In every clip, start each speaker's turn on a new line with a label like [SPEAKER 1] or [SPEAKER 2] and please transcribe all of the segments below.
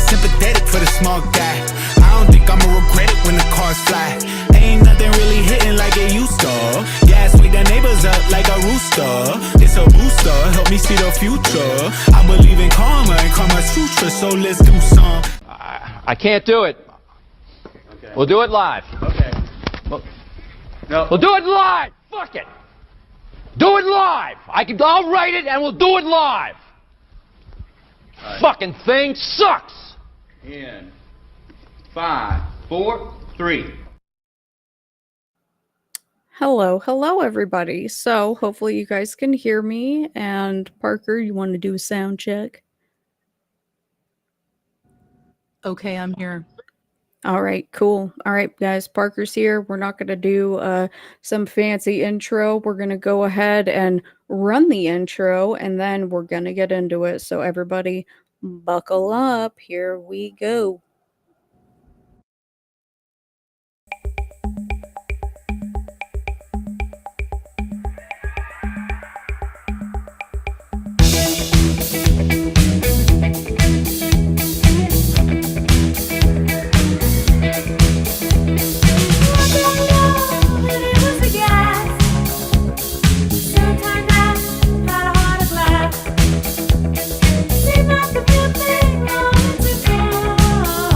[SPEAKER 1] sympathetic for the small guy. I don't think I'ma regret it when the cars fly. Ain't nothing really hitting like it used to. Gas wake the neighbors up like a rooster. It's a booster, help me see the future. I believe in karma and karma's future, so let's do some.
[SPEAKER 2] I can't do it.
[SPEAKER 3] Okay.
[SPEAKER 2] We'll do it live.
[SPEAKER 3] Okay. No.
[SPEAKER 2] We'll do it live. Fuck it. Do it live. I'll write it and we'll do it live.
[SPEAKER 3] Right.
[SPEAKER 2] Fucking thing sucks.
[SPEAKER 3] In 5, 4, 3.
[SPEAKER 4] Hello everybody. So hopefully you guys can hear me. And Parker, you want to do a sound check?
[SPEAKER 5] Okay, I'm here.
[SPEAKER 4] All right, cool. All right, guys, Parker's here. We're not going to do some fancy intro. We're going to go ahead and run the intro, and then we're going to get into it. So everybody buckle up. Here we go.
[SPEAKER 6] Seemed like a good thing all to go.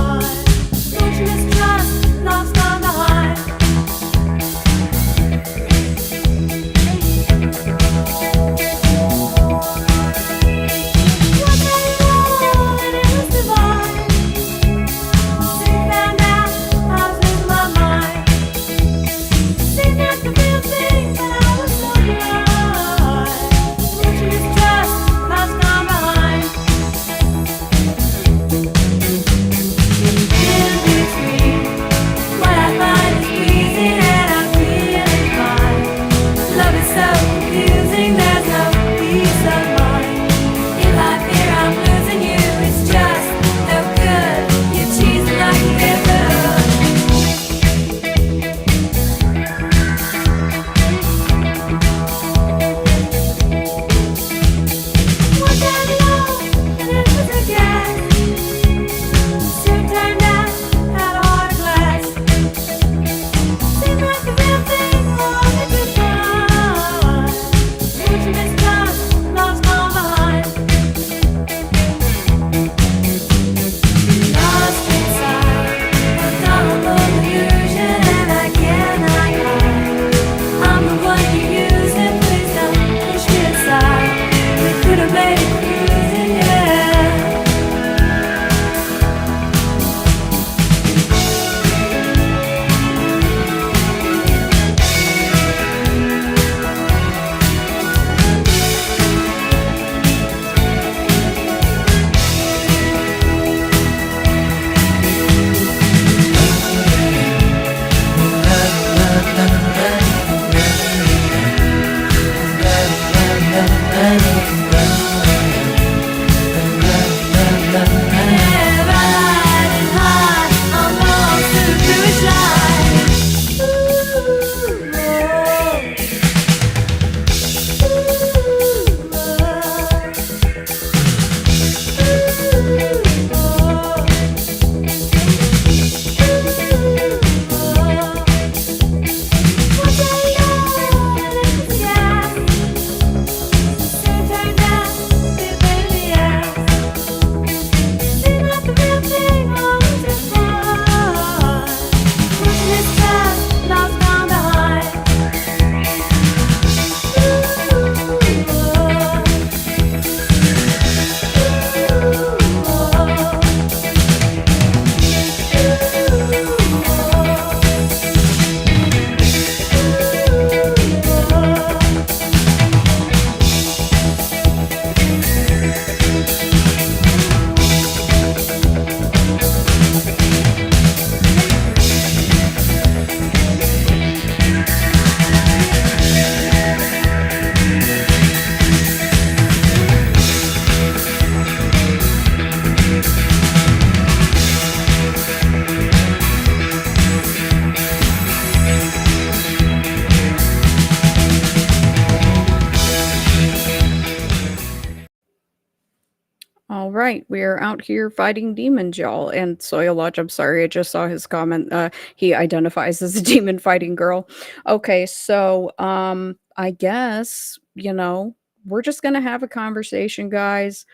[SPEAKER 4] right. We are out here fighting demons, y'all. And Soil Lodge, I'm sorry, I just saw his comment. He identifies as a demon fighting girl. Okay, so I guess, we're just gonna have a conversation, guys.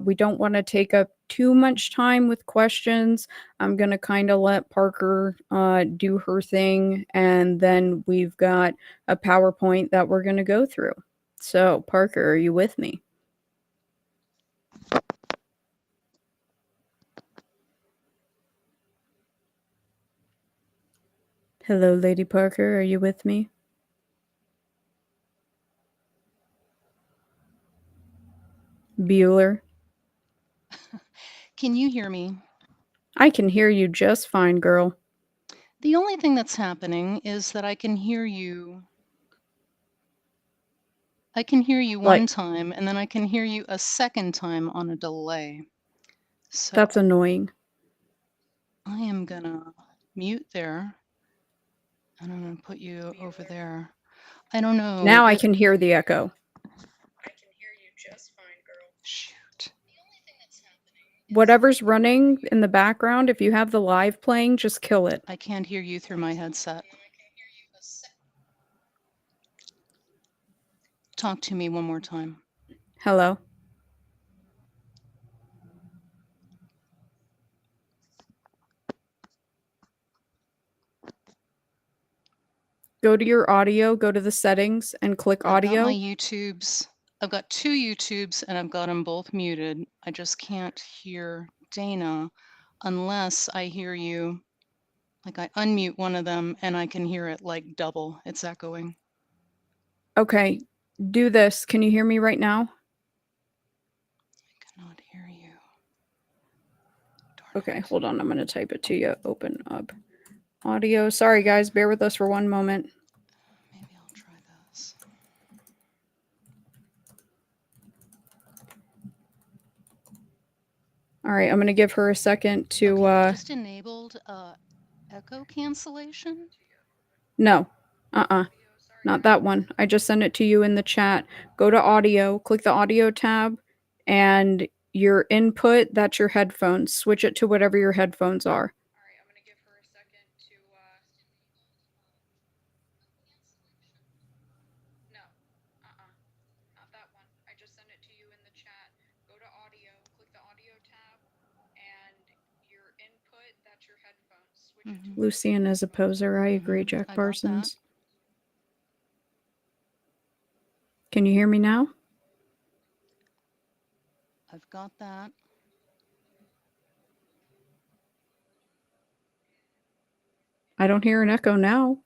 [SPEAKER 4] We don't want to take up too much time with questions. I'm gonna kind of let Parker do her thing, and then we've got a PowerPoint that we're gonna go through. So, Parker, are you with me? Hello, Lady Parker. Are you with me? Bueller.
[SPEAKER 5] Can you hear me?
[SPEAKER 4] I can hear you just fine, girl.
[SPEAKER 5] The only thing that's happening is that I can hear you. I can hear you one
[SPEAKER 4] Like,
[SPEAKER 5] time, and then I can hear you a second time on a delay. So
[SPEAKER 4] that's annoying.
[SPEAKER 5] I am gonna mute there, and I'm gonna put you over there. I don't know.
[SPEAKER 4] Now I can hear the echo.
[SPEAKER 5] Shoot.
[SPEAKER 4] Whatever's running in the background, if you have the live playing, just kill it.
[SPEAKER 5] I can't hear you through my headset. Talk to me one more time.
[SPEAKER 4] Hello? Go to your audio, go to the settings, and click
[SPEAKER 5] I've got my
[SPEAKER 4] audio.
[SPEAKER 5] YouTubes. I've got 2 YouTubes, and I've got them both muted. I just can't hear Dana unless I hear you. Like, I unmute one of them, and I can hear it, like, double. It's echoing.
[SPEAKER 4] Okay, do this. Can you hear me right now?
[SPEAKER 5] I cannot hear you. Darn
[SPEAKER 4] Okay,
[SPEAKER 5] it.
[SPEAKER 4] hold on. I'm going to type it to you. Open up audio. Sorry, guys. Bear with us for one moment.
[SPEAKER 5] Maybe I'll try this.
[SPEAKER 4] All right, I'm going to give her a second to...
[SPEAKER 5] Okay, I just enabled echo cancellation.
[SPEAKER 4] No. Not that one. I just sent it to you in the chat. Go to audio, click the audio tab, and your input, that's your headphones. Switch it to whatever your headphones are. All right, I'm going to give her a second to... No. Not that one. I just sent it to you in the chat. Go to audio, click the audio tab, and your input, that's your headphones. Switch it to Lucian is a poser. I agree, Jack
[SPEAKER 5] I got that.
[SPEAKER 4] Parsons. Can you hear me now?
[SPEAKER 5] I've got that.
[SPEAKER 4] I don't hear an echo now.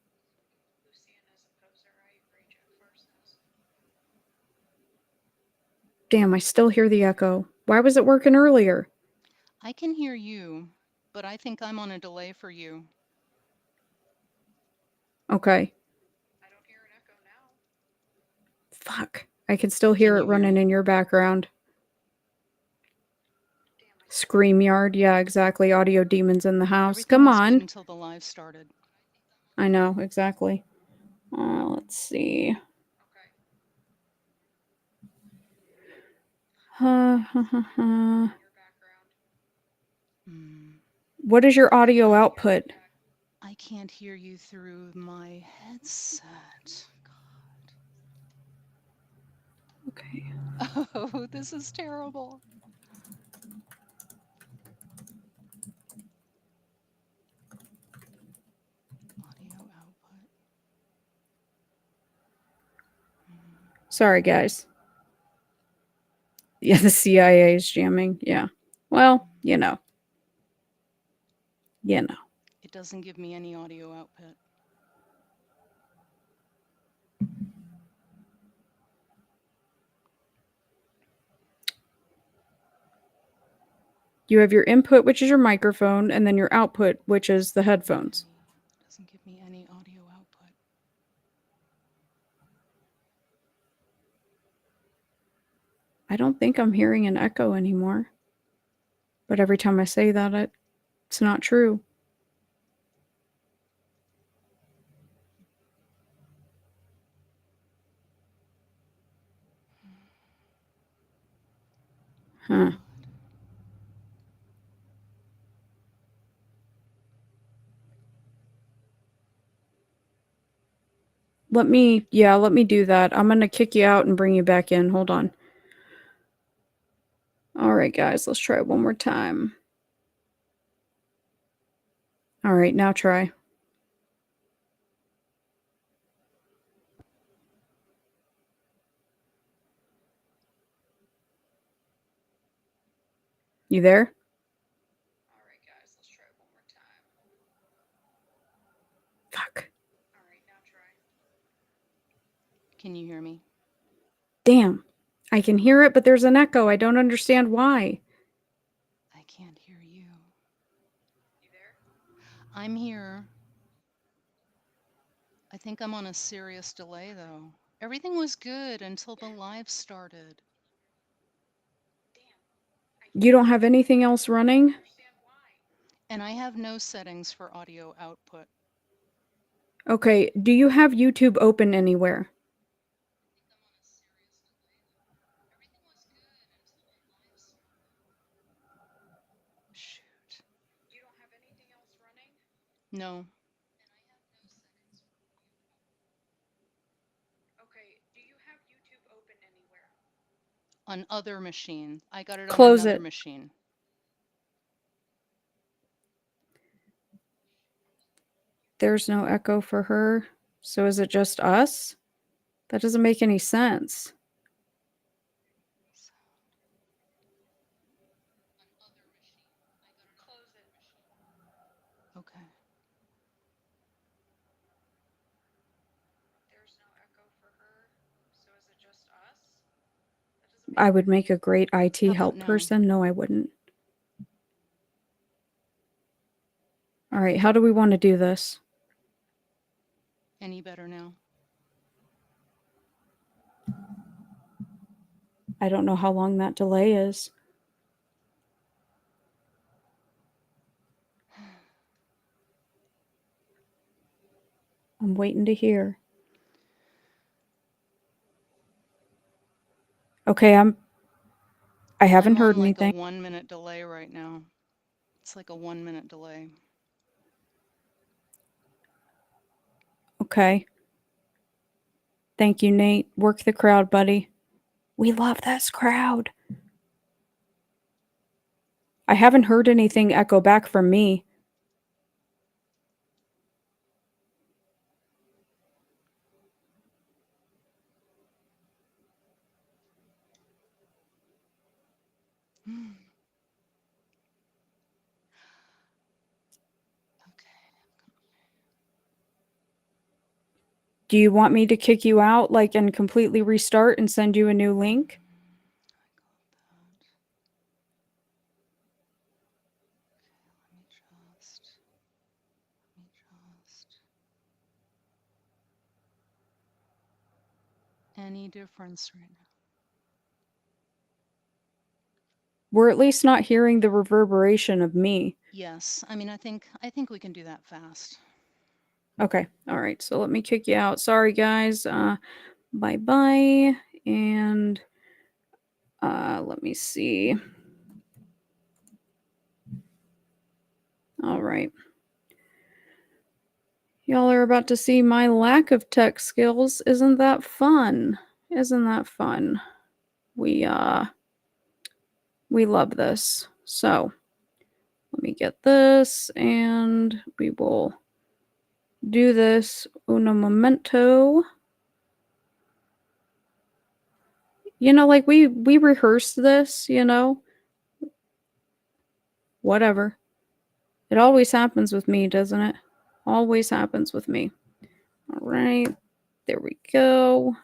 [SPEAKER 4] Damn, I still hear the echo. Why was it working earlier?
[SPEAKER 5] I can hear you, but I think I'm on a delay for you.
[SPEAKER 4] Okay. I don't hear an echo now. Fuck. I can still hear
[SPEAKER 5] Can
[SPEAKER 4] it
[SPEAKER 5] you hear
[SPEAKER 4] running
[SPEAKER 5] me?
[SPEAKER 4] in your background. ScreamYard. Yeah, exactly. Audio demons in the house.
[SPEAKER 5] Everything
[SPEAKER 4] Come
[SPEAKER 5] was good
[SPEAKER 4] on.
[SPEAKER 5] until the live started.
[SPEAKER 4] I know, exactly. Let's see.
[SPEAKER 5] Hmm.
[SPEAKER 4] What is your audio output?
[SPEAKER 5] I can't hear you through my headset.
[SPEAKER 4] Okay.
[SPEAKER 5] God. Oh, this is terrible. Audio output.
[SPEAKER 4] Sorry, guys. Yeah, the CIA is jamming. Yeah. Well, you know.
[SPEAKER 5] It doesn't give me any audio output.
[SPEAKER 4] You have your input, which is your microphone, and then your output, which is the headphones.
[SPEAKER 5] It doesn't give me any audio output.
[SPEAKER 4] I don't think I'm hearing an echo anymore. But every time I say that, it's not true. Huh. let me do that. I'm gonna kick you out and bring you back in. Hold on. All right, guys, let's try it one more time. All right, now try. You there? All right, guys, let's try it one more time. Fuck. All right, now try.
[SPEAKER 5] Can you hear me?
[SPEAKER 4] Damn. I can hear it, but there's an echo. I don't understand why.
[SPEAKER 5] I can't hear you.
[SPEAKER 4] You there?
[SPEAKER 5] I'm here. I think I'm on a serious delay, though. Everything was good until the live started.
[SPEAKER 4] You don't have anything else running?
[SPEAKER 5] And I have no settings for audio output.
[SPEAKER 4] Okay, do you have YouTube open anywhere?
[SPEAKER 5] Shoot.
[SPEAKER 4] You don't have anything else running?
[SPEAKER 5] No.
[SPEAKER 4] Okay, do you have YouTube open anywhere?
[SPEAKER 5] On other machine. I got it on
[SPEAKER 4] Close
[SPEAKER 5] another
[SPEAKER 4] it.
[SPEAKER 5] machine.
[SPEAKER 4] There's no echo for her. So is it just us? That doesn't make any sense.
[SPEAKER 5] Okay.
[SPEAKER 4] There's no echo for her. So is it just us? I would make a great IT
[SPEAKER 5] How about
[SPEAKER 4] help
[SPEAKER 5] now?
[SPEAKER 4] person. No, I wouldn't. All right, how do we want to do this?
[SPEAKER 5] Any better now?
[SPEAKER 4] I don't know how long that delay is. I'm waiting to hear. Okay, I haven't
[SPEAKER 5] I'm
[SPEAKER 4] heard
[SPEAKER 5] on like
[SPEAKER 4] anything.
[SPEAKER 5] a 1 minute delay right now. It's like a 1 minute delay.
[SPEAKER 4] Okay. Thank you, Nate. Work the crowd, buddy. We love this crowd. I haven't heard anything echo back from me. Do you want me to kick you out, like, and completely restart and send you a new link?
[SPEAKER 5] Any difference right now?
[SPEAKER 4] We're at least not hearing the reverberation of me.
[SPEAKER 5] Yes. I mean, I think we can do that fast.
[SPEAKER 4] Okay. All right. So let me kick you out. Sorry, guys. Bye-bye. And let me see. All right. Y'all are about to see my lack of tech skills. Isn't that fun? Isn't that fun? We love this. So let me get this and we will do this uno momento. You know, like we rehearsed this, you know. Whatever. It always happens with me, doesn't it? Always happens with me. All right. There we go.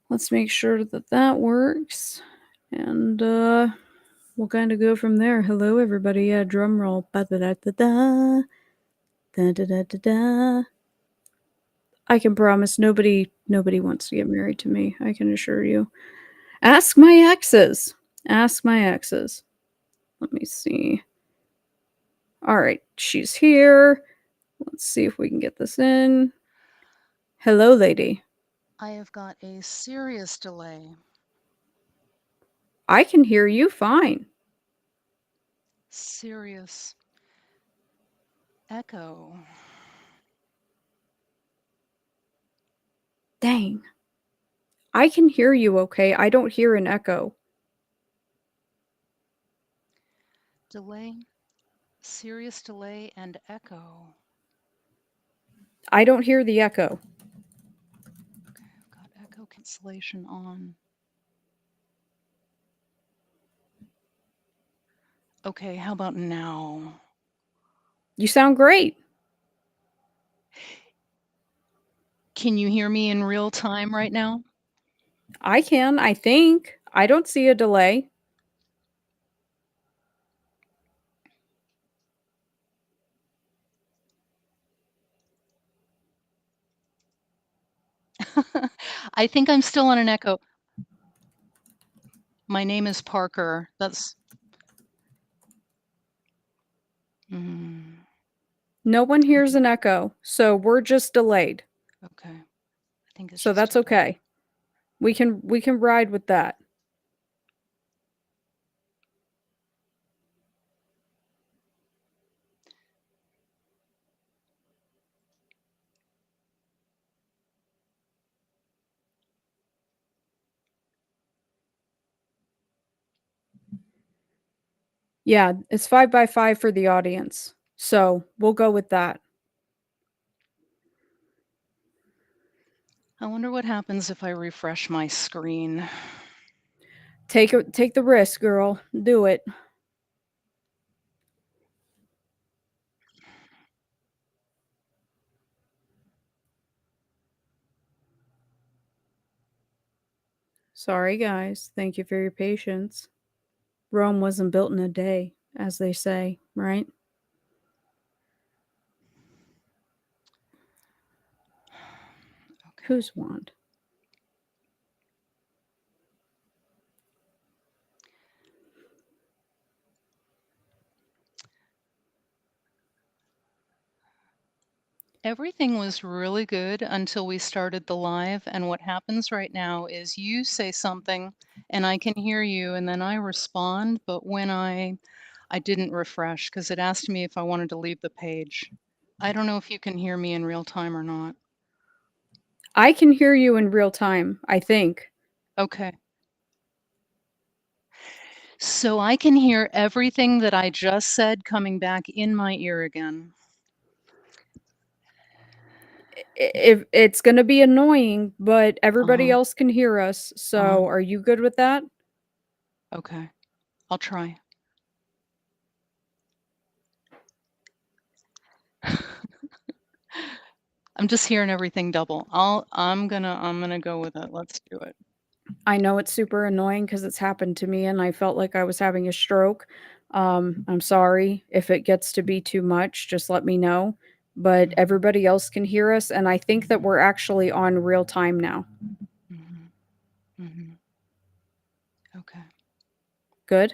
[SPEAKER 4] Let's make sure that that works. And we'll kind of go from there. Hello, everybody. Yeah, drum roll. Ba-da-da-da-da. Da-da-da-da-da. I can promise nobody wants to get married to me. I can assure you. Ask my exes. Ask my exes. Let me see. All right, she's here. Let's see if we can get this in. Hello, lady.
[SPEAKER 5] I have got a serious delay.
[SPEAKER 4] I can hear you fine.
[SPEAKER 5] Serious echo.
[SPEAKER 4] Dang. I can hear you okay. I don't hear an echo.
[SPEAKER 5] Delay, serious delay and echo.
[SPEAKER 4] I don't hear the echo.
[SPEAKER 5] Okay, I've got echo cancellation on. Okay, how about now?
[SPEAKER 4] You sound great.
[SPEAKER 5] Can you hear me in real time right now?
[SPEAKER 4] I can, I think. I don't see a delay.
[SPEAKER 5] I think I'm still on an echo. My name is Parker. That's.
[SPEAKER 4] No one hears an echo, so we're just delayed.
[SPEAKER 5] Okay. I think it's
[SPEAKER 4] So
[SPEAKER 5] just
[SPEAKER 4] that's
[SPEAKER 5] a delay.
[SPEAKER 4] okay. We can ride with that. Yeah, it's 5 by 5 for the audience. So we'll go with that.
[SPEAKER 5] I wonder what happens if I refresh my screen.
[SPEAKER 4] Take the risk, girl. Do it. Sorry, guys. Thank you for your patience. Rome wasn't built in a day, as they say, right?
[SPEAKER 5] Okay.
[SPEAKER 4] Whose wand?
[SPEAKER 5] Everything was really good until we started the live. And what happens right now is you say something and I can hear you and then I respond. But when I didn't refresh because it asked me if I wanted to leave the page. I don't know if you can hear me in real time or not.
[SPEAKER 4] I can hear you in real time, I think.
[SPEAKER 5] Okay. So I can hear everything that I just said coming back in my ear again.
[SPEAKER 4] If it's going to be annoying, but everybody else can hear us. So, are you good with that?
[SPEAKER 5] Okay. I'll try. I'm just hearing everything double. I'm gonna go with it. Let's do it.
[SPEAKER 4] I know it's super annoying because it's happened to me and I felt like I was having a stroke. I'm sorry if it gets to be too much, just let me know. But everybody else can hear us, and I think that we're actually on real time now.
[SPEAKER 5] Okay.
[SPEAKER 4] Good.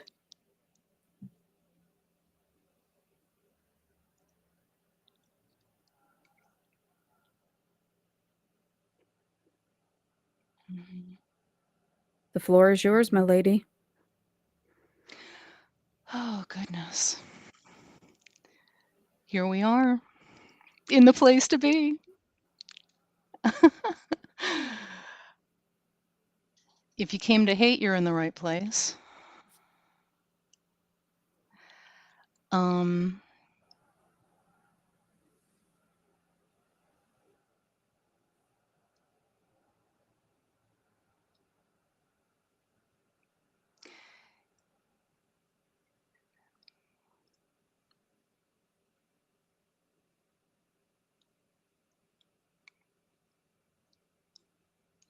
[SPEAKER 4] The floor is yours, my lady.
[SPEAKER 5] Oh, goodness. Here we are in the place to be. If you came to hate, you're in the right place.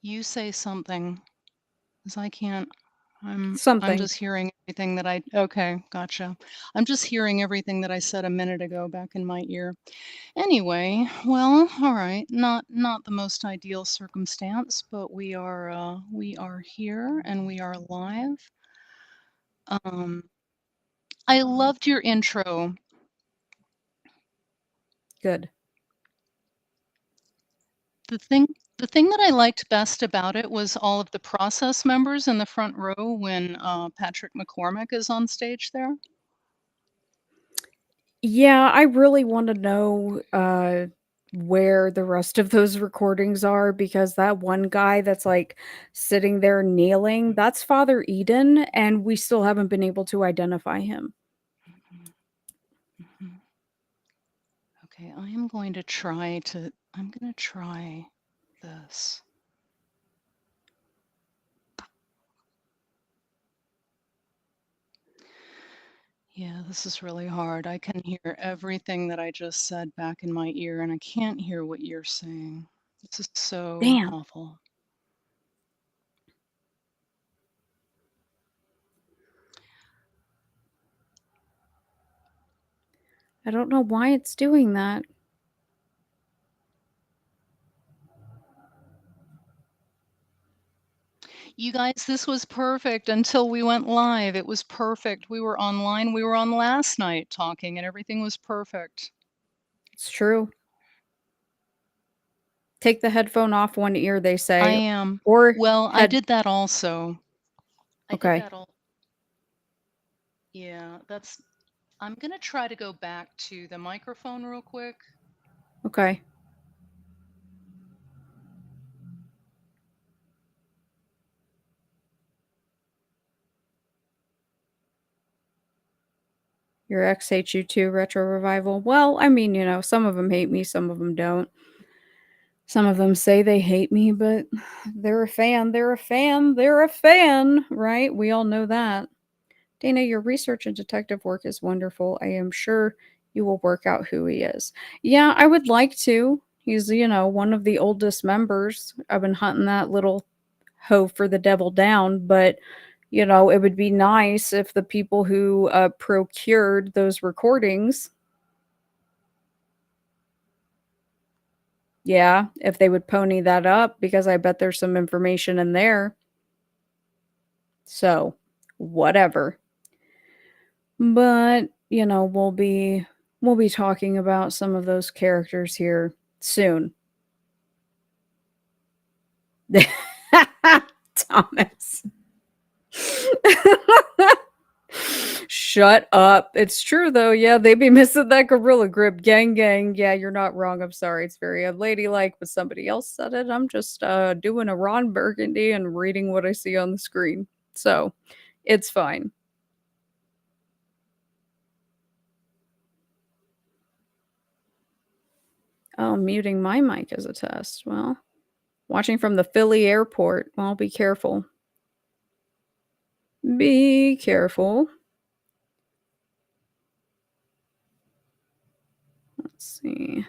[SPEAKER 5] You say something, because I can't. I'm
[SPEAKER 4] Something.
[SPEAKER 5] just hearing everything that okay, gotcha. I'm just hearing everything that I said a minute ago back in my ear. Anyway, well, all right. Not the most ideal circumstance, but we are here and we are live. I loved your intro.
[SPEAKER 4] Good.
[SPEAKER 5] The thing that I liked best about it was all of the process members in the front row when Patrick McCormick is on stage there.
[SPEAKER 4] Yeah, I really want to know where the rest of those recordings are, because that one guy that's like sitting there kneeling, that's Father Eden, and we still haven't been able to identify him.
[SPEAKER 5] Mhm. Okay, I am going to try this. Yeah, this is really hard. I can hear everything that I just said back in my ear, and I can't hear what you're saying. This is so
[SPEAKER 4] Damn.
[SPEAKER 5] awful.
[SPEAKER 4] I don't know why it's doing that.
[SPEAKER 5] You guys, this was perfect until we went live. It was perfect. We were online. We were on last night talking, and everything was perfect.
[SPEAKER 4] It's true. Take the headphone off one ear, they
[SPEAKER 5] I
[SPEAKER 4] say.
[SPEAKER 5] am.
[SPEAKER 4] Or
[SPEAKER 5] Well, I
[SPEAKER 4] head.
[SPEAKER 5] did that also. I did
[SPEAKER 4] Okay.
[SPEAKER 5] that all. Yeah, I'm gonna try to go back to the microphone real quick.
[SPEAKER 4] Okay. Your ex hates you too, Retro Revival. Well, I mean, you know, some of them hate me, some of them don't. Some of them say they hate me, but they're a fan, they're a fan, they're a fan, right? We all know that. Dana, your research and detective work is wonderful. I am sure you will work out who he is. Yeah, I would like to. He's, you know, one of the oldest members. I've been hunting that little hoe for the devil down, but you know, it would be nice if the people who procured those recordings, yeah, if they would pony that up, because I bet there's some information in there. So, whatever. But, you know, we'll be talking about some of those characters here soon. Thomas. Shut up. It's true though. Yeah, they be missing that gorilla grip. Gang gang. Yeah, you're not wrong. I'm sorry. It's very unladylike, but somebody else said it. I'm just doing a Ron Burgundy and reading what I see on the screen. So, it's fine. Oh, muting my mic as a test. Well, watching from the Philly airport. Well, be careful. Be careful. Let's see.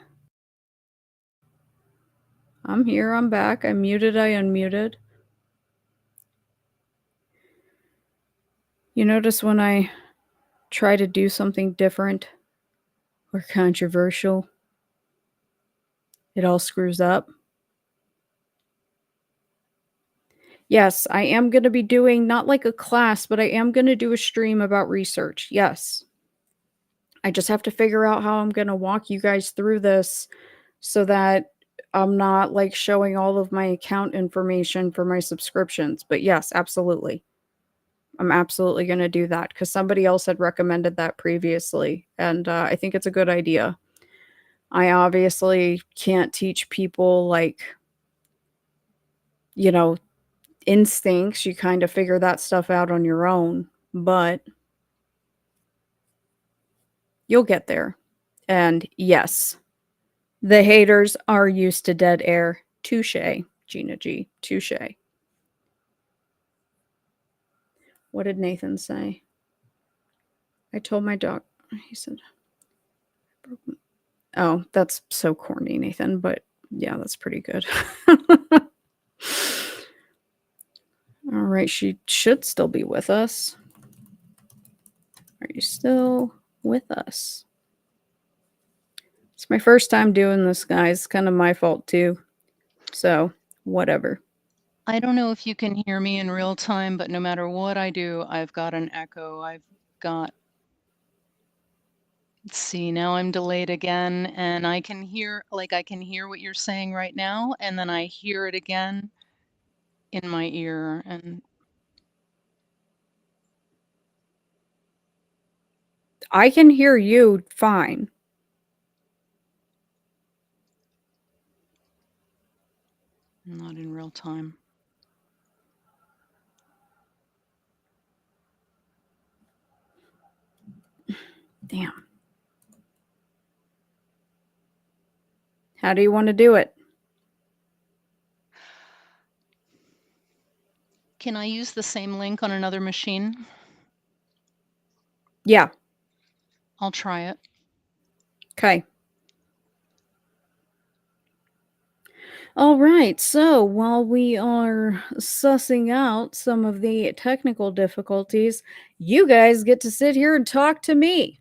[SPEAKER 4] I'm here. I'm back. I muted. I unmuted. You notice when I try to do something different or controversial, it all screws up. Yes, I am going to be doing not like a class, but I am going to do a stream about research. Yes. I just have to figure out how I'm going to walk you guys through this so that I'm not like showing all of my account information for my subscriptions. But yes, absolutely. I'm absolutely going to do that because somebody else had recommended that previously. And I think it's a good idea. I obviously can't teach people like, you know, instincts. You kind of figure that stuff out on your own, but you'll get there. And yes, the haters are used to dead air. Touche, Gina G. Touche. What did Nathan say? I told my dog. He said, oh, that's so corny, Nathan, but yeah, that's pretty good. All right, she should still be with us. Are you still with us? It's my first time doing this, guys. It's kind of my fault too. So, whatever.
[SPEAKER 5] I don't know if you can hear me in real time, but no matter what I do, I've got an echo. Let's see, now I'm delayed again, and I can hear what you're saying right now, and then I hear it again in my ear. And
[SPEAKER 4] I can hear you fine.
[SPEAKER 5] Not in real time.
[SPEAKER 4] Damn. How do you want to do it?
[SPEAKER 5] Can I use the same link on another machine?
[SPEAKER 4] Yeah.
[SPEAKER 5] I'll try it.
[SPEAKER 4] Okay. All right. So while we are sussing out some of the technical difficulties, you guys get to sit here and talk to me.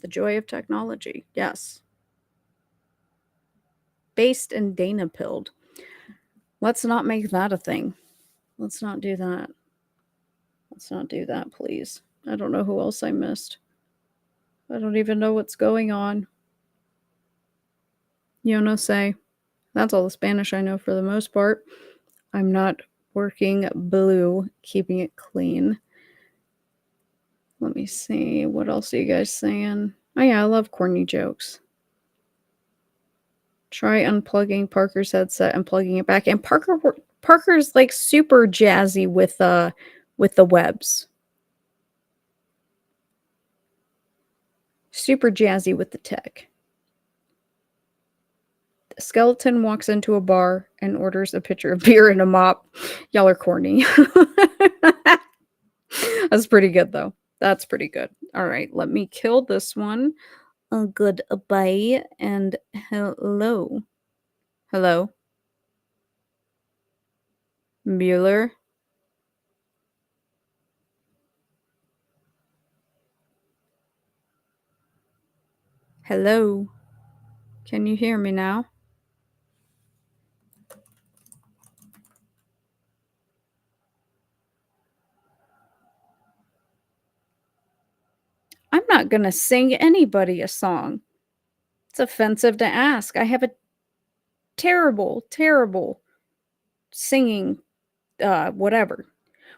[SPEAKER 4] The joy of technology. Yes. Based and Dana pilled. Let's not make that a thing. Let's not do that. Let's not do that, please. I don't know who else I missed. I don't even know what's going on. Yo no sé. That's all the Spanish I know for the most part. I'm not working blue, keeping it clean. Let me see. What else are you guys saying? Oh, yeah, I love corny jokes. Try unplugging Parker's headset and plugging it back. And Parker's like super jazzy with the webs. Super jazzy with the tech. The skeleton walks into a bar and orders a pitcher of beer and a mop. Y'all are corny. That's pretty good, though. That's pretty good. All right, let me kill this one. Goodbye and hello. Hello. Mueller. Hello. Can you hear me now? I'm not going to sing anybody a song. It's offensive to ask. I have a terrible, terrible singing, whatever.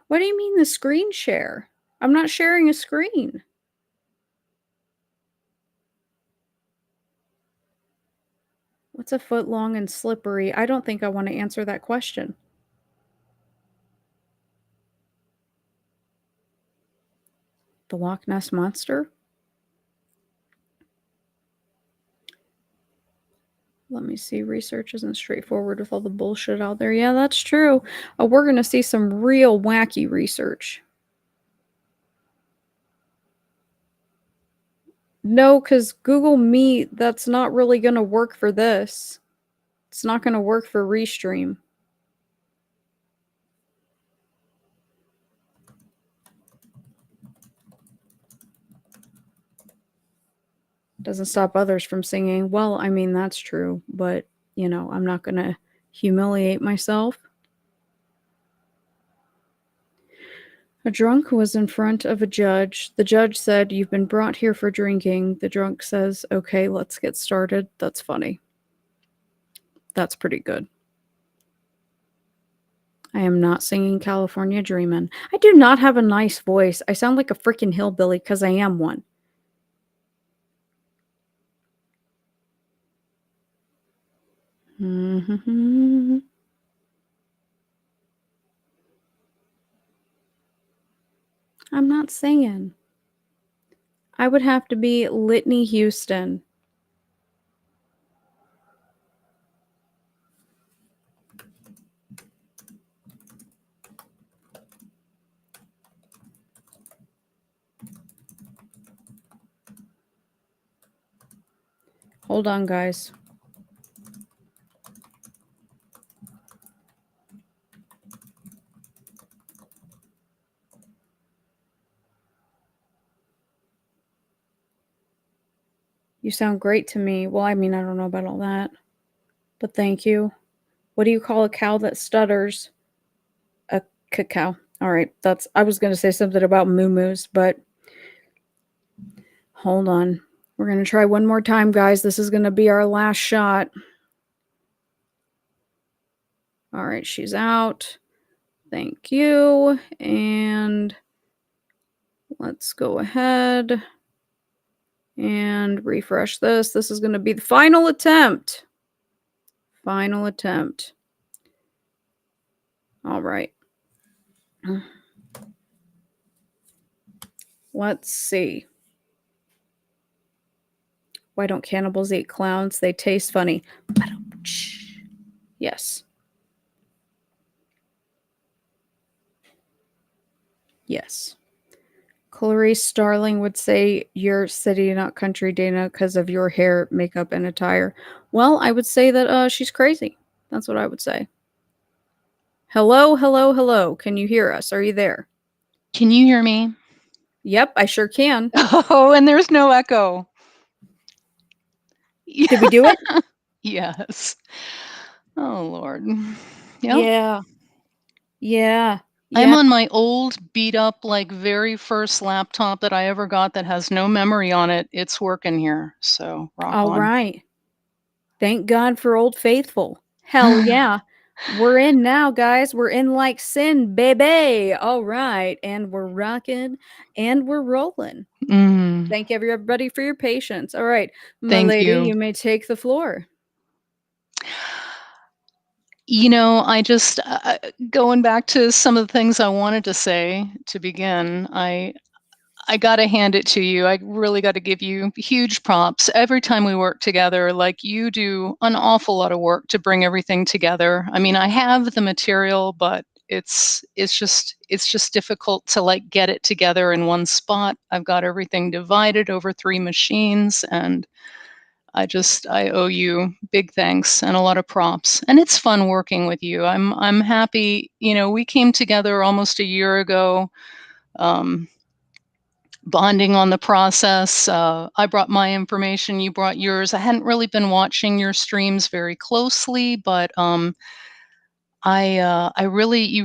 [SPEAKER 4] What do you mean the screen share? I'm not sharing a screen. What's a foot long and slippery? I don't think I want to answer that question. The Loch Ness Monster? Let me see. Research isn't straightforward with all the bullshit out there. Yeah, that's true. We're going to see some real wacky research. No, because Google Meet, that's not really going to work for this. It's not going to work for Restream. Doesn't stop others from singing. Well, I mean, that's true, but, you know, I'm not going to humiliate myself. A drunk was in front of a judge. The judge said, "You've been brought here for drinking." The drunk says, "Okay, let's get started." That's funny. That's pretty good. I am not singing California Dreamin'. I do not have a nice voice. I sound like a freaking hillbilly because I am one. Mm-hmm. I'm not singing. I would have to be Whitney Houston. Hold on, guys. You sound great to me. Well, I mean, I don't know about all that, but thank you. What do you call a cow that stutters? A cacao. All right, I was going to say something about moo-moos, but hold on. We're going to try one more time, guys. This is going to be our last shot. All right, she's out. Thank you. And let's go ahead and refresh this. This is going to be the final attempt. Final attempt. All right. Let's see. Why don't cannibals eat clowns? They taste funny. Yes. Yes. Clarice Starling would say you're city, not country, Dana, because of your hair, makeup, and attire. Well, I would say that she's crazy. That's what I would say. Hello, hello, hello. Can you hear us? Are you there?
[SPEAKER 5] Can you hear me?
[SPEAKER 4] Yep, I sure can.
[SPEAKER 5] Oh, and there's no echo.
[SPEAKER 4] Did we do it?
[SPEAKER 5] Yes. Oh, Lord. Yep.
[SPEAKER 4] Yeah. Yeah.
[SPEAKER 5] I'm
[SPEAKER 4] Yeah.
[SPEAKER 5] on my old, beat up, like, very first laptop that I ever got that has no memory on it. It's working here, so rock
[SPEAKER 4] All
[SPEAKER 5] on.
[SPEAKER 4] right. Thank God for Old Faithful. Hell yeah. We're in now, guys. We're in like sin, baby. All right. And we're rocking and we're rolling.
[SPEAKER 5] Mm,
[SPEAKER 4] Thank everybody for your patience. All right. My
[SPEAKER 5] thank
[SPEAKER 4] lady,
[SPEAKER 5] you.
[SPEAKER 4] you may take the floor.
[SPEAKER 5] You know, I just going back to some of the things I wanted to say to begin, I got to hand it to you. I really got to give you huge props. Every time we work together, like, you do an awful lot of work to bring everything together. I mean, I have the material, but it's just difficult to, like, get it together in one spot. I've got everything divided over 3 machines, and I owe you big thanks and a lot of props. And it's fun working with you. I'm happy. You know, we came together almost a year ago. Bonding on the process. I brought my information, you brought yours. I hadn't really been watching your streams very closely, but you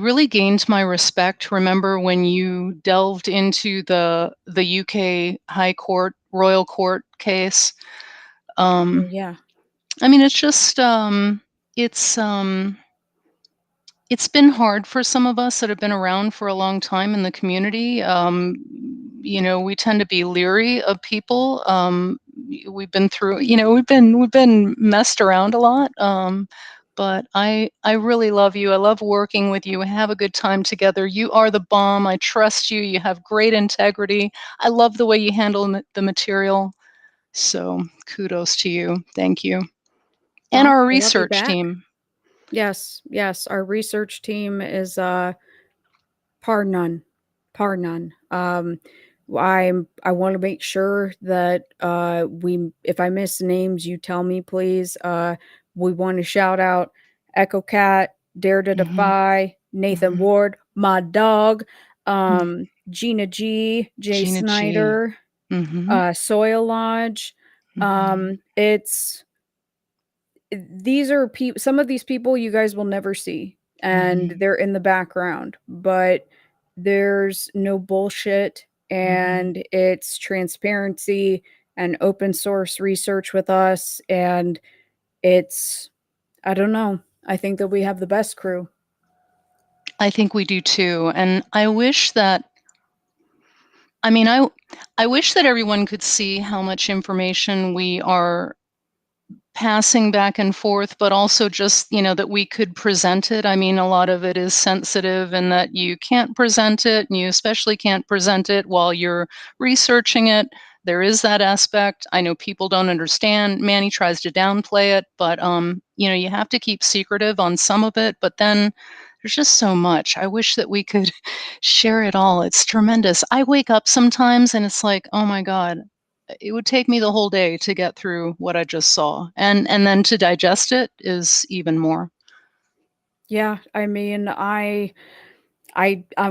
[SPEAKER 5] really gained my respect. Remember when you delved into the UK High Court Royal Court case?
[SPEAKER 4] Oh,
[SPEAKER 5] Um,
[SPEAKER 4] yeah.
[SPEAKER 5] I mean, it's just it's um, it's been hard for some of us that have been around for a long time in the community. You know, we tend to be leery of people. We've been through, you know, we've been messed around a lot. But I really love you. I love working with you. I have a good time together. You are the bomb. I trust you. You have great integrity. I love the way you handle the material. So kudos to you. Thank you. And
[SPEAKER 4] Well,
[SPEAKER 5] our
[SPEAKER 4] I love you
[SPEAKER 5] research
[SPEAKER 4] back.
[SPEAKER 5] team.
[SPEAKER 4] Yes. Yes. Our research team is par none. Par none. I want to make sure that we if I miss names, you tell me, please. We want to shout out Echo Cat, Dare to
[SPEAKER 5] Mhm,
[SPEAKER 4] Defy, Nathan
[SPEAKER 5] mhm,
[SPEAKER 4] Ward, my dog,
[SPEAKER 5] mm.
[SPEAKER 4] Gina G, Jay
[SPEAKER 5] Gina G.
[SPEAKER 4] Snyder,
[SPEAKER 5] Mhm,
[SPEAKER 4] Soil Lodge.
[SPEAKER 5] mhm,
[SPEAKER 4] It's these are some of these people you guys will never see, and
[SPEAKER 5] mhm,
[SPEAKER 4] they're in the background, but there's no bullshit,
[SPEAKER 5] mhm.
[SPEAKER 4] and it's transparency and open source research with us, and it's I don't know. I think that we have the best crew.
[SPEAKER 5] I think we do too, and I wish that I mean, I wish that everyone could see how much information we are passing back and forth, but also just, you know, that we could present it. I mean, a lot of it is sensitive and that you can't present it, and you especially can't present it while you're researching it. There is that aspect. I know people don't understand. Manny tries to downplay it, but you know, you have to keep secretive on some of it, but then there's just so much. I wish that we could share it all. It's tremendous. I wake up sometimes and it's like, "Oh my god, it would take me the whole day to get through what I just saw, and then to digest it is even more."
[SPEAKER 4] Yeah, I mean, I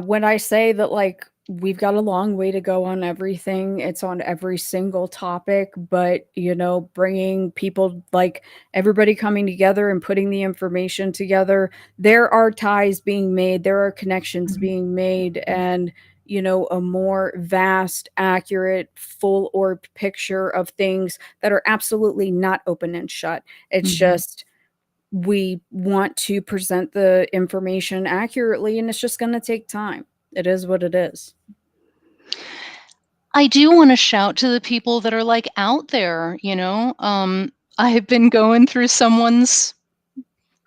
[SPEAKER 4] when I say that, like, we've got a long way to go on everything, it's on every single topic, but, you know, bringing people, like, everybody coming together and putting the information together, there are ties being made, there are connections
[SPEAKER 5] Mhm,
[SPEAKER 4] being made,
[SPEAKER 5] mhm,
[SPEAKER 4] and, you know, a more vast, accurate, full orbed picture of things that are absolutely not open and shut. It's
[SPEAKER 5] mhm.
[SPEAKER 4] just we want to present the information accurately, and it's just going to take time. It is what it is.
[SPEAKER 5] I do wanna shout to the people that are, like, out there, you know? I've been going through someone's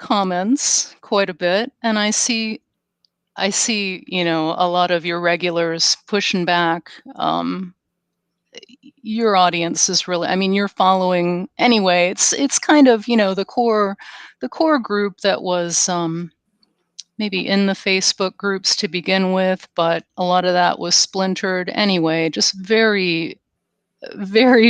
[SPEAKER 5] comments quite a bit, and I see, you know, a lot of your regulars pushing back. Your audience is really, I mean, you're following anyway. It's kind of, you know, the core group that was maybe in the Facebook groups to begin with, but a lot of that was splintered anyway. Just very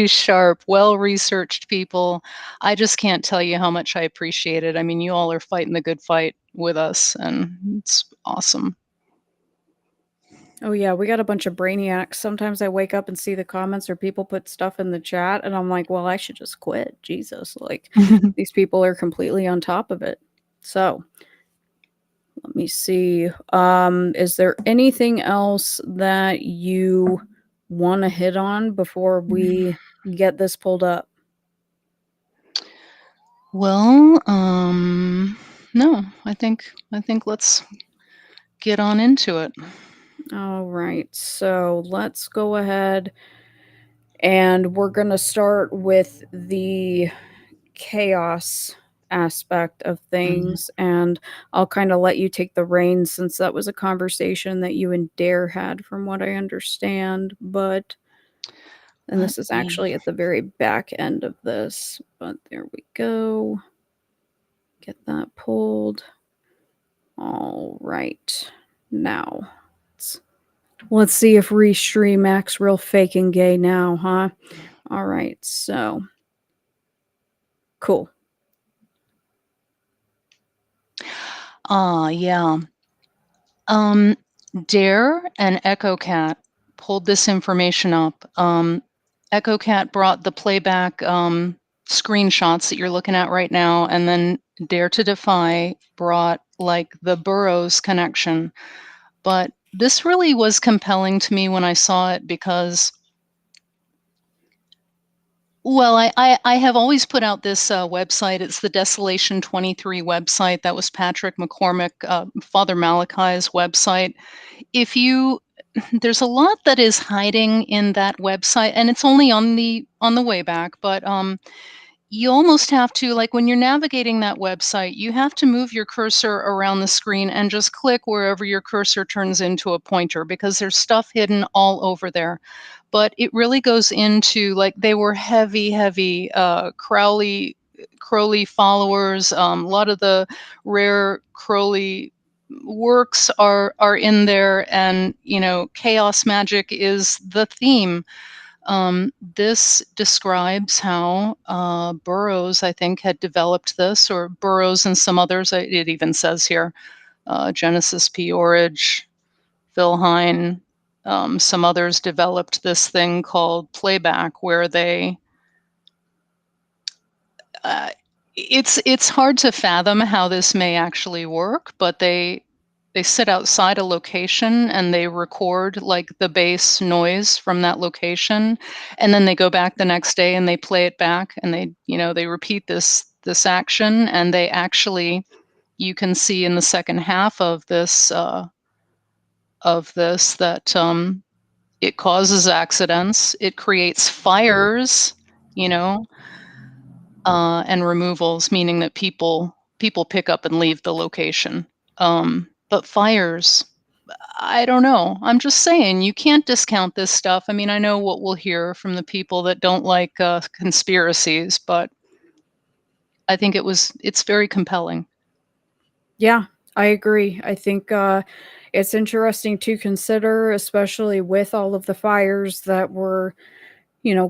[SPEAKER 5] sharp, well-researched people. I just can't tell you how much I appreciate it. I mean, you all are fighting the good fight with us, and it's awesome.
[SPEAKER 4] Oh yeah, we got a bunch of brainiacs. Sometimes I wake up and see the comments or people put stuff in the chat and I'm like, well, I should just quit. Jesus, like these people are completely on top of it. So let me see. Is there anything else that you want to hit on before we get this pulled up?
[SPEAKER 5] Well, no, I think let's get on into it.
[SPEAKER 4] All right, so let's go ahead and we're going to start with the chaos aspect of things, and I'll kind of let you take the reins since that was a conversation that you and Dare had, from what I understand. And this is actually at the very back end of this, but there we go. Get that pulled. All right, now let's see if Restream acts real fake and gay now, huh? All right, so cool.
[SPEAKER 5] Yeah. Dare and Echo Cat pulled this information up. Echo Cat brought the playback screenshots that you're looking at right now, and then Dare to Defy brought like the Burroughs connection. But this really was compelling to me when I saw it because, well, I have always put out this website. It's the Desolation 23 website. That was Patrick McCormick, Father Malachi's website. There's a lot that is hiding in that website, and it's only on the way back, but you almost have to, like when you're navigating that website, you have to move your cursor around the screen and just click wherever your cursor turns into a pointer, because there's stuff hidden all over there. But it really goes into, like, they were heavy Crowley followers. A lot of the rare Crowley works are in there, and you know, chaos magic is the theme. This describes how Burroughs, I think, had developed this, or Burroughs and some others. It even says here, Genesis P. Orridge, Phil Hine, some others developed this thing called playback, where they it's hard to fathom how this may actually work, but they sit outside a location and they record like the bass noise from that location, and then they go back the next day and they play it back, and they repeat this action, and they actually, you can see in the second half of this that it causes accidents, it creates fires, you know, and removals, meaning that people pick up and leave the location. But fires, I don't know. I'm just saying, you can't discount this stuff. I mean, I know what we'll hear from the people that don't like conspiracies, but I think it's very compelling.
[SPEAKER 4] Yeah, I agree. I think it's interesting to consider, especially with all of the fires that were,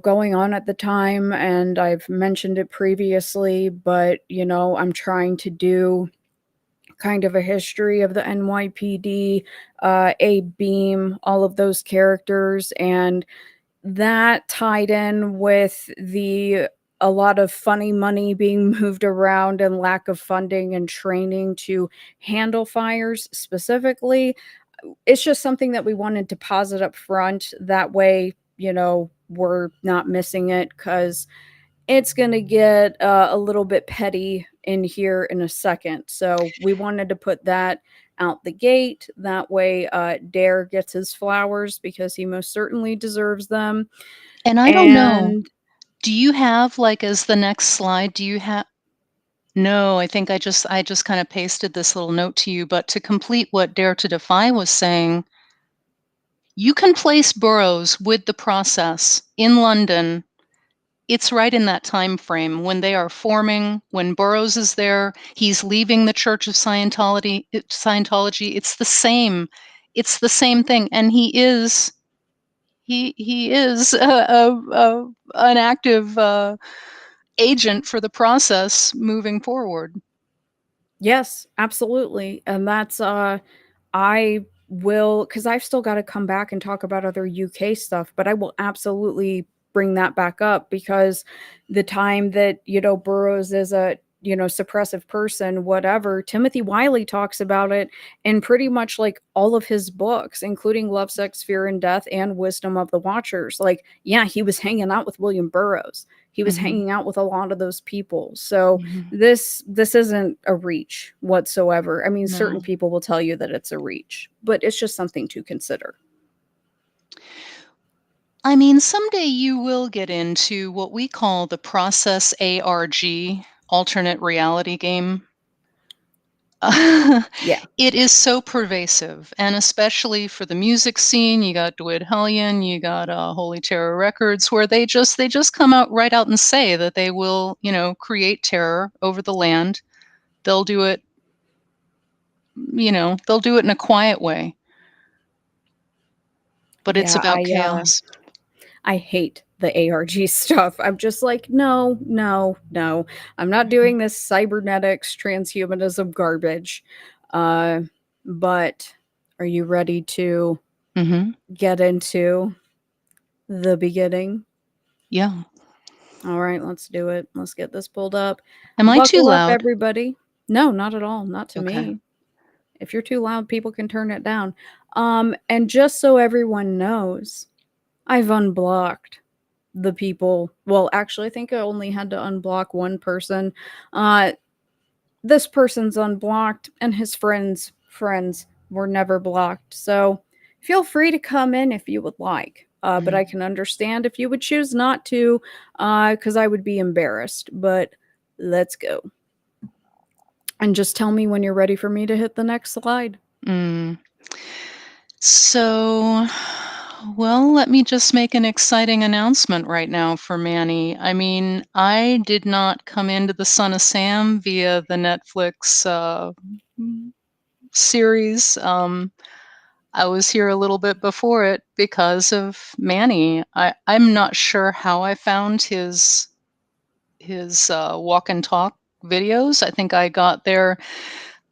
[SPEAKER 4] going on at the time. And I've mentioned it previously, but, I'm trying to do kind of a history of the NYPD, A-Beam, all of those characters. And that tied in with a lot of funny money being moved around and lack of funding and training to handle fires specifically. It's just something that we wanted to posit up front. That way, we're not missing it, because it's going to get a little bit petty in here in a second. So we wanted to put that out the gate. That way Dare gets his flowers, because he most certainly deserves them.
[SPEAKER 5] And I don't know, do you have, like, as the next slide, do you have, No, I think I just kind of pasted this little note to you, but to complete what Dare to Defy was saying, you can place boroughs with the process in London. It's right in that time frame when they are forming, when Burroughs is there, he's leaving the Church of Scientology. It's the same. It's the same thing, and he is an active agent for the process moving forward.
[SPEAKER 4] Yes, absolutely. And that's I will, because I've still got to come back and talk about other UK stuff, but I will absolutely bring that back up because the time that, Burroughs is a, suppressive person, whatever, Timothy Wiley talks about it in pretty much like all of his books, including Love, Sex, Fear, and Death and Wisdom of the Watchers. Like, yeah, he was hanging out with William Burroughs. He was
[SPEAKER 5] Mhm.
[SPEAKER 4] hanging out with a lot of those people. So
[SPEAKER 5] Mhm.
[SPEAKER 4] this isn't a reach whatsoever. I mean, certain
[SPEAKER 5] No.
[SPEAKER 4] people will tell you that it's a reach, but it's just something to consider.
[SPEAKER 5] I mean, someday you will get into what we call the process ARG, alternate reality game.
[SPEAKER 4] Yeah.
[SPEAKER 5] It is so pervasive, and especially for the music scene, you got Dwid Hellion, you got Holy Terror Records, where they just come out right out and say that they will, create terror over the land. They'll do it, they'll do it in a quiet way, but it's
[SPEAKER 4] Yeah,
[SPEAKER 5] about chaos.
[SPEAKER 4] I hate the ARG stuff. I'm just like, no, no, no. I'm not doing this cybernetics transhumanism garbage. Uh but are you ready to
[SPEAKER 5] Mhm.
[SPEAKER 4] get into the beginning?
[SPEAKER 5] Yeah.
[SPEAKER 4] All right, let's do it. Let's get this pulled up.
[SPEAKER 5] Am I too
[SPEAKER 4] Buckle up,
[SPEAKER 5] loud?
[SPEAKER 4] everybody. No, not at all. Not to
[SPEAKER 5] Okay.
[SPEAKER 4] me. If you're too loud, people can turn it down. And just so everyone knows, I've unblocked the people. Well, actually, I think I only had to unblock one person. Uh, this person's unblocked, and his friends were never blocked. So feel free to come in if you would like. But I
[SPEAKER 5] Mhm.
[SPEAKER 4] can understand if you would choose not to, because I would be embarrassed. But let's go. And just tell me when you're ready for me to hit the next slide.
[SPEAKER 5] Mm. So, well, let me just make an exciting announcement right now for Manny. I mean, I did not come into the Son of Sam via the Netflix series. I was here a little bit before it because of Manny. I'm not sure how I found his walk and talk videos. I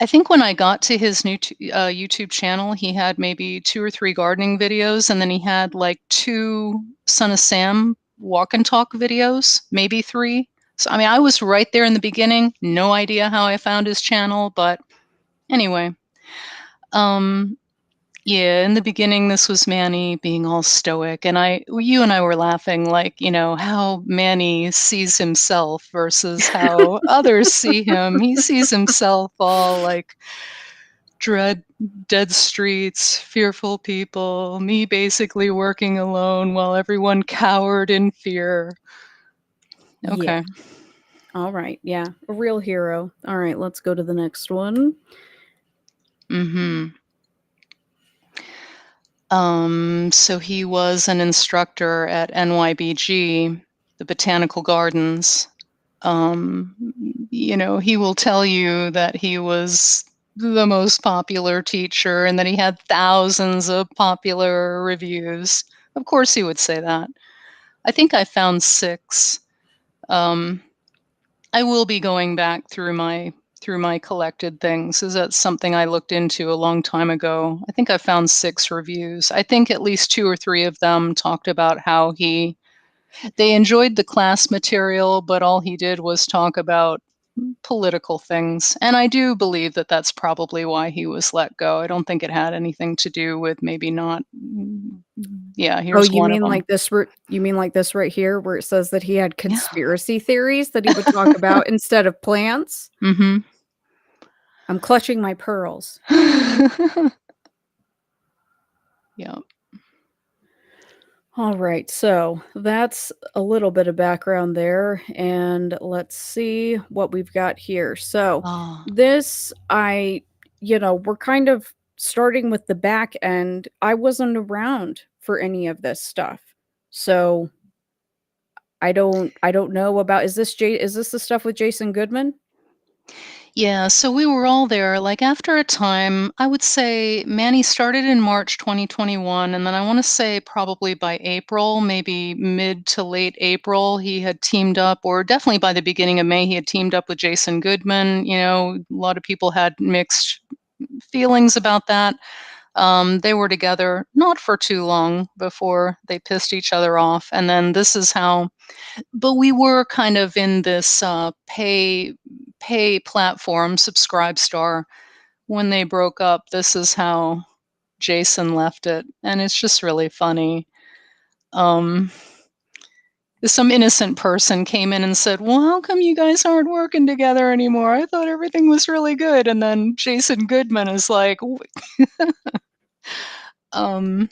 [SPEAKER 5] think when I got to his new YouTube channel, he had maybe 2 or 3 gardening videos, and then he had like 2 Son of Sam walk and talk videos, maybe 3. So, I mean, I was right there in the beginning. No idea how I found his channel, but anyway. Um, yeah, in the beginning, this was Manny being all stoic, and you and I were laughing, like, how Manny sees himself versus how others see him. He sees himself all like dread, dead streets, fearful people, me basically working alone while everyone cowered in fear.
[SPEAKER 4] Yeah.
[SPEAKER 5] Okay.
[SPEAKER 4] All right. Yeah. A real hero. All right. Let's go to the next one.
[SPEAKER 5] Mm-hmm. So he was an instructor at NYBG, the Botanical Gardens. He will tell you that he was the most popular teacher and that he had thousands of popular reviews. Of course, he would say that. I think I found 6. Um, I will be going back through my collected things. Is that something I looked into a long time ago? I think I found 6 reviews. I think at least 2 or 3 of them talked about how they enjoyed the class material, but all he did was talk about political things. And I do believe that that's probably why he was let go. I don't think it had anything to do with maybe not. Yeah,
[SPEAKER 4] Oh,
[SPEAKER 5] here's
[SPEAKER 4] you
[SPEAKER 5] one of
[SPEAKER 4] mean
[SPEAKER 5] them.
[SPEAKER 4] like this? You mean like this right here, where it says that he had
[SPEAKER 5] Yeah.
[SPEAKER 4] conspiracy theories that he would talk about instead of plants?
[SPEAKER 5] Mm-hmm.
[SPEAKER 4] I'm clutching my pearls.
[SPEAKER 5] Yeah.
[SPEAKER 4] All right, so that's a little bit of background there, and let's see what we've got here. So,
[SPEAKER 5] Ah,
[SPEAKER 4] this we're kind of starting with the back end. I wasn't around for any of this stuff. So, I don't know about is this the stuff with Jason Goodman?
[SPEAKER 5] yeah, so we were all there. Like after a time, I would say Manny started in March 2021, and then I want to say probably by April, maybe mid to late April, he had teamed up, or definitely by the beginning of May, he had teamed up with Jason Goodman. A lot of people had mixed feelings about that. They were together not for too long before they pissed each other off, and then this is how. But we were kind of in this pay platform, Subscribe Star. When they broke up, this is how Jason left it, and it's just really funny. Um, some innocent person came in and said, "Well, how come you guys aren't working together anymore? I thought everything was really good." And then Jason Goodman is like, um,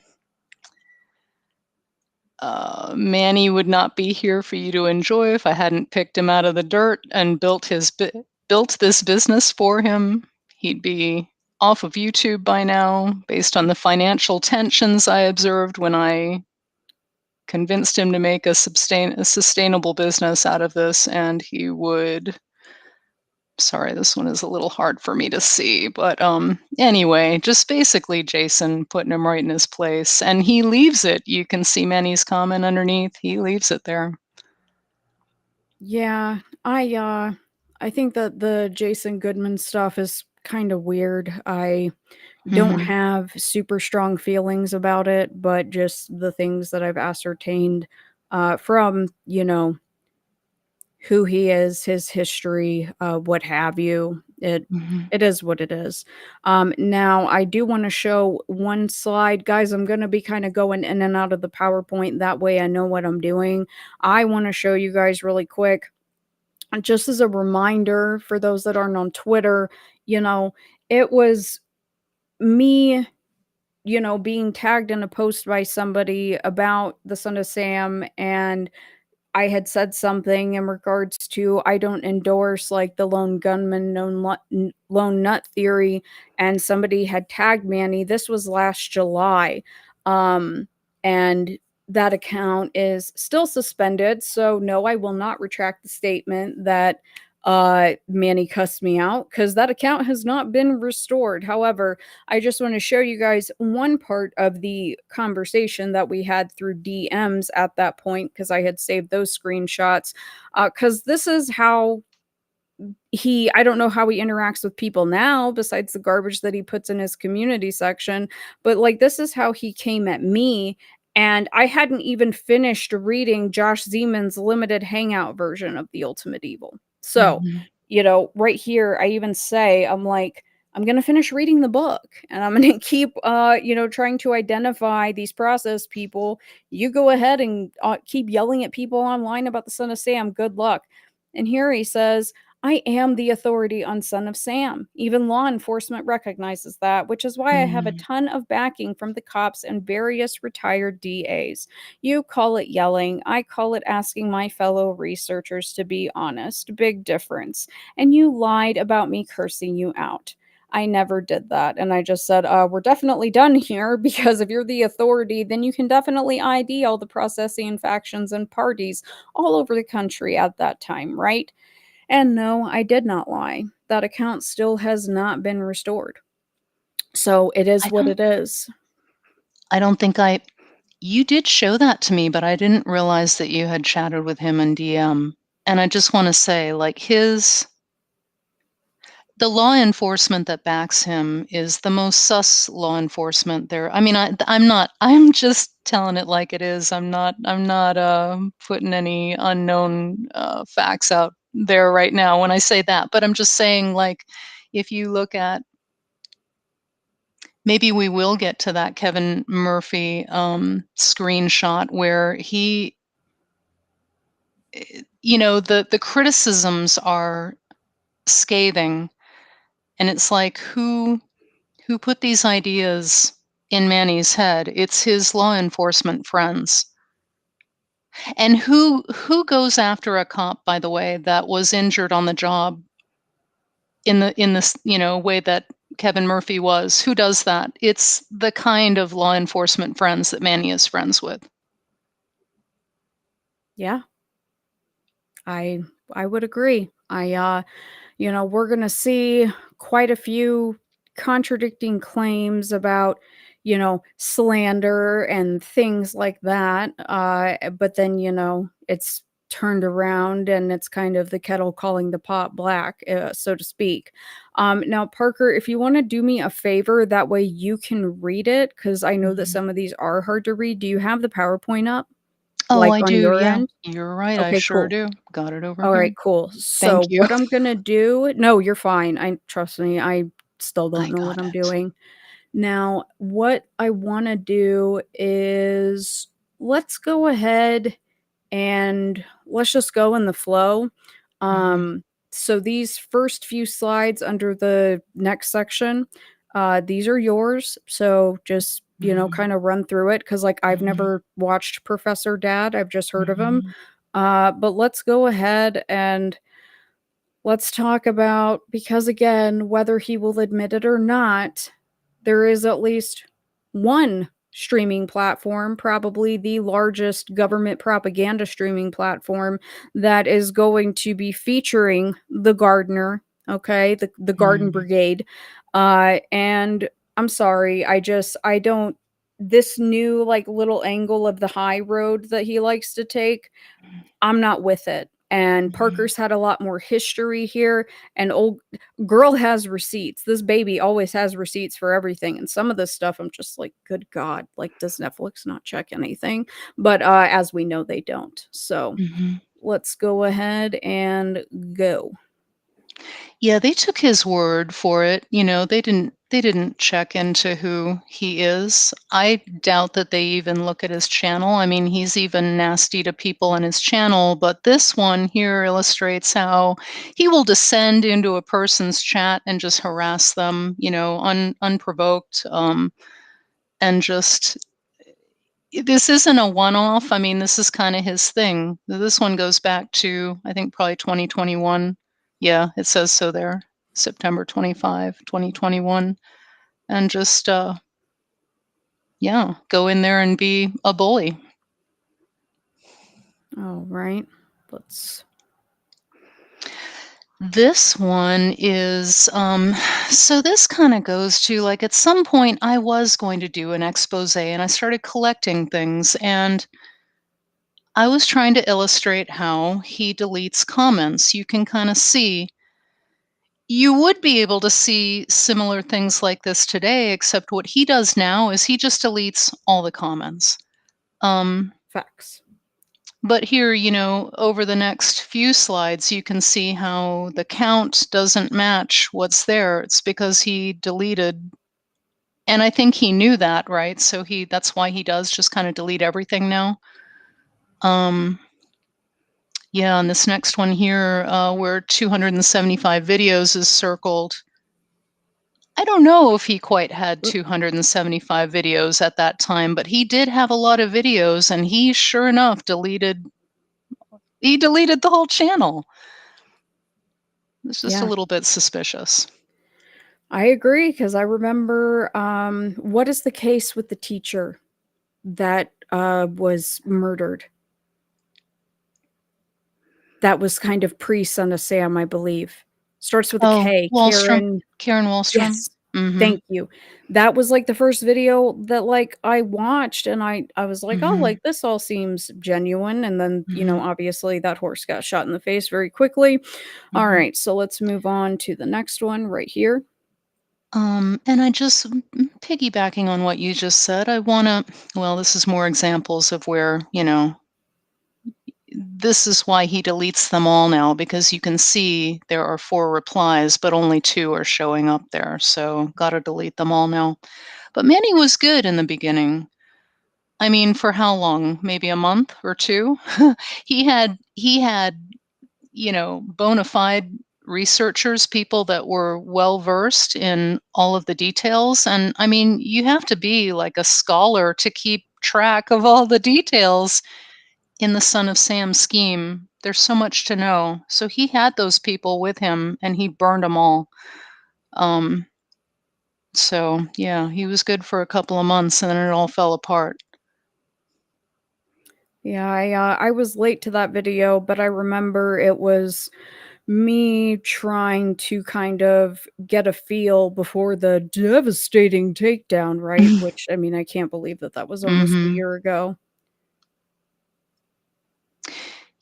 [SPEAKER 5] Manny would not be here for you to enjoy if I hadn't picked him out of the dirt and built this business for him. He'd be off of YouTube by now, based on the financial tensions I observed when I convinced him to make a sustainable business out of this, and he would. Sorry, this one is a little hard for me to see, but anyway, just basically Jason putting him right in his place, and he leaves it. You can see Manny's comment underneath. He leaves it there.
[SPEAKER 4] Yeah, I think that the Jason Goodman stuff is kind of weird. I don't
[SPEAKER 5] Mhm.
[SPEAKER 4] have super strong feelings about it, but just the things that I've ascertained from, who he is, his history, what have you. It
[SPEAKER 5] Mhm.
[SPEAKER 4] it is what it is. Now I do want to show one slide, guys. I'm going to be kind of going in and out of the PowerPoint. That way, I know what I'm doing. I want to show you guys really quick, just as a reminder for those that aren't on Twitter. It was me being tagged in a post by somebody about the Son of Sam, and I had said something in regards to I don't endorse like the lone gunman, lone nut theory, and somebody had tagged Manny. This was last July, and that account is still suspended. So no, I will not retract the statement that Manny cussed me out, because that account has not been restored. However, I just want to show you guys one part of the conversation that we had through DMs at that point, because I had saved those screenshots. Because this is how I don't know how he interacts with people now, besides the garbage that he puts in his community section, but like this is how he came at me. And I hadn't even finished reading Josh Zeman's limited hangout version of The Ultimate Evil. So,
[SPEAKER 5] Mhm.
[SPEAKER 4] right here, I even say, I'm like, I'm going to finish reading the book, and I'm going to keep, trying to identify these process people. You go ahead and keep yelling at people online about the Son of Sam. Good luck. And here he says, I am the authority on Son of Sam. Even law enforcement recognizes that, which is why I have a
[SPEAKER 5] Mhm.
[SPEAKER 4] ton of backing from the cops and various retired DAs. You call it yelling, I call it asking my fellow researchers to be honest. Big difference. And you lied about me cursing you out. I never did that. And I just said, we're definitely done here, because if you're the authority, then you can definitely ID all the processing factions and parties all over the country at that time, right? And no, I did not lie. That account still has not been restored. So it is
[SPEAKER 5] I
[SPEAKER 4] what
[SPEAKER 5] don't
[SPEAKER 4] it is.
[SPEAKER 5] I don't think I You did show that to me, but I didn't realize that you had chatted with him in DM. And I just wanna say, like, the law enforcement that backs him is the most sus law enforcement there. I mean, I'm just telling it like it is. I'm not putting any unknown, facts out there right now when I say that, but I'm just saying, like, if you look at maybe we will get to that Kevin Murphy, screenshot where the criticisms are scathing, and it's like, who put these ideas in Manny's head? It's his law enforcement friends. And who goes after a cop, by the way, that was injured on the job in this, way that Kevin Murphy was? Who does that? It's the kind of law enforcement friends that Manny is friends with.
[SPEAKER 4] Yeah, I would agree. We're going to see quite a few contradicting claims about, slander and things like that. But then, it's turned around and it's kind of the kettle calling the pot black, so to speak. Now, Parker, if you want to do me a favor, that way you can read it, because I know that
[SPEAKER 5] Mhm.
[SPEAKER 4] some of these are hard to read. Do you have the PowerPoint up,
[SPEAKER 5] Oh,
[SPEAKER 4] like
[SPEAKER 5] I
[SPEAKER 4] on
[SPEAKER 5] do,
[SPEAKER 4] your
[SPEAKER 5] yeah.
[SPEAKER 4] end?
[SPEAKER 5] You're right, I
[SPEAKER 4] Okay,
[SPEAKER 5] sure
[SPEAKER 4] cool.
[SPEAKER 5] do. Got it over
[SPEAKER 4] All right,
[SPEAKER 5] here.
[SPEAKER 4] cool.
[SPEAKER 5] Thank
[SPEAKER 4] So
[SPEAKER 5] you.
[SPEAKER 4] what I'm gonna do, no, you're fine. Trust me, I still don't
[SPEAKER 5] I
[SPEAKER 4] know what
[SPEAKER 5] got
[SPEAKER 4] I'm
[SPEAKER 5] it.
[SPEAKER 4] doing. Now, what I want to do is let's go ahead and let's just go in the flow.
[SPEAKER 5] Mhm,
[SPEAKER 4] Um, so these first few slides under the next section, these are yours. So just,
[SPEAKER 5] mhm,
[SPEAKER 4] kind of run through it, because like I've
[SPEAKER 5] mhm,
[SPEAKER 4] never watched Professor Dad. I've just heard of him.
[SPEAKER 5] mhm,
[SPEAKER 4] But let's go ahead and let's talk about, because again, whether he will admit it or not, there is at least one streaming platform, probably the largest government propaganda streaming platform, that is going to be featuring the gardener, okay, the Garden
[SPEAKER 5] mhm,
[SPEAKER 4] Brigade. And I'm sorry, I don't, this new like little angle of the high road that he likes to take, I'm not with it. And
[SPEAKER 5] mhm,
[SPEAKER 4] Parker's had a lot more history here. And old girl has receipts. This baby always has receipts for everything. And some of this stuff, I'm just like, good God, like, does Netflix not check anything? But as we know, they don't. So
[SPEAKER 5] mhm.
[SPEAKER 4] let's go ahead and go.
[SPEAKER 5] Yeah, they took his word for it, they didn't check into who he is. I doubt that they even look at his channel. I mean, he's even nasty to people on his channel, but this one here illustrates how he will descend into a person's chat and just harass them, unprovoked, and just this isn't a one-off. I mean, this is kinda his thing. This one goes back to, I think, probably 2021. Yeah, it says so there, September 25, 2021, and just, yeah, go in there and be a bully.
[SPEAKER 4] All right. Let's.
[SPEAKER 5] This one is, so this kinda goes to, like, at some point, I was going to do an expose, and I started collecting things, and I was trying to illustrate how he deletes comments. You can kinda see you would be able to see similar things like this today, except what he does now is he just deletes all the comments. Um,
[SPEAKER 4] Facts.
[SPEAKER 5] but here, over the next few slides, you can see how the count doesn't match what's there. It's because he deleted, and I think he knew that, right? So that's why he does just kind of delete everything now. Um, yeah, and this next one here, where 275 videos is circled, I don't know if he quite had
[SPEAKER 4] Oop.
[SPEAKER 5] 275 videos at that time, but he did have a lot of videos, and he sure enough deleted the whole channel. It's just a
[SPEAKER 4] Yeah,
[SPEAKER 5] little bit suspicious.
[SPEAKER 4] I agree, because I remember, what is the case with the teacher that was murdered? That was kind of pre-Son of Sam, I believe. Starts with a
[SPEAKER 5] Oh,
[SPEAKER 4] K.
[SPEAKER 5] Wallstrom.
[SPEAKER 4] Karen.
[SPEAKER 5] Karen Wallstrom.
[SPEAKER 4] Yes.
[SPEAKER 5] Mhm.
[SPEAKER 4] Thank you. That was, like, the first video that, like, I watched, and I was like, "Oh,
[SPEAKER 5] Mhm.
[SPEAKER 4] like, this all seems genuine," and then,
[SPEAKER 5] Mhm.
[SPEAKER 4] obviously, that horse got shot in the face very quickly.
[SPEAKER 5] Mhm.
[SPEAKER 4] Alright, so let's move on to the next one right here.
[SPEAKER 5] And I just piggybacking on what you just said, I wanna well, this is more examples of where, this is why he deletes them all now, because you can see there are 4 replies, but only 2 are showing up there, so gotta delete them all now. But Manny was good in the beginning. I mean, for how long? Maybe a month or 2? He had, bona fide researchers, people that were well versed in all of the details, and, I mean, you have to be like a scholar to keep track of all the details. in the Son of Sam scheme. There's so much to know. So he had those people with him, and he burned them all. So yeah, he was good for a couple of months, and then it all fell apart.
[SPEAKER 4] Yeah, I was late to that video, but I remember it was me trying to kind of get a feel before the devastating takedown, right? Which, I mean, I can't believe that that was almost a
[SPEAKER 5] Mhm.
[SPEAKER 4] year ago.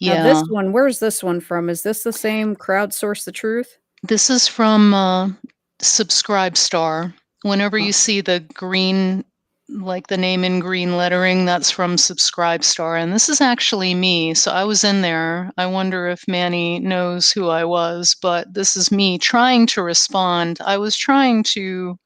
[SPEAKER 4] Now this
[SPEAKER 5] Yeah.
[SPEAKER 4] one, where's this one from? Is this the same Crowdsource the Truth?
[SPEAKER 5] This is from Subscribe Star. Whenever
[SPEAKER 4] Oh.
[SPEAKER 5] you see the green, like the name in green lettering, that's from Subscribe Star. And this is actually me. So I was in there. I wonder if Manny knows who I was, but this is me trying to respond. I was trying to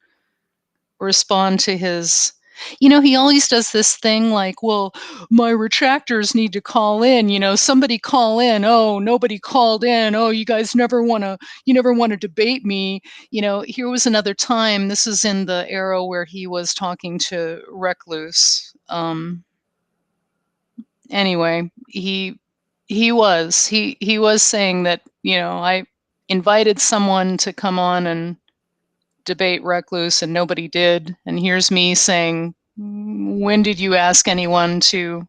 [SPEAKER 5] respond to his, he always does this thing like, well, my retractors need to call in, somebody call in. Oh, nobody called in. Oh, you never want to debate me. Here was another time. This is in the era where he was talking to Recluse. Anyway, he was saying that, I invited someone to come on and debate Recluse, and nobody did. And here's me saying, when did you ask anyone to,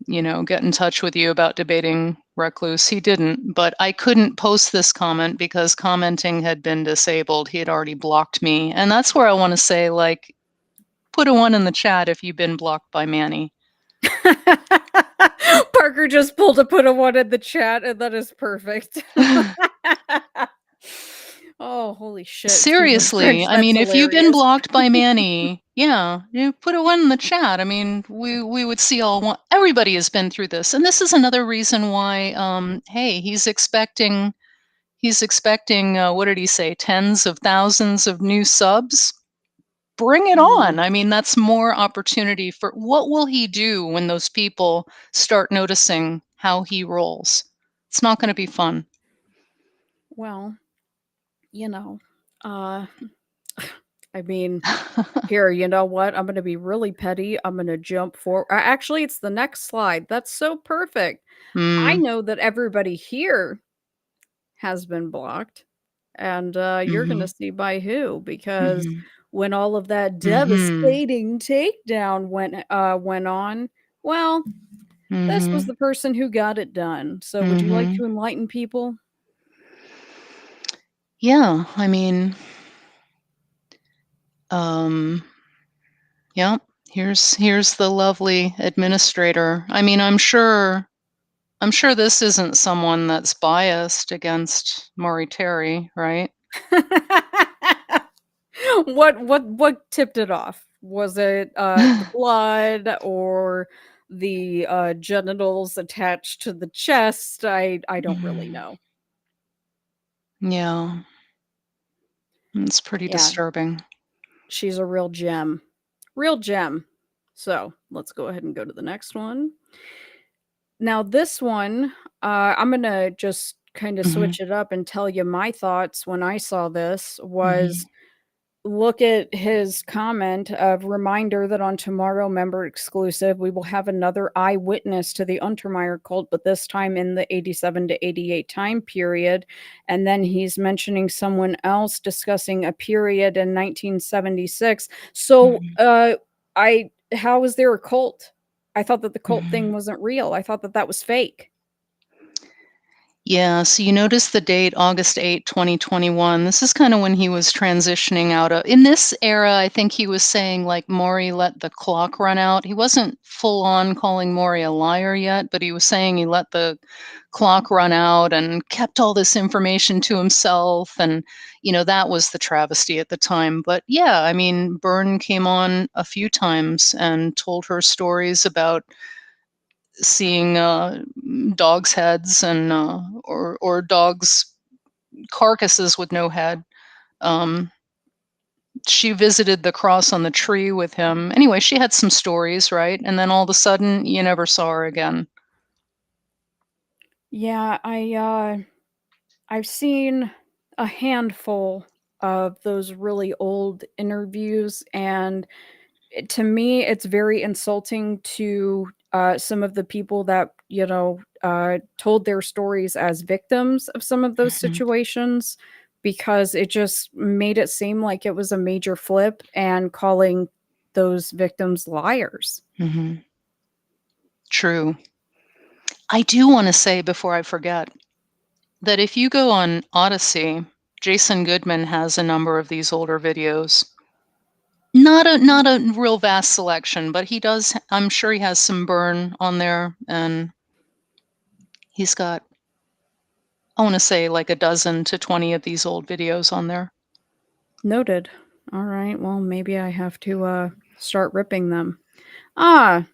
[SPEAKER 5] get in touch with you about debating Recluse? He didn't. But I couldn't post this comment because commenting had been disabled. He had already blocked me. And that's where I want to say, like, put a 1 in the chat if you've been blocked by Manny.
[SPEAKER 4] Parker just pulled put a 1 in the chat, and that is perfect. Oh, holy shit. Excuse my
[SPEAKER 5] Seriously,
[SPEAKER 4] French,
[SPEAKER 5] I
[SPEAKER 4] that's
[SPEAKER 5] mean, if you've been
[SPEAKER 4] hilarious.
[SPEAKER 5] blocked by Manny, yeah, you put a 1 in the chat. I mean, we would see all one. Everybody has been through this, and this is another reason why. Hey, he's expecting. What did he say? Tens of thousands of new subs. Bring it on. I mean, that's more opportunity for. What will he do when those people start noticing how he rolls? It's not going to be fun.
[SPEAKER 4] Well, you know, uh, I mean, here, you know what? I'm gonna be really petty. I'm gonna jump for actually, it's the next slide. That's so perfect. I
[SPEAKER 5] Mm,
[SPEAKER 4] know that everybody here has been blocked, and, you're gonna
[SPEAKER 5] mhm.
[SPEAKER 4] see by who, because
[SPEAKER 5] Mhm.
[SPEAKER 4] when all of that
[SPEAKER 5] Mhm.
[SPEAKER 4] devastating takedown went on, well, this was
[SPEAKER 5] Mhm.
[SPEAKER 4] the person who got it done. So would you like
[SPEAKER 5] Mhm.
[SPEAKER 4] to enlighten people?
[SPEAKER 5] Yeah, I mean, um, yeah, here's the lovely administrator. I mean, I'm sure this isn't someone that's biased against Maury Terry, right?
[SPEAKER 4] What tipped it off? Was it, the blood or the, genitals attached to the chest? I don't really
[SPEAKER 5] Mhm.
[SPEAKER 4] know.
[SPEAKER 5] Yeah, it's pretty
[SPEAKER 4] Yeah,
[SPEAKER 5] disturbing.
[SPEAKER 4] she's a real gem. Real gem. So, let's go ahead and go to the next one. Now this one, I'm gonna just kinda
[SPEAKER 5] Mhm.
[SPEAKER 4] switch it up and tell you my thoughts when I saw this
[SPEAKER 5] Mhm.
[SPEAKER 4] was look at his comment of reminder that on tomorrow member exclusive, we will have another eyewitness to the Untermeyer cult, but this time in the 87 to 88 time period. And then he's mentioning someone else discussing a period in 1976. So,
[SPEAKER 5] Mhm.
[SPEAKER 4] how is there a cult? I thought that the cult thing
[SPEAKER 5] Mhm.
[SPEAKER 4] wasn't real. I thought that that was fake.
[SPEAKER 5] Yeah, so you notice the date, August 8, 2021. This is kind of when he was transitioning out of. In this era, I think he was saying, like, Maury let the clock run out. He wasn't full on calling Maury a liar yet, but he was saying he let the clock run out and kept all this information to himself. And, that was the travesty at the time. But yeah, I mean, Byrne came on a few times and told her stories about seeing dogs' heads and or dogs' carcasses with no head. Um, she visited the cross on the tree with him. Anyway, she had some stories, right? And then all of a sudden, you never saw her again.
[SPEAKER 4] Yeah, I've seen a handful of those really old interviews, and To me, it's very insulting to some of the people that, told their stories as victims of some of those
[SPEAKER 5] Mhm.
[SPEAKER 4] situations, because it just made it seem like it was a major flip and calling those victims liars.
[SPEAKER 5] Mhm. True. I do want to say before I forget that if you go on Odyssey, Jason Goodman has a number of these older videos. Not a real vast selection, but he does. I'm sure he has some burn on there, and he's got, I want to say, like a dozen to 20 of these old videos on there.
[SPEAKER 4] Noted. All right. Well, maybe I have to start ripping them. Ah,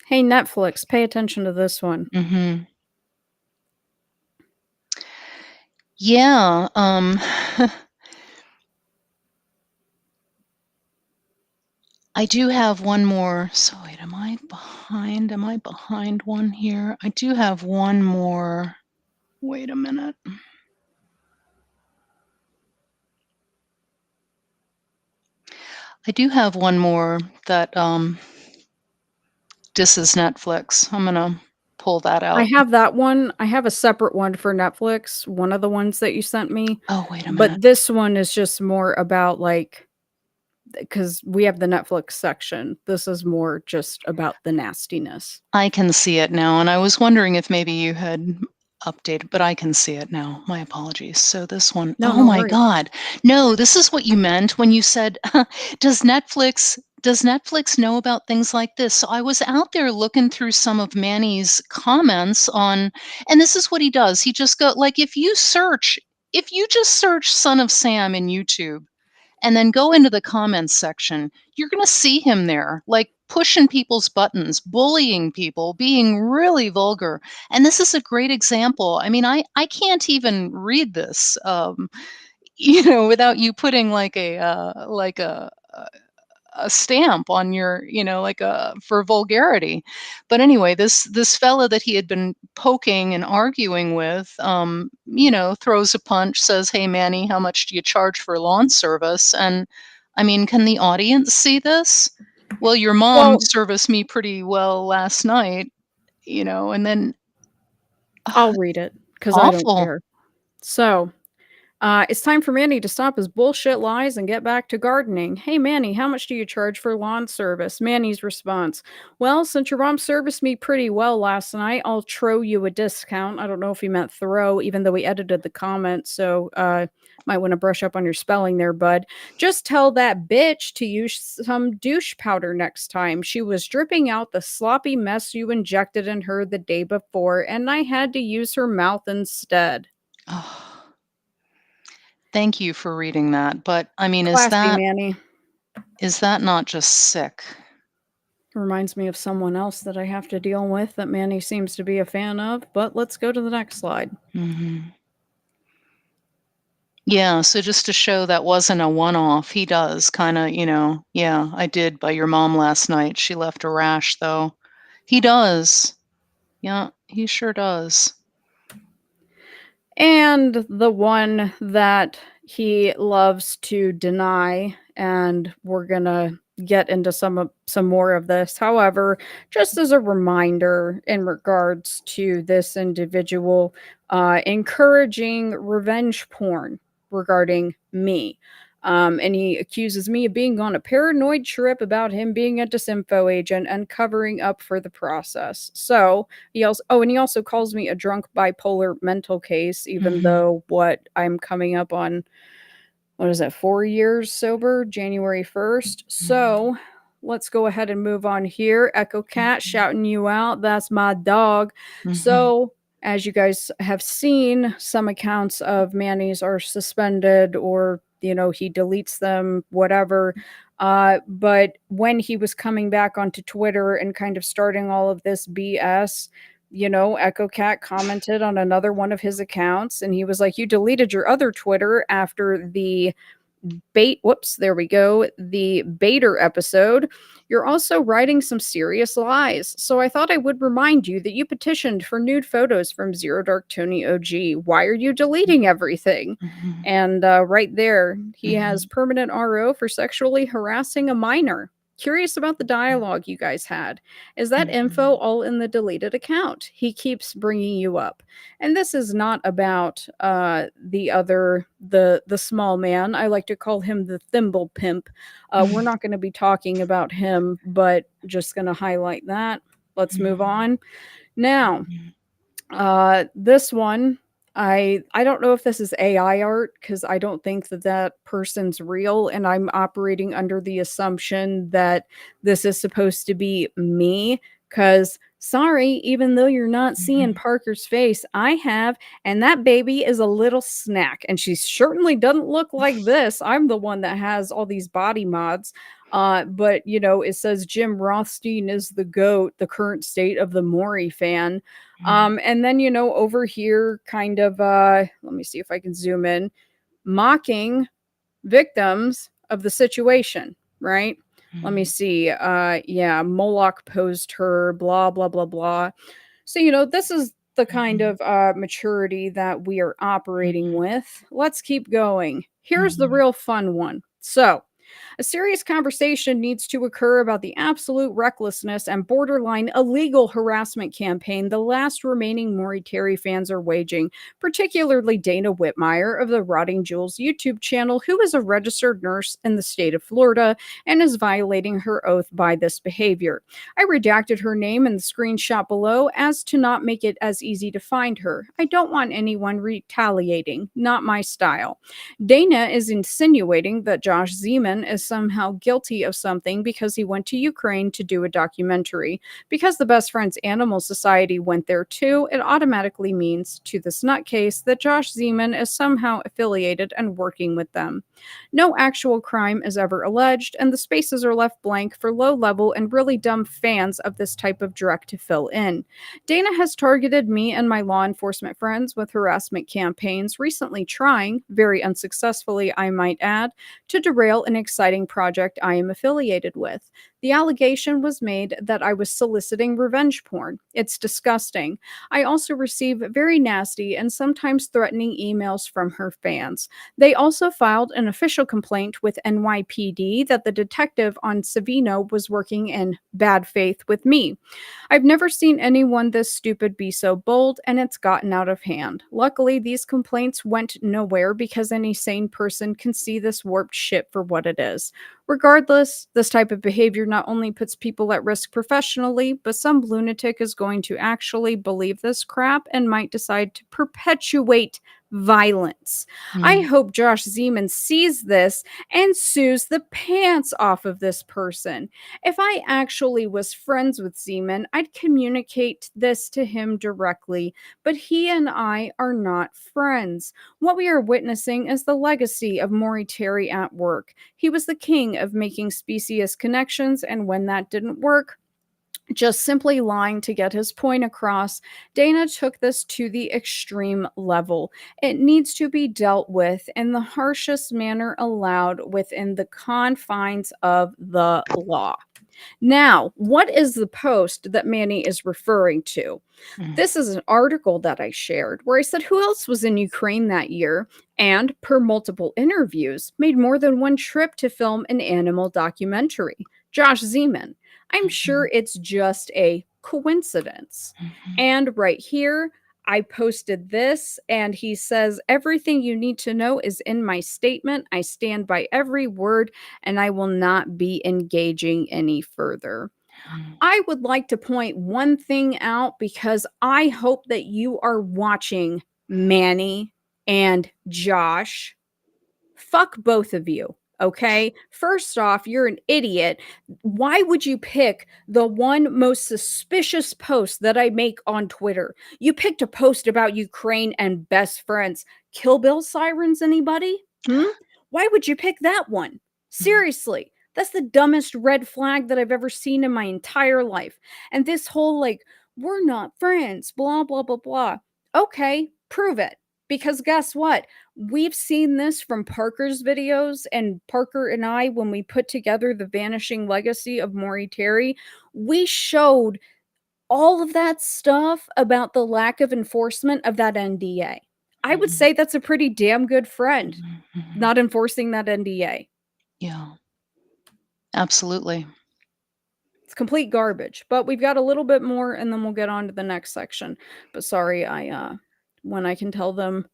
[SPEAKER 4] hey, Netflix, pay attention to this one.
[SPEAKER 5] Hmm. Yeah. I do have one more. So wait, am I behind? Am I behind one here? I do have one more. Wait a minute. I do have one more that this is Netflix. I'm gonna pull that
[SPEAKER 4] I
[SPEAKER 5] out.
[SPEAKER 4] have that one. I have a separate one for Netflix, one of the ones that you sent me,
[SPEAKER 5] Oh, wait a minute.
[SPEAKER 4] but this one is just more about, like, because we have the Netflix section. This is more just about the nastiness.
[SPEAKER 5] I can see it now, and I was wondering if maybe you had updated, but I can see it now. My apologies. So this one,
[SPEAKER 4] No,
[SPEAKER 5] oh
[SPEAKER 4] no
[SPEAKER 5] my
[SPEAKER 4] worries.
[SPEAKER 5] God. No, this is what you meant when you said, does Netflix know about things like this? So I was out there looking through some of Manny's comments on, and this is what he does. He just go like if you just search Son of Sam in YouTube and then go into the comments section, you're going to see him there, like pushing people's buttons, bullying people, being really vulgar. And this is a great example. I mean, I can't even read this, without you putting like a stamp on your, like a for vulgarity. But anyway, this fella that he had been poking and arguing with, throws a punch, says, "Hey Manny, how much do you charge for lawn service?" And I mean, can the audience see this? Well, your mom
[SPEAKER 4] Well,
[SPEAKER 5] serviced me pretty well last night, and then
[SPEAKER 4] I'll read it because I don't
[SPEAKER 5] awful.
[SPEAKER 4] care. So, it's time for Manny to stop his bullshit lies and get back to gardening. Hey, Manny, how much do you charge for lawn service? Manny's response: Well, since your mom serviced me pretty well last night, I'll throw you a discount. I don't know if he meant throw, even though he edited the comment. So, might want to brush up on your spelling there, bud. Just tell that bitch to use some douche powder next time. She was dripping out the sloppy mess you injected in her the day before, and I had to use her mouth instead.
[SPEAKER 5] Oh, thank you for reading that. But I mean, is
[SPEAKER 4] Classy,
[SPEAKER 5] that
[SPEAKER 4] Manny.
[SPEAKER 5] is that not just sick?
[SPEAKER 4] Reminds me of someone else that I have to deal with that Manny seems to be a fan of, but let's go to the next slide.
[SPEAKER 5] Hmm. Yeah, so just to show that wasn't a one-off, he does kinda, "Yeah, I did by your mom last night. She left a rash, though." He does. Yeah, he sure does.
[SPEAKER 4] And the one that he loves to deny, and we're gonna get into some more of this. However, just as a reminder in regards to this individual encouraging revenge porn regarding me. And he accuses me of being on a paranoid trip about him being a disinfo agent and covering up for the process. So, he also calls me a drunk bipolar mental case, even
[SPEAKER 5] Mhm,
[SPEAKER 4] though what I'm coming up on, what is it, 4 years sober, January 1st.
[SPEAKER 5] mhm,
[SPEAKER 4] So, let's go ahead and move on here. Echo Cat
[SPEAKER 5] mhm,
[SPEAKER 4] shouting you out. That's my dog.
[SPEAKER 5] mhm,
[SPEAKER 4] So, as you guys have seen, some accounts of Manny's are suspended, or, he deletes them, whatever. But when he was coming back onto Twitter and kind of starting all of this BS, Echo Cat commented on another one of his accounts, and he was like, "You deleted your other Twitter after the there we go, the Bader episode. You're also writing some serious lies. So I thought I would remind you that you petitioned for nude photos from Zero Dark Tony OG. Why are you deleting everything?"
[SPEAKER 5] mhm,
[SPEAKER 4] And right there, he has
[SPEAKER 5] mhm.
[SPEAKER 4] permanent RO for sexually harassing a minor. Curious about the dialogue you guys had. Is that info all in the deleted account? He keeps bringing you up. And this is not about the small man. I like to call him the thimble pimp. We're not going to be talking about him, but just going to highlight that. Let's move on. Now, this one, I don't know if this is AI art because I don't think that that person's real, and I'm operating under the assumption that this is supposed to be me. Because sorry, even though you're not seeing Parker's face, I have, and that baby is a little snack, and she certainly doesn't look like this. I'm the one that has all these body mods. But you know, it says Jim Rothstein is the GOAT, the current state of the Maury fan. And then, you know, over here, kind of, let me see if I can zoom in, mocking victims of the situation, right? Let me see. Yeah, Moloch posed her, blah, blah, blah, blah. So, you know, this is the kind of maturity that we are operating with. Let's keep going. Here's the real fun one. So, a serious conversation needs to occur about the absolute recklessness and borderline illegal harassment campaign the last remaining Maury Terry fans are waging, particularly Dana Whitmire of the Rotting Jewels YouTube channel, who is a registered nurse in the state of Florida and is violating her oath by this behavior. I redacted her name in the screenshot below as to not make it as easy to find her. I don't want anyone retaliating, not my style. Dana is insinuating that Josh Zeman is somehow guilty of something because he went to Ukraine to do a documentary. Because the Best Friends Animal Society went there too, it automatically means to this nutcase that Josh Zeman is somehow affiliated and working with them. No actual crime is ever alleged, and the spaces are left blank for low-level and really dumb fans of this type of direct to fill in. Dana has targeted me and my law enforcement friends with harassment campaigns, recently trying, very unsuccessfully I might add, to derail an exciting project I am affiliated with. The allegation was made that I was soliciting revenge porn. It's disgusting. I also receive very nasty and sometimes threatening emails from her fans. They also filed an official complaint with NYPD that the detective on Savino was working in bad faith with me. I've never seen anyone this stupid be so bold, and it's gotten out of hand. Luckily, these complaints went nowhere because any sane person can see this warped shit for what it is. Regardless, this type of behavior not only puts people at risk professionally, but some lunatic is going to actually believe this crap and might decide to perpetuate violence. I hope Josh Zeman sees this and sues the pants off of this person. If I actually was friends with Zeman, I'd communicate this to him directly, but he and I are not friends. What we are witnessing is the legacy of Maury Terry at work. He was the king of making specious connections, and when that didn't work, just simply lying to get his point across, Dana took this to the extreme level. It needs to be dealt with in the harshest manner allowed within the confines of the law. Now, what is the post that Manny is referring to? This is an article that I shared where I said who else was in Ukraine that year and, per multiple interviews, made more than one trip to film an animal documentary. Josh Zeman. I'm sure it's just a coincidence. And right here, I posted this, and he says, everything you need to know is in my statement. I stand by every word, and I will not be engaging any further. I would like to point one thing out because I hope that you are watching Manny and Josh. Fuck both of you. Okay. First off, you're an idiot. Why would you pick the one most suspicious post that I make on Twitter? You picked a post about Ukraine and best friends. Kill Bill sirens, anybody? Why would you pick that one? Seriously. That's the dumbest red flag that I've ever seen in my entire life. And this whole like, we're not friends, blah, blah, blah, blah. Okay, prove it. Because guess what? We've seen this from Parker's videos, and Parker and I, when we put together the vanishing legacy of Maury Terry, we showed all of that stuff about the lack of enforcement of that NDA. I would say that's a pretty damn good friend, not enforcing that NDA.
[SPEAKER 5] Yeah, absolutely.
[SPEAKER 4] It's complete garbage. But we've got a little bit more, and then we'll get on to the next section. But sorry, when I can tell them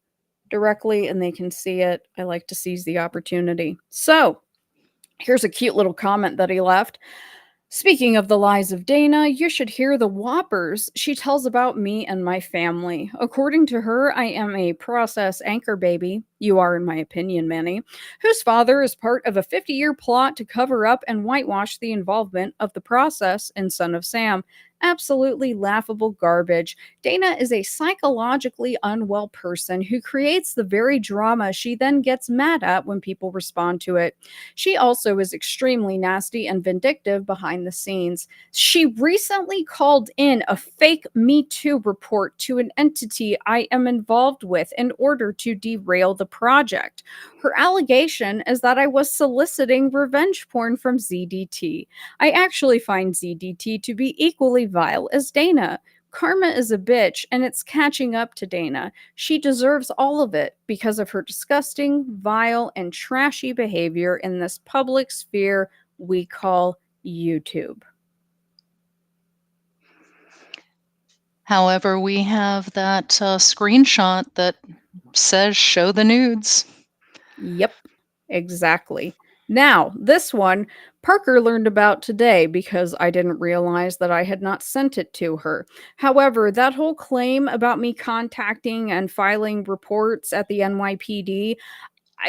[SPEAKER 4] directly and they can see it, I like to seize the opportunity. So here's a cute little comment that he left. Speaking of the lies of Dana, you should hear the whoppers she tells about me and my family. According to her, I am a process anchor baby. You are, in my opinion, Manny, whose father is part of a 50-year plot to cover up and whitewash the involvement of the process in Son of Sam. Absolutely laughable garbage. Dana is a psychologically unwell person who creates the very drama she then gets mad at when people respond to it. She also is extremely nasty and vindictive behind the scenes. She recently called in a fake Me Too report to an entity I am involved with in order to derail the project. Her allegation is that I was soliciting revenge porn from ZDT. I actually find ZDT to be equally vile as Dana. Karma is a bitch, and it's catching up to Dana. She deserves all of it because of her disgusting, vile, and trashy behavior in this public sphere we call YouTube.
[SPEAKER 5] However, we have that screenshot that says show the nudes.
[SPEAKER 4] Yep, exactly. Now, this one, Parker learned about today because I didn't realize that I had not sent it to her. However, that whole claim about me contacting and filing reports at the NYPD,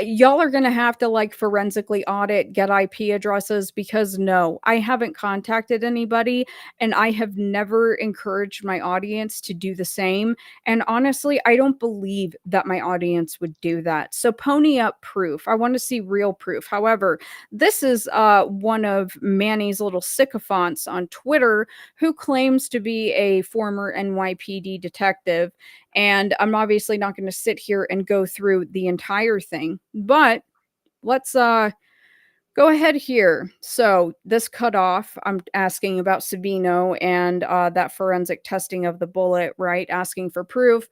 [SPEAKER 4] y'all are going to have to like forensically audit, get IP addresses, because no, I haven't contacted anybody and I have never encouraged my audience to do the same. And honestly, I don't believe that my audience would do that. So pony up proof. I want to see real proof. However, this is one of Manny's little sycophants on Twitter who claims to be a former NYPD detective. And I'm obviously not going to sit here and go through the entire thing, but let's go ahead here. So this cut off, I'm asking about Savino and that forensic testing of the bullet, right? Asking for proof.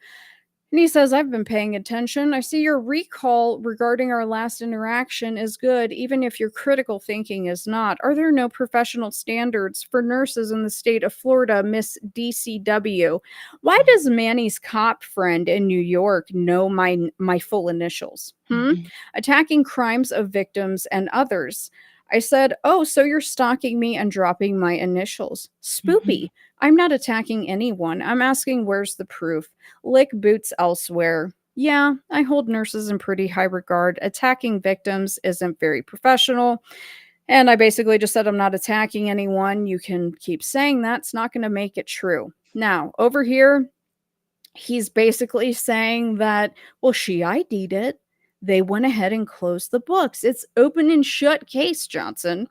[SPEAKER 4] And he says, I've been paying attention. I see your recall regarding our last interaction is good, even if your critical thinking is not. Are there no professional standards for nurses in the state of Florida, Miss DCW? Why does Manny's cop friend in New York know my full initials? Attacking crimes of victims and others. I said, oh, so you're stalking me and dropping my initials. Spoopy. I'm not attacking anyone. I'm asking where's the proof? Lick boots elsewhere. Yeah, I hold nurses in pretty high regard. Attacking victims isn't very professional. And I basically just said I'm not attacking anyone. You can keep saying that. It's not going to make it true. Now, over here, he's basically saying that, well, she ID'd it. They went ahead and closed the books. It's open and shut case, Johnson.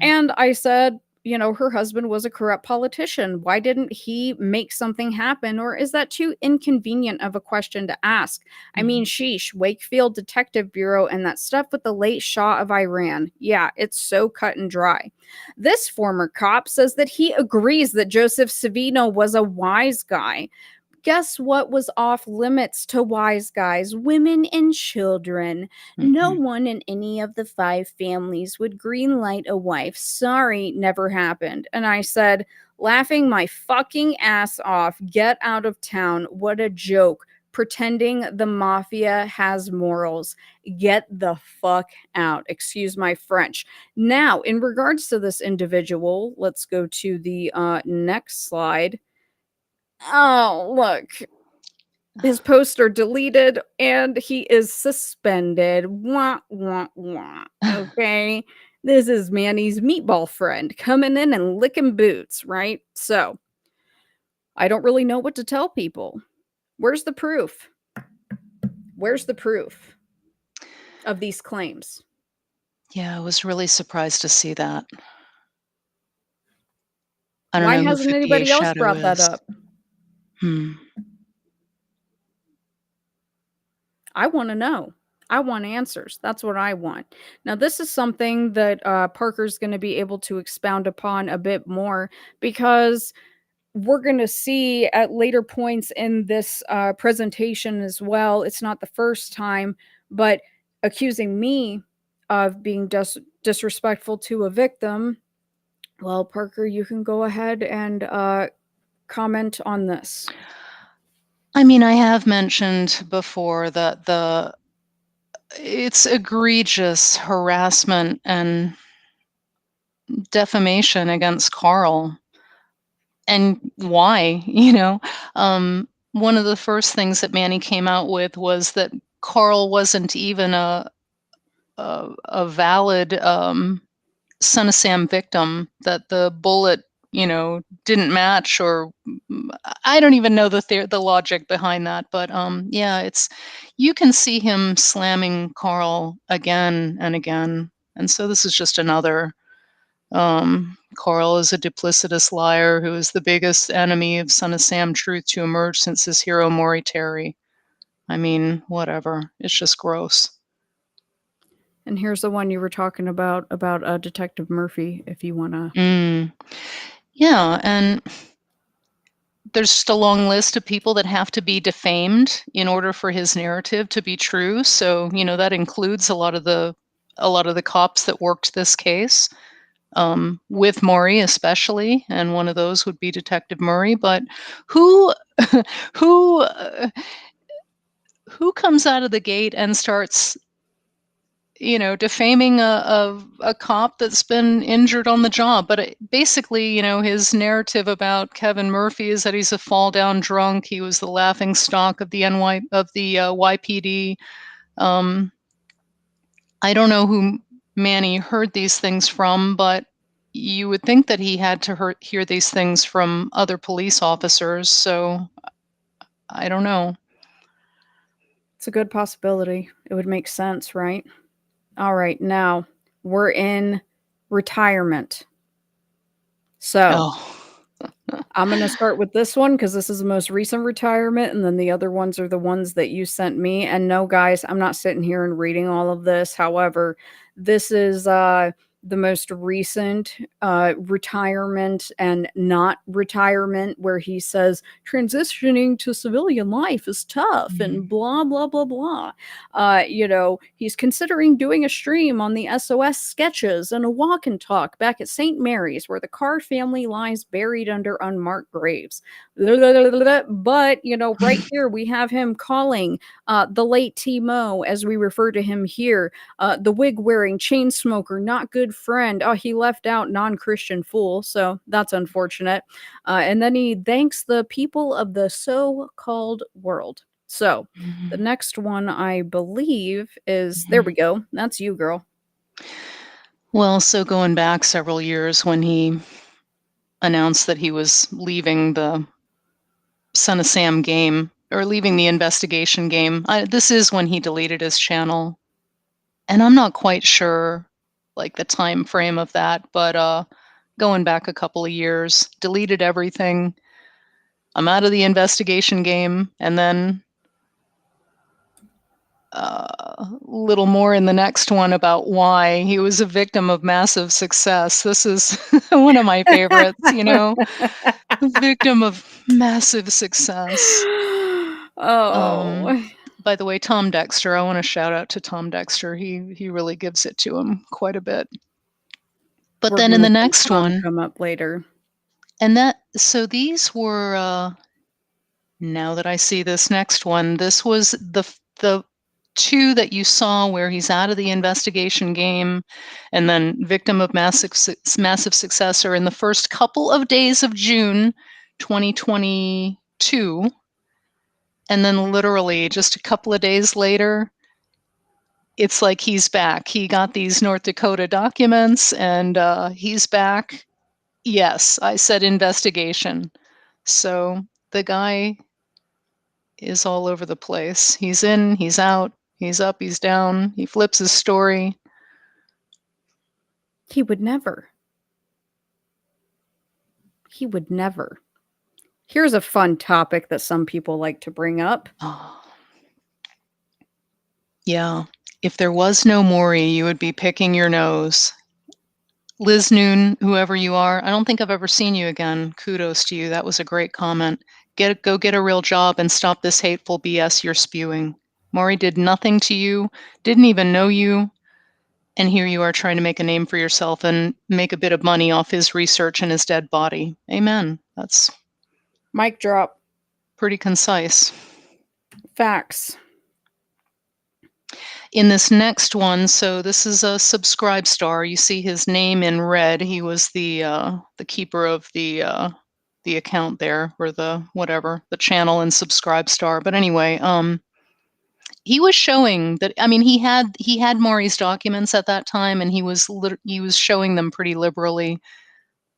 [SPEAKER 4] And I said, you know, her husband was a corrupt politician. Why didn't he make something happen? Or is that too inconvenient of a question to ask? I mean, sheesh, Wakefield Detective Bureau and that stuff with the late Shah of Iran. Yeah, it's so cut and dry. This former cop says that he agrees that Joseph Savino was a wise guy. Guess what was off limits to wise guys? Women and children. No one in any of the 5 families would greenlight a wife. Sorry, never happened. And I said, laughing my fucking ass off, get out of town. What a joke. Pretending the mafia has morals. Get the fuck out. Excuse my French. Now, in regards to this individual, let's go to the next slide. Oh, look. His posts are deleted and he is suspended. Wah, wah, wah. Okay. This is Manny's meatball friend coming in and licking boots, right? So I don't really know what to tell people. Where's the proof? Where's the proof of these claims?
[SPEAKER 5] Yeah, I was really surprised to see that. I don't
[SPEAKER 4] Why
[SPEAKER 5] know who
[SPEAKER 4] hasn't
[SPEAKER 5] 58
[SPEAKER 4] anybody else
[SPEAKER 5] Shadow
[SPEAKER 4] brought that
[SPEAKER 5] is.
[SPEAKER 4] up? I want to know. I want answers. That's what I want. Now, this is something that Parker's going to be able to expound upon a bit more because we're going to see at later points in this presentation as well. It's not the first time, but accusing me of being disrespectful to a victim Well, Parker, you can go ahead and comment on this.
[SPEAKER 5] I mean, I have mentioned before that it's egregious harassment and defamation against Carl. And why, one of the first things that Manny came out with was that Carl wasn't even a valid Son of Sam victim, that the bullet, didn't match, or I don't even know the logic behind that. But yeah, you can see him slamming Carl again and again. And so this is just another. Carl is a duplicitous liar who is the biggest enemy of Son of Sam truth to emerge since his hero Maury Terry. I mean, whatever. It's just gross.
[SPEAKER 4] And here's the one you were talking about Detective Murphy, if you want to.
[SPEAKER 5] Yeah, and there's just a long list of people that have to be defamed in order for his narrative to be true. So, that includes a lot of the cops that worked this case, with Maury especially, and one of those would be Detective Murray. But who who uh, who comes out of the gate and starts defaming a cop that's been injured on the job? But basically, his narrative about Kevin Murphy is that he's a fall down drunk. He was the laughing stock of the YPD. I don't know who Manny heard these things from, but you would think that he had to hear these things from other police officers. So I don't know.
[SPEAKER 4] It's a good possibility. It would make sense, right? All right, now we're in retirement. So I'm going to start with this one because this is the most recent retirement, and then the other ones are the ones that you sent me. And no, guys, I'm not sitting here and reading all of this. However, this is the most recent retirement and not retirement, where he says transitioning to civilian life is tough and blah, blah, blah, blah. He's considering doing a stream on the SOS sketches and a walk and talk back at St. Mary's, where the Carr family lies buried under unmarked graves. But, right here we have him calling the late T-Mo, as we refer to him here, the wig-wearing chain smoker, not good friend. Oh, he left out non-Christian fool, so that's unfortunate. And then he thanks the people of the so-called world. So the next one, I believe, is there we go. That's you, girl.
[SPEAKER 5] Well, so going back several years when he announced that he was leaving the Son of Sam game, or leaving the investigation game, this is when he deleted his channel. And I'm not quite sure the time frame of that, but going back a couple of years, deleted everything. I'm out of the investigation game, and then little more in the next one about why he was a victim of massive success. This is one of my favorites, victim of massive success.
[SPEAKER 4] Oh.
[SPEAKER 5] By the way, Tom Dexter, I want to shout out to Tom Dexter. He really gives it to him quite a bit. But
[SPEAKER 4] We're
[SPEAKER 5] then in the
[SPEAKER 4] gonna see
[SPEAKER 5] next
[SPEAKER 4] Tom
[SPEAKER 5] one,
[SPEAKER 4] come up later.
[SPEAKER 5] and these were, now that I see this next one, this was the two that you saw where he's out of the investigation game, and then victim of massive success are in the first couple of days of June 2022. And then literally just a couple of days later, it's like he's back. He got these North Dakota documents, and he's back. Yes, I said investigation. So the guy is all over the place. He's in, he's out, he's up, he's down. He flips his story.
[SPEAKER 4] He would never. He would never. Here's a fun topic that some people like to bring up.
[SPEAKER 5] Yeah. If there was no Maury, you would be picking your nose. Liz Noon, whoever you are, I don't think I've ever seen you again. Kudos to you. That was a great comment. Go get a real job and stop this hateful BS you're spewing. Maury did nothing to you, didn't even know you, And here you are trying to make a name for yourself and make a bit of money off his research and his dead body. Amen. That's
[SPEAKER 4] Mic drop.
[SPEAKER 5] pretty concise.
[SPEAKER 4] Facts.
[SPEAKER 5] In this next one, so this is a subscribe star. You see his name in red. He was the keeper of the account there, or the channel and subscribe star. But anyway, he was showing that. I mean, he had Maury's documents at that time, and he was showing them pretty liberally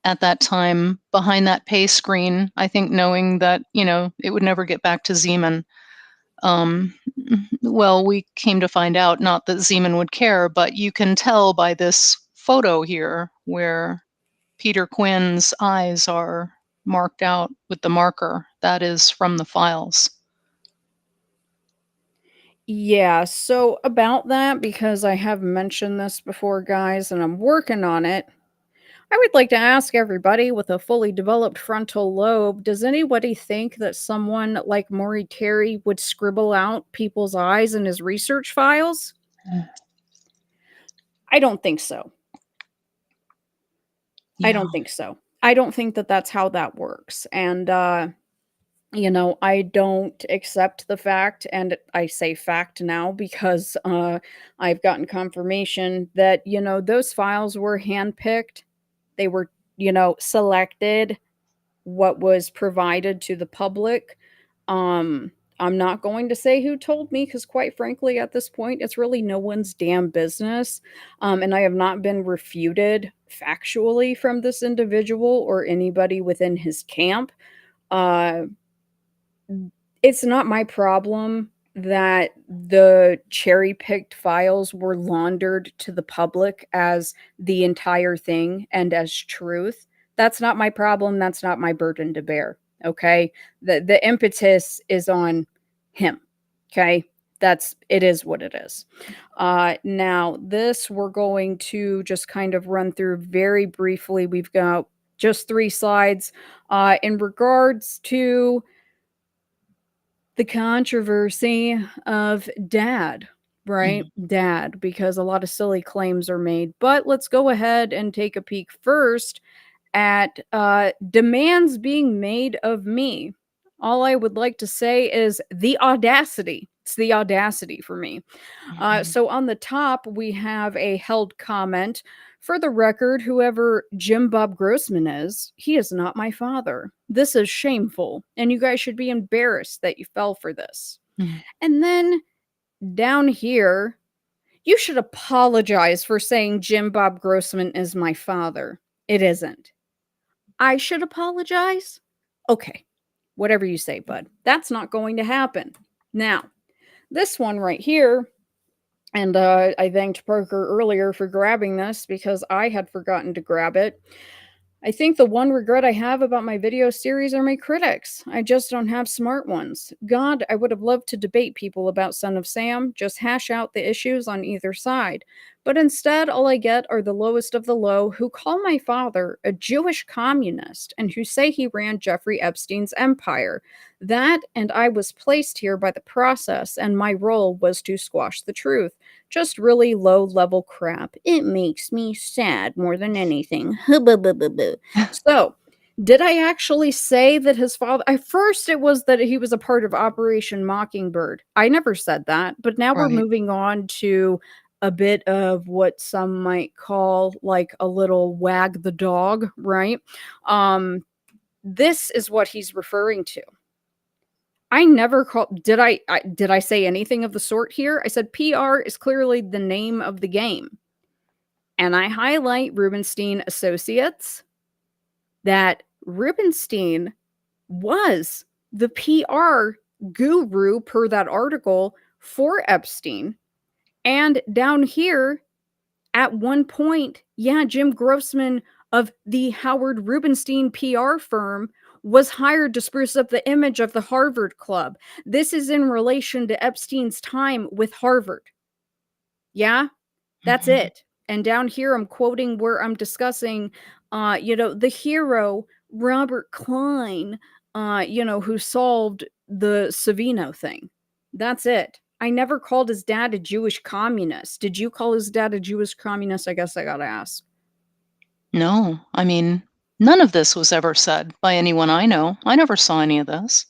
[SPEAKER 5] at that time behind that pay screen. I think knowing that it would never get back to Zeman. Well, we came to find out not that Zeman would care, but you can tell by this photo here where Peter Quinn's eyes are marked out with the marker. That is from the files.
[SPEAKER 4] Yeah, so about that, because I have mentioned this before, guys, and I'm working on it, I would like to ask everybody with a fully developed frontal lobe, does anybody think that someone like Maury Terry would scribble out people's eyes in his research files? I don't think so. I don't think so. I don't think that that's how that works. And, I don't accept the fact, and I say fact now because I've gotten confirmation that, those files were handpicked. They were, selected, what was provided to the public. I'm not going to say who told me because, quite frankly, at this point, it's really no one's damn business. And I have not been refuted factually from this individual or anybody within his camp. It's not my problem that the cherry-picked files were laundered to the public as the entire thing and as truth. That's not my problem. That's not my burden to bear. Okay? The impetus is on him. Okay? It is what it is. Now, this we're going to just kind of run through very briefly. We've got just 3 slides. In regards to the controversy of dad, right? Dad, because a lot of silly claims are made. But let's go ahead and take a peek first at demands being made of me. All I would like to say is the audacity. It's the audacity for me. So on the top, we have a held comment. For the record, whoever Jim Bob Grossman is, he is not my father. This is shameful, and you guys should be embarrassed that you fell for this. And then down here, you should apologize for saying Jim Bob Grossman is my father. It isn't. I should apologize? Okay, whatever you say, bud. That's not going to happen. Now, this one right here, and I thanked Parker earlier for grabbing this because I had forgotten to grab it. I think the one regret I have about my video series are my critics. I just don't have smart ones. God, I would have loved to debate people about Son of Sam, just hash out the issues on either side. But instead, all I get are the lowest of the low who call my father a Jewish communist and who say he ran Jeffrey Epstein's empire. That, and I was placed here by the process, and my role was to squash the truth. Just really low-level crap. It makes me sad more than anything. So, did I actually say that his father... At first, it was that he was a part of Operation Mockingbird. I never said that, but now we're moving on to a bit of what some might call like a little wag the dog, right? This is what he's referring to. I never called... Did I say anything of the sort here? I said PR is clearly the name of the game. And I highlight Rubenstein Associates, that Rubenstein was the PR guru per that article for Epstein. And down here, at one point, yeah, Jim Grossman of the Howard Rubenstein PR firm was hired to spruce up the image of the Harvard Club. This is in relation to Epstein's time with Harvard. Yeah, that's it. And down here, I'm quoting where I'm discussing, the hero, Robert Klein, who solved the Savino thing. That's it. I never called his dad a Jewish communist. Did you call his dad a Jewish communist? I guess I gotta ask.
[SPEAKER 5] No, I mean, none of this was ever said by anyone I know. I never saw any of this.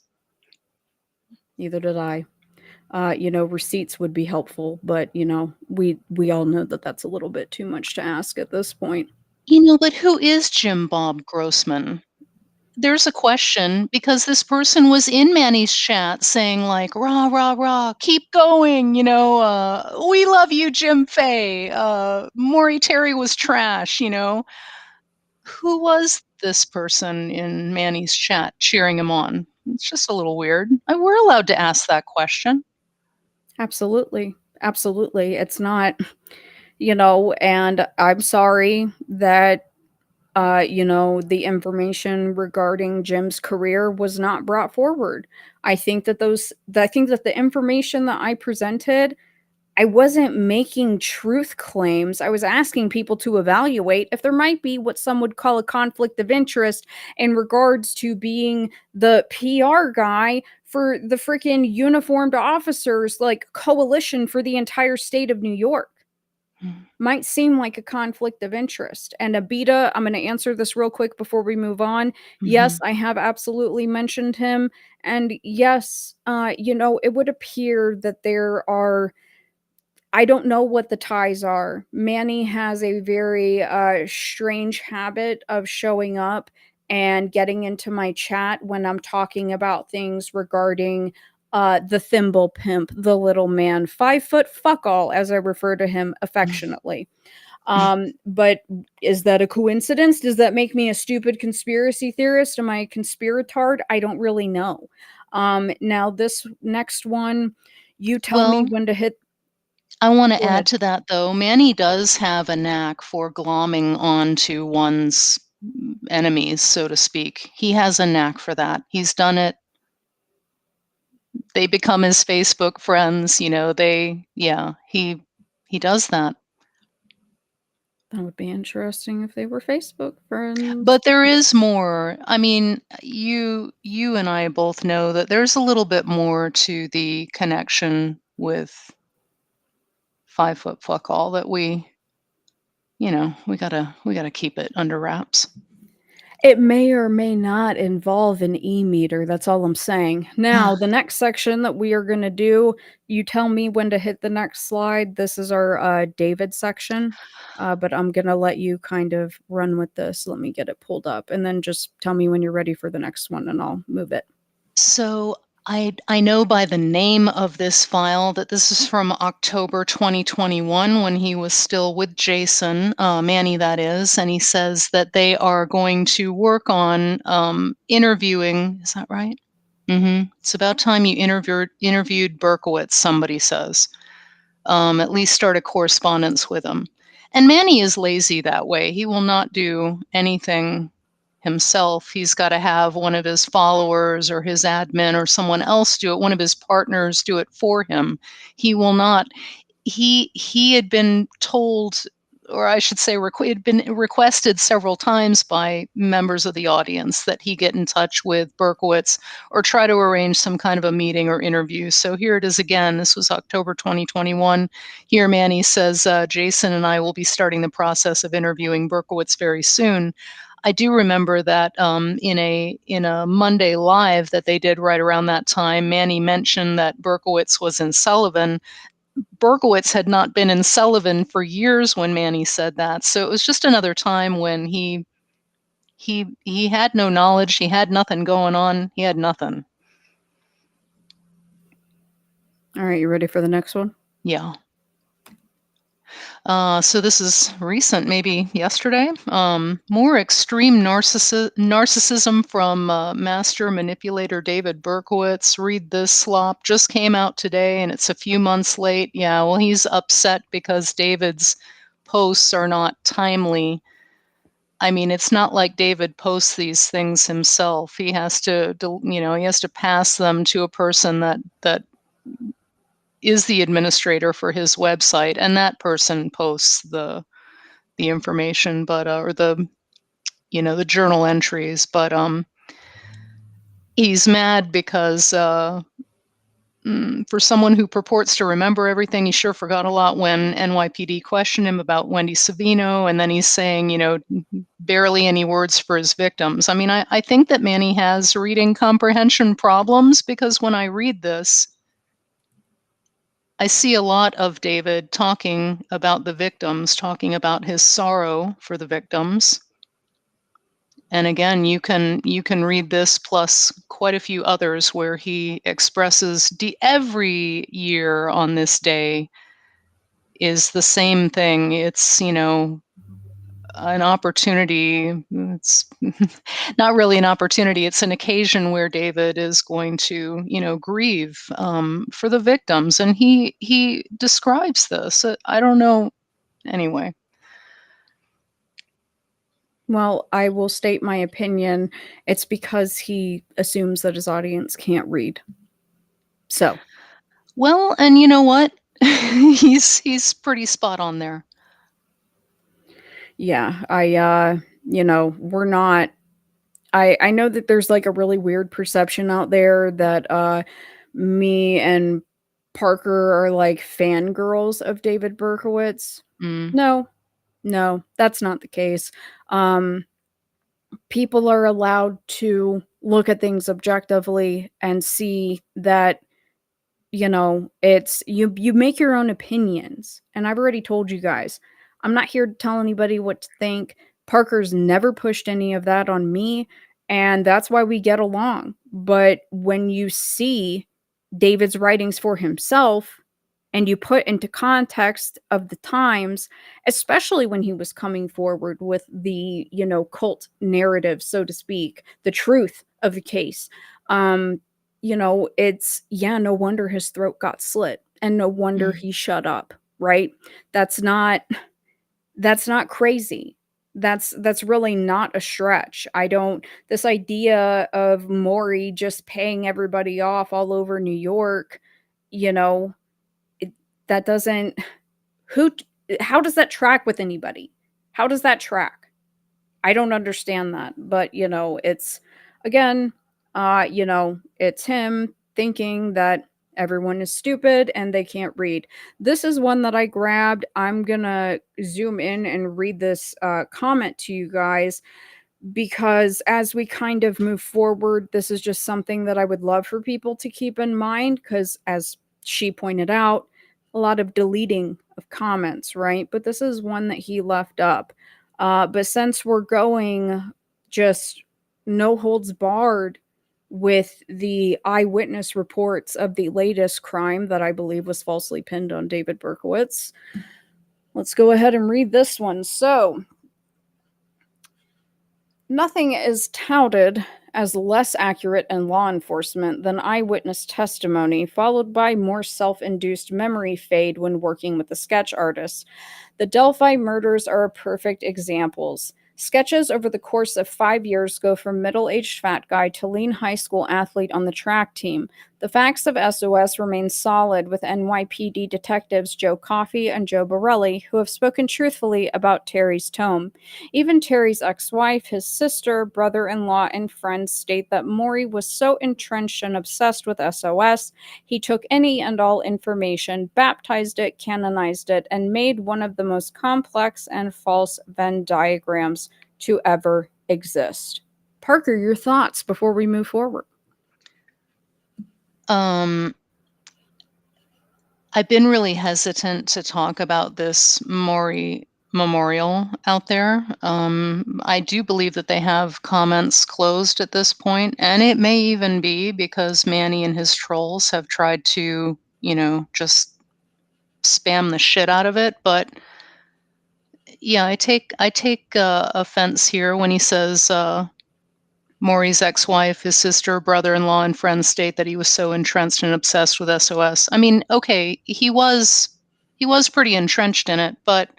[SPEAKER 4] Neither did I. Receipts would be helpful, but we all know that that's a little bit too much to ask at this point.
[SPEAKER 5] But who is Jim Bob Grossman? There's a question because this person was in Manny's chat saying like, rah, rah, rah, keep going, we love you, Jim Fay. Maury Terry was trash, Who was this person in Manny's chat cheering him on? It's just a little weird. We're allowed to ask that question.
[SPEAKER 4] Absolutely. Absolutely. It's not, and I'm sorry that the information regarding Jim's career was not brought forward. I think that the information that I presented, I wasn't making truth claims. I was asking people to evaluate if there might be what some would call a conflict of interest in regards to being the PR guy for the freaking uniformed officers, like coalition for the entire state of New York. Might seem like a conflict of interest. And Abita, I'm going to answer this real quick before we move on. Yes, I have absolutely mentioned him. And yes, it would appear that there are, I don't know what the ties are. Manny has a very strange habit of showing up and getting into my chat when I'm talking about things regarding the thimble pimp, the little man, 5 foot fuck all, as I refer to him affectionately. But is that a coincidence? Does that make me a stupid conspiracy theorist? Am I a conspiratard? I don't really know. Now this next one, you tell me when to hit.
[SPEAKER 5] I want to
[SPEAKER 4] Go ahead.
[SPEAKER 5] add to that, though. Manny does have a knack for glomming onto one's enemies, so to speak. He has a knack for that. He's done it. They become his Facebook friends. He does that.
[SPEAKER 4] That would be interesting if they were Facebook friends.
[SPEAKER 5] But there is more. I mean, you and I both know that there's a little bit more to the connection with 5 foot fuck all that we gotta keep it under wraps.
[SPEAKER 4] It may or may not involve an e-meter. That's all I'm saying. Now, the next section that we are going to do, you tell me when to hit the next slide. This is our David section, but I'm going to let you kind of run with this. Let me get it pulled up, and then just tell me when you're ready for the next one, and I'll move it.
[SPEAKER 5] So I know by the name of this file that this is from October 2021 when he was still with Jason, Manny that is, and he says that they are going to work on interviewing. Is that right? It's about time you interviewed Berkowitz, somebody says. At least start a correspondence with him. And Manny is lazy that way. He will not do anything himself. He's got to have one of his followers or his admin or someone else do it, one of his partners do it for him. He will not. He had been told, or I should say, had been requested several times by members of the audience that he get in touch with Berkowitz or try to arrange some kind of a meeting or interview. So here it is again. This was October 2021. Here Manny says, Jason and I will be starting the process of interviewing Berkowitz very soon. I do remember that in a Monday Live that they did right around that time, Manny mentioned that Berkowitz was in Sullivan. Berkowitz had not been in Sullivan for years when Manny said that. So it was just another time when he had no knowledge. He had nothing going on. He had nothing.
[SPEAKER 4] All right, you ready for the next one?
[SPEAKER 5] Yeah. So this is recent, maybe yesterday. More extreme narcissism from master manipulator David Berkowitz. Read this slop. Just came out today, and it's a few months late. Yeah, well, he's upset because David's posts are not timely. I mean, it's not like David posts these things himself. He has to, pass them to a person that is the administrator for his website, and that person posts the information, but or the journal entries. But he's mad because For someone who purports to remember everything, he sure forgot a lot when NYPD questioned him about Wendy Savino, and then he's saying, barely any words for his victims. I mean, I think that Manny has reading comprehension problems, because when I read this, I see a lot of David talking about the victims, talking about his sorrow for the victims. And again, you can read this plus quite a few others where he expresses every year on this day is the same thing. It's, an opportunity. It's not really an opportunity. It's an occasion where David is going to, grieve for the victims. And he describes this. I don't know. Anyway.
[SPEAKER 4] Well, I will state my opinion. It's because he assumes that his audience can't read. So,
[SPEAKER 5] well, and you know what? he's pretty spot on there.
[SPEAKER 4] yeah, we're not. I know that there's like a really weird perception out there that me and Parker are like fangirls of David Berkowitz.
[SPEAKER 5] Mm.
[SPEAKER 4] No, that's not the case. People are allowed to look at things objectively and see that it's you make your own opinions. And I've already told you guys, I'm not here to tell anybody what to think. Parker's never pushed any of that on me, and that's why we get along. But when you see David's writings for himself and you put into context of the times, especially when he was coming forward with the, cult narrative, so to speak, the truth of the case, it's, no wonder his throat got slit and no wonder he shut up, right? That's not crazy. That's really not a stretch. This idea of Maury just paying everybody off all over New York, that doesn't, how does that track with anybody? How does that track? I don't understand that. But, it's, again, it's him thinking that everyone is stupid and they can't read. This is one that I grabbed. I'm gonna zoom in and read this comment to you guys, because as we kind of move forward, this is just something that I would love for people to keep in mind, because as she pointed out, a lot of deleting of comments, right? But this is one that he left up. But since we're going just no holds barred with the eyewitness reports of the latest crime that I believe was falsely pinned on David Berkowitz, let's go ahead and read this one. So, nothing is touted as less accurate in law enforcement than eyewitness testimony, followed by more self-induced memory fade when working with a sketch artist. The Delphi murders are perfect examples. Sketches over the course of 5 years go from middle-aged fat guy to lean high school athlete on the track team. The facts of SOS remain solid, with NYPD detectives Joe Coffey and Joe Borelli, who have spoken truthfully about Terry's tome. Even Terry's ex-wife, his sister, brother-in-law, and friends state that Maury was so entrenched and obsessed with SOS, he took any and all information, baptized it, canonized it, and made one of the most complex and false Venn diagrams to ever exist. Parker, your thoughts before we move forward?
[SPEAKER 5] I've been really hesitant to talk about this Maury memorial out there. I do believe that they have comments closed at this point, and it may even be because Manny and his trolls have tried to, just spam the shit out of it. But yeah, I take offense here when he says Maury's ex-wife, his sister, brother-in-law, and friends state that he was so entrenched and obsessed with SOS. I mean, okay, he was pretty entrenched in it, but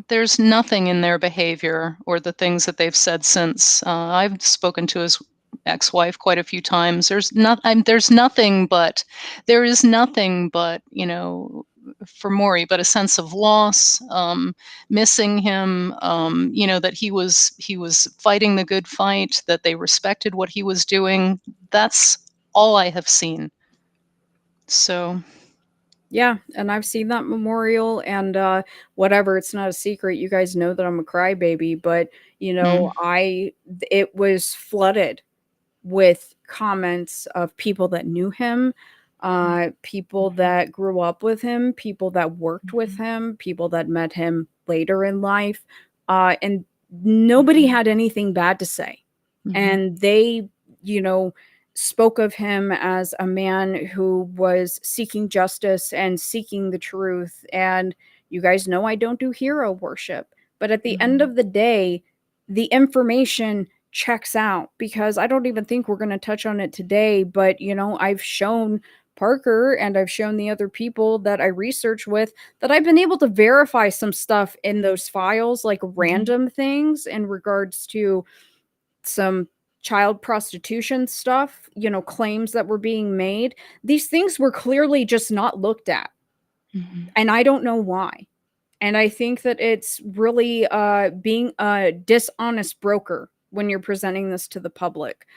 [SPEAKER 5] there's nothing in their behavior or the things that they've said since. I've spoken to his ex-wife quite a few times. There is nothing but, for Maury, but a sense of loss, missing him, that he was fighting the good fight, that they respected what he was doing. That's all I have seen. So,
[SPEAKER 4] Yeah, and I've seen that memorial and whatever, it's not a secret. You guys know that I'm a crybaby, but it was flooded with comments of people that knew him, people that grew up with him, people that worked with him, people that met him later in life, and nobody had anything bad to say. And they, you know, spoke of him as a man who was seeking justice and seeking the truth. And you guys know I don't do hero worship, but at the end of the day, the information checks out, because I don't even think we're going to touch on it today, but I've shown Parker and I've shown the other people that I research with that I've been able to verify some stuff in those files, like random things in regards to some child prostitution stuff, claims that were being made. These things were clearly just not looked at. And I don't know why. And I think that it's really being a dishonest broker when you're presenting this to the public.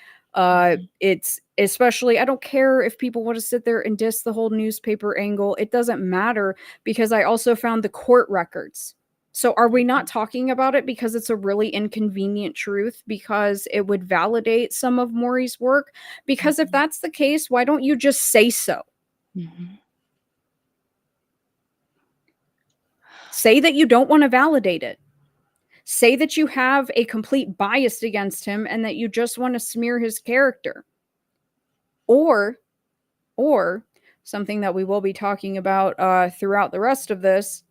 [SPEAKER 4] It's especially, I don't care if people want to sit there and diss the whole newspaper angle. It doesn't matter, because I also found the court records. So are we not talking about it because it's a really inconvenient truth, because it would validate some of Maury's work? Because if that's the case, why don't you just say so? Say that you don't want to validate it. Say that you have a complete bias against him and that you just want to smear his character. Or something that we will be talking about throughout the rest of this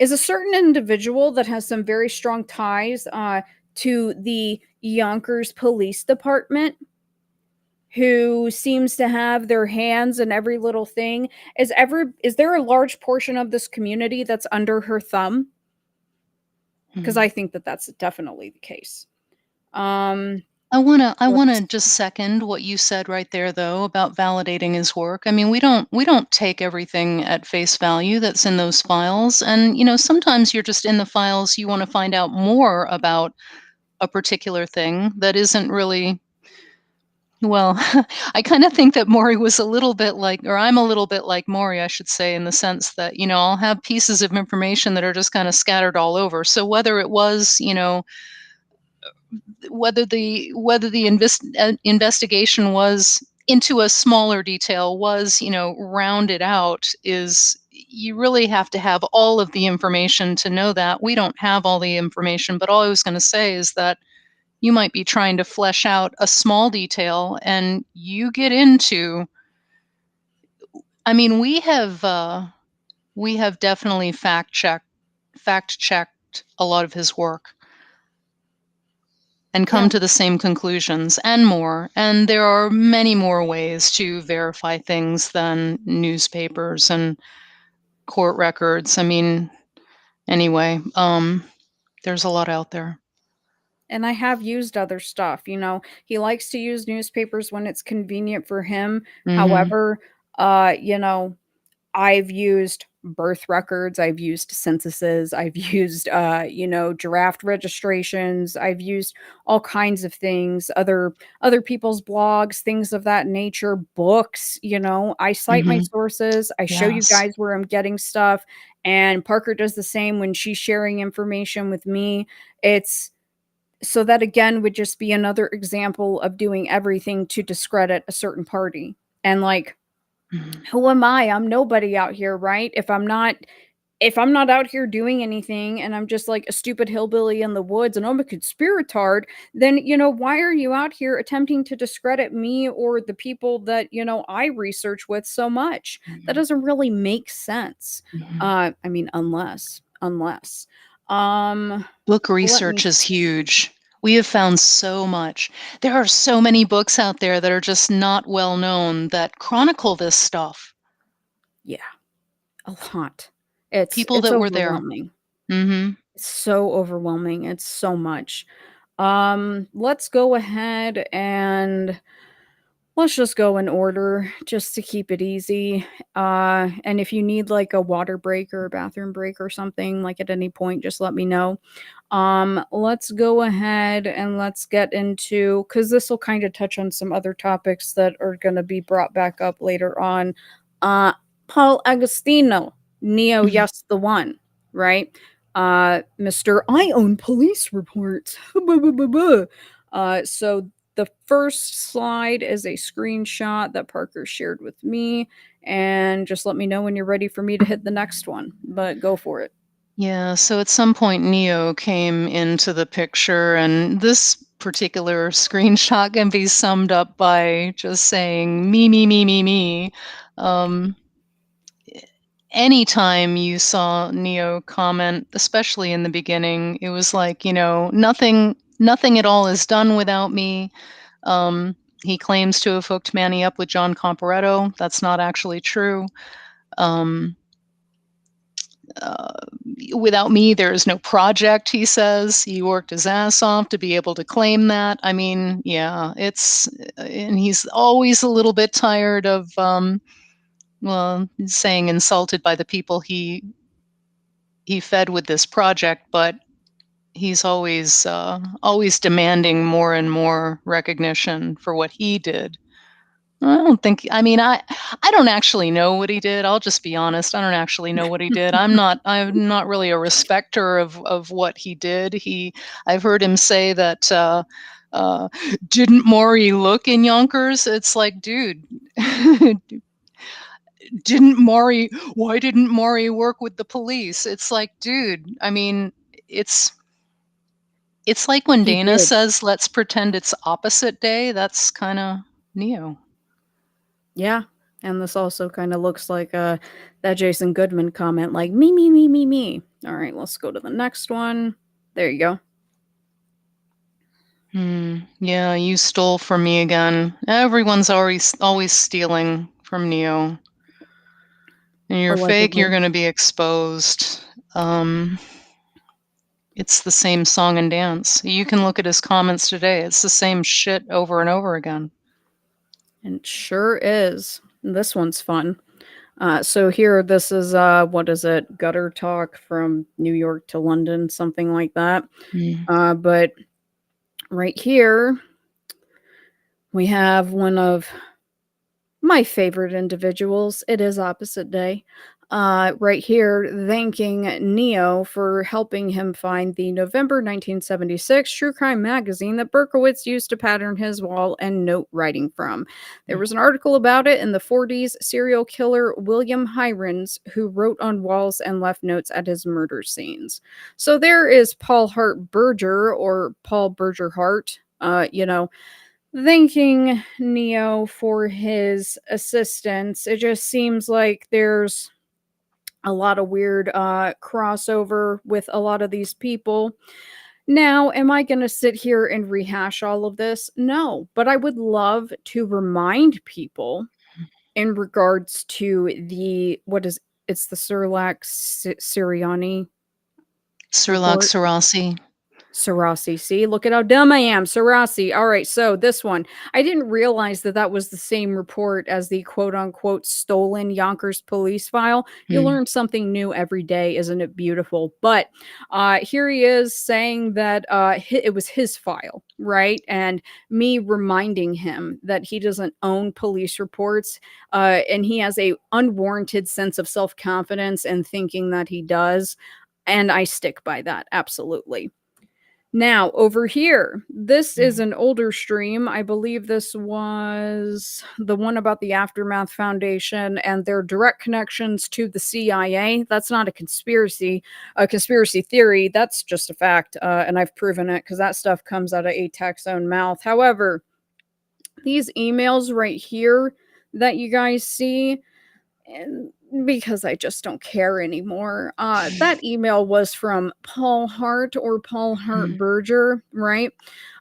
[SPEAKER 4] is a certain individual that has some very strong ties to the Yonkers Police Department, who seems to have their hands in every little thing. Is there a large portion of this community that's under her thumb? Because I think that that's definitely the case.
[SPEAKER 5] I wanna just second what you said right there, though, about validating his work. I mean, we don't take everything at face value that's in those files, and sometimes you're just in the files. You want to find out more about a particular thing that isn't really. Well, I kind of think that Maury was a little bit like, or I'm a little bit like Maury, I should say, in the sense that I'll have pieces of information that are just kind of scattered all over. So whether it was whether the investigation was into a smaller detail, was rounded out, is you really have to have all of the information to know that. We don't have all the information, but all I was going to say is that you might be trying to flesh out a small detail, and you get into, I mean, we have definitely fact checked a lot of his work and come to the same conclusions and more. And there are many more ways to verify things than newspapers and court records. I mean, anyway, there's a lot out there.
[SPEAKER 4] And I have used other stuff. He likes to use newspapers when it's convenient for him. However, I've used birth records, I've used censuses, I've used draft registrations, I've used all kinds of things, other people's blogs, things of that nature, books. I cite my sources, I show you
[SPEAKER 5] Yes.
[SPEAKER 4] guys where I'm getting stuff, and Parker does the same when she's sharing information with me. It's so that, again, would just be another example of doing everything to discredit a certain party. And like, who am I? I'm nobody out here, right? If I'm not out here doing anything, and I'm just like a stupid hillbilly in the woods and I'm a conspiratard, then why are you out here attempting to discredit me or the people that I research with so much? That doesn't really make sense. I mean, unless
[SPEAKER 5] Book
[SPEAKER 4] let me
[SPEAKER 5] research is huge. We have found so much. There are so many books out there that are just not well known that chronicle this stuff.
[SPEAKER 4] Yeah, a lot. It's
[SPEAKER 5] People that were there.
[SPEAKER 4] overwhelming.
[SPEAKER 5] Mm-hmm.
[SPEAKER 4] It's so overwhelming. It's so much. Let's go ahead and Let's just go in order just to keep it easy. And if you need like a water break or a bathroom break or something, like at any point, just let me know. Let's go ahead and let's get into, because this will kind of touch on some other topics that are going to be brought back up later on. Paul Agostino, Neo, yes, the one, right? Mr. I own police reports. So the first slide is a screenshot that Parker shared with me, and just let me know when you're ready for me to hit the next one, but go for it.
[SPEAKER 5] Yeah, so at some point Neo came into the picture, and this particular screenshot can be summed up by just saying me, me, me, me, me. Um, Anytime you saw Neo comment, especially in the beginning, it was like, nothing at all is done without me. He claims to have hooked Manny up with John Comparetto. That's not actually true. Um, uh, Without me, there is no project, he says. He worked his ass off to be able to claim that. I mean, yeah, and he's always a little bit tired of, saying insulted by the people he fed with this project, but he's always demanding more and more recognition for what he did. I don't think. I mean, I don't actually know what he did. I'll just be honest. I don't actually know what he did. I'm not really a respecter of what he did. I've heard him say that. Didn't Maury look in Yonkers? It's like, dude, why didn't Maury work with the police? It's like, dude, I mean, it's like when
[SPEAKER 4] He
[SPEAKER 5] Dana
[SPEAKER 4] did.
[SPEAKER 5] says, let's pretend it's opposite day. That's kind of Neo.
[SPEAKER 4] Yeah. And this also kind of looks like that Jason Goodman comment, like me, me, me, me, me. All right, let's go to the next one. There you go.
[SPEAKER 5] Yeah, you stole from me again. Everyone's always stealing from Neo. And you're fake, you're
[SPEAKER 4] Allegedly.
[SPEAKER 5] going to be exposed. It's the same song and dance. You can look at his comments today. It's the same shit over and over again.
[SPEAKER 4] And it sure is. This one's fun. So here, this is what is it? Gutter talk from New York to London, something like that. But right here, we have one of my favorite individuals. It is opposite day. Right here, thanking Neo for helping him find the November 1976 true crime magazine that Berkowitz used to pattern his wall and note writing from. There was an article about it in the 40s. Serial killer William Hirons, who wrote on walls and left notes at his murder scenes. So there is Paul Hart Berger, or Paul Berger Hart. Thanking Neo for his assistance. It just seems like there's a lot of weird crossover with a lot of these people. Now, am I going to sit here and rehash all of this? No, but I would love to remind people in regards to it's the Sirlac Siriani
[SPEAKER 5] Sherlock
[SPEAKER 4] report.
[SPEAKER 5] Sarasi.
[SPEAKER 4] Sarasi. See, look at how dumb I am. Sarasi. All right, so this one. I didn't realize that was the same report as the quote unquote stolen Yonkers police file. You learn something new every day, isn't it beautiful? But here he is saying that it was his file, right? And me reminding him that he doesn't own police reports, and he has a unwarranted sense of self-confidence and thinking that he does. And I stick by that, absolutely. Now, over here, this is an older stream. I believe this was the one about the Aftermath Foundation and their direct connections to the CIA. That's not a conspiracy theory. That's just a fact, and I've proven it because that stuff comes out of ATAC's own mouth. However, these emails right here that you guys see, and because I just don't care anymore. That email was from Paul Hart or Paul Hart Berger, right?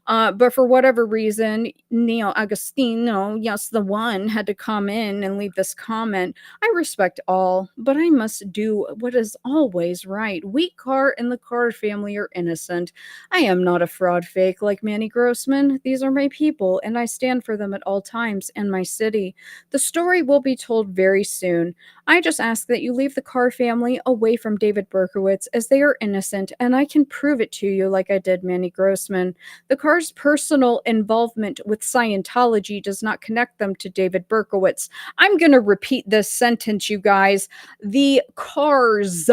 [SPEAKER 4] But for whatever reason, Neo Agostino, yes, the one, had to come in and leave this comment. I respect all, but I must do what is always right. We Carr and the Carr family are innocent. I am not a fraud fake like Manny Grossman. These are my people, and I stand for them at all times in my city. The story will be told very soon. I just ask that you leave the Carr family away from David Berkowitz, as they are innocent, and I can prove it to you like I did Manny Grossman. The Carr's personal involvement with Scientology does not connect them to David Berkowitz. I'm going to repeat this sentence, you guys. The Carrs.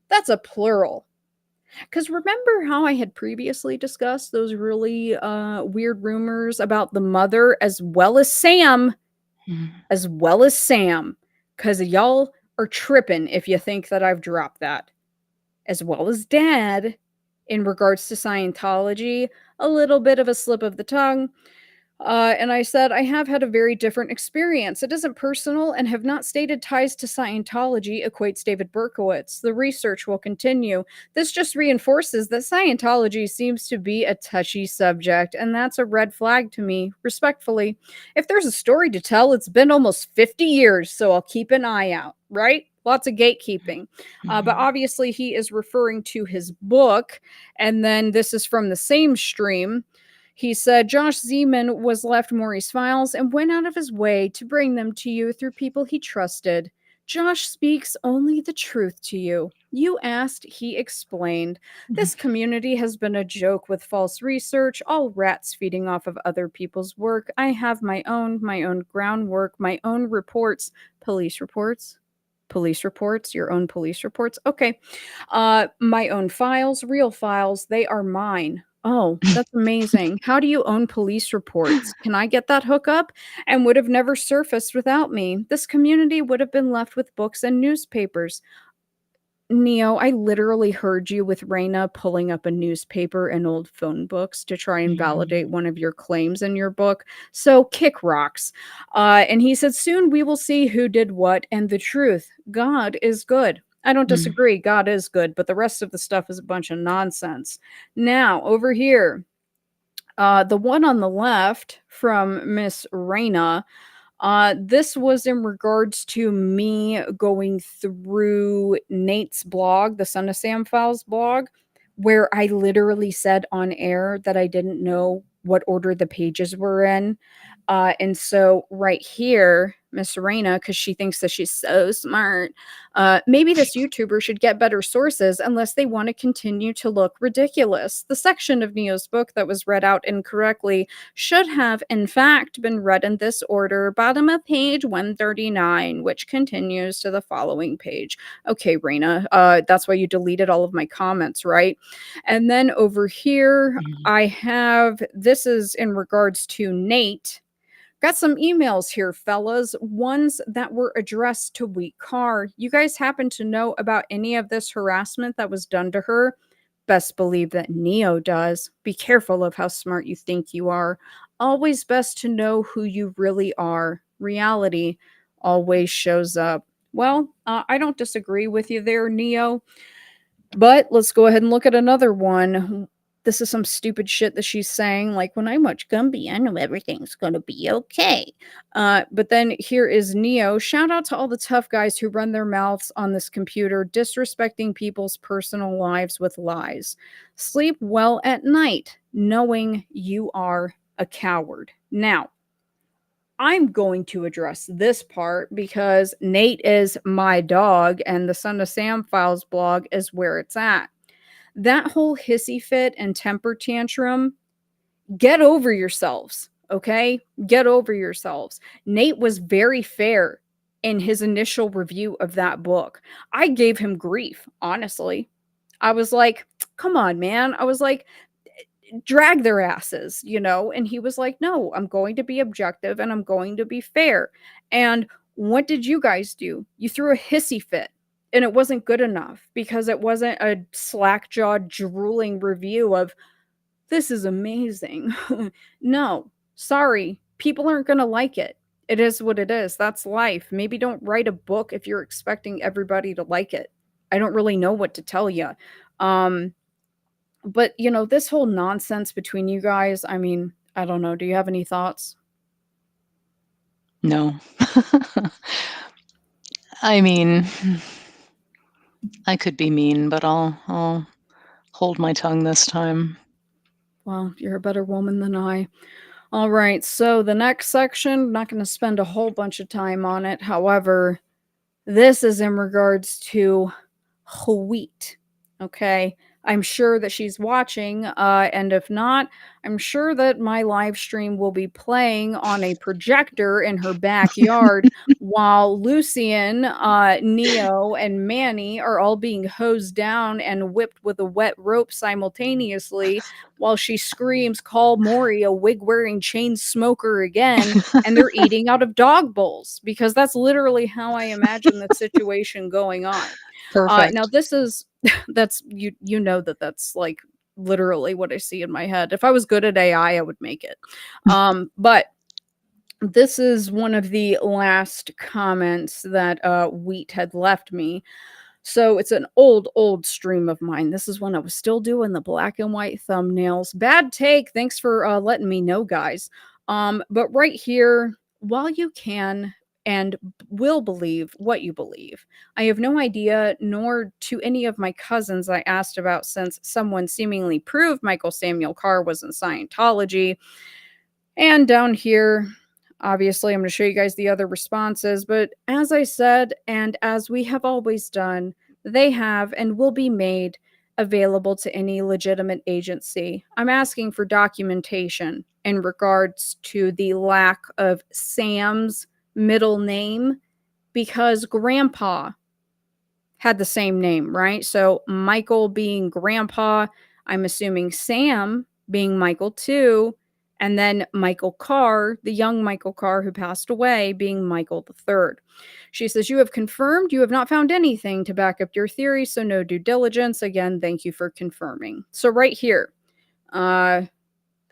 [SPEAKER 4] That's a plural. Because remember how I had previously discussed those really weird rumors about the mother as well as Sam? As well as Sam. Because y'all are tripping if you think that I've dropped that. As well as Dad, in regards to Scientology, a little bit of a slip of the tongue. And I said, I have had a very different experience. It isn't personal and have not stated ties to Scientology, equates David Berkowitz. The research will continue. This just reinforces that Scientology seems to be a touchy subject, and that's a red flag to me, respectfully. If there's a story to tell, it's been almost 50 years, so I'll keep an eye out, right? Lots of gatekeeping. But obviously, he is referring to his book, and then this is from the same stream. He said Josh Zeman was left Maury's files and went out of his way to bring them to you through people he trusted. Josh speaks only the truth to you. You asked, he explained. This community has been a joke with false research, all rats feeding off of other people's work. I have my own groundwork, my own reports, police reports. Police reports, your own police reports. Okay. My own files, real files, they are mine. Oh, that's amazing. How do you own police reports? Can I get that hookup? And would have never surfaced without me. This community would have been left with books and newspapers. Neo, I literally heard you with Raina pulling up a newspaper and old phone books to try and validate one of your claims in your book. So kick rocks. And he said, soon we will see who did what and the truth. God is good. I don't disagree. God is good, but the rest of the stuff is a bunch of nonsense. Now, over here, the one on the left from Miss Raina, this was in regards to me going through Nate's blog, the Son of Sam Files blog, where I literally said on air that I didn't know what order the pages were in. And so right here, Miss Serena, because she thinks that she's so smart, maybe this YouTuber should get better sources unless they want to continue to look ridiculous. The section of Neo's book that was read out incorrectly should have, in fact, been read in this order, bottom of page 139, which continues to the following page. Okay, Raina, that's why you deleted all of my comments, right? And then over here, I have, this is in regards to Nate. Got some emails here, fellas. Ones that were addressed to Wheat Carr. You guys happen to know about any of this harassment that was done to her? Best believe that Neo does. Be careful of how smart you think you are. Always best to know who you really are. Reality always shows up. Well, I don't disagree with you there, Neo. But let's go ahead and look at another one. This is some stupid shit that she's saying, like, when I watch Gumby, I know everything's gonna be okay. But then here is Neo. Shout out to all the tough guys who run their mouths on this computer, disrespecting people's personal lives with lies. Sleep well at night, knowing you are a coward. Now, I'm going to address this part because Nate is my dog and the Son of Sam Files blog is where it's at. That whole hissy fit and temper tantrum, get over yourselves, okay? Get over yourselves. Nate was very fair in his initial review of that book. I gave him grief, honestly. I was like, come on, man. I was like, drag their asses, you know? And he was like, no, I'm going to be objective and I'm going to be fair. And what did you guys do? You threw a hissy fit. And it wasn't good enough because it wasn't a slack-jawed, drooling review of, this is amazing. No, sorry. People aren't going to like it. It is what it is. That's life. Maybe don't write a book if you're expecting everybody to like it. I don't really know what to tell you. But, this whole nonsense between you guys, I mean, I don't know. Do you have any thoughts?
[SPEAKER 5] No. I mean, I could be mean, but I'll hold my tongue this time.
[SPEAKER 4] Well, you're a better woman than I. All right, so the next section, not going to spend a whole bunch of time on it. However, this is in regards to wheat. Okay. I'm sure that she's watching. And if not, I'm sure that my live stream will be playing on a projector in her backyard while Lucian, Neo, and Manny are all being hosed down and whipped with a wet rope simultaneously while she screams, "Call Maury a wig wearing chain smoker again." And they're eating out of dog bowls because that's literally how I imagine the situation going on. Now
[SPEAKER 5] Perfect.
[SPEAKER 4] this is that's that's like literally what I see in my head. If I was good at AI, I would make it. But this is one of the last comments that Wheat had left me. So it's an old stream of mine. This is when I was still doing the black and white thumbnails. Bad take. Thanks for letting me know, guys. But right here, while you can and will believe what you believe, I have no idea, nor to any of my cousins I asked about, since someone seemingly proved Michael Samuel Carr was in Scientology. And down here, obviously, I'm going to show you guys the other responses. But as I said, and as we have always done, they have and will be made available to any legitimate agency. I'm asking for documentation in regards to the lack of Sam's middle name because Grandpa had the same name, right? So Michael being Grandpa, I'm assuming Sam being Michael too, and then Michael Carr, the young Michael Carr who passed away, being Michael the third. She says, "You have confirmed you have not found anything to back up your theory, so no due diligence. Again, thank you for confirming." So right here,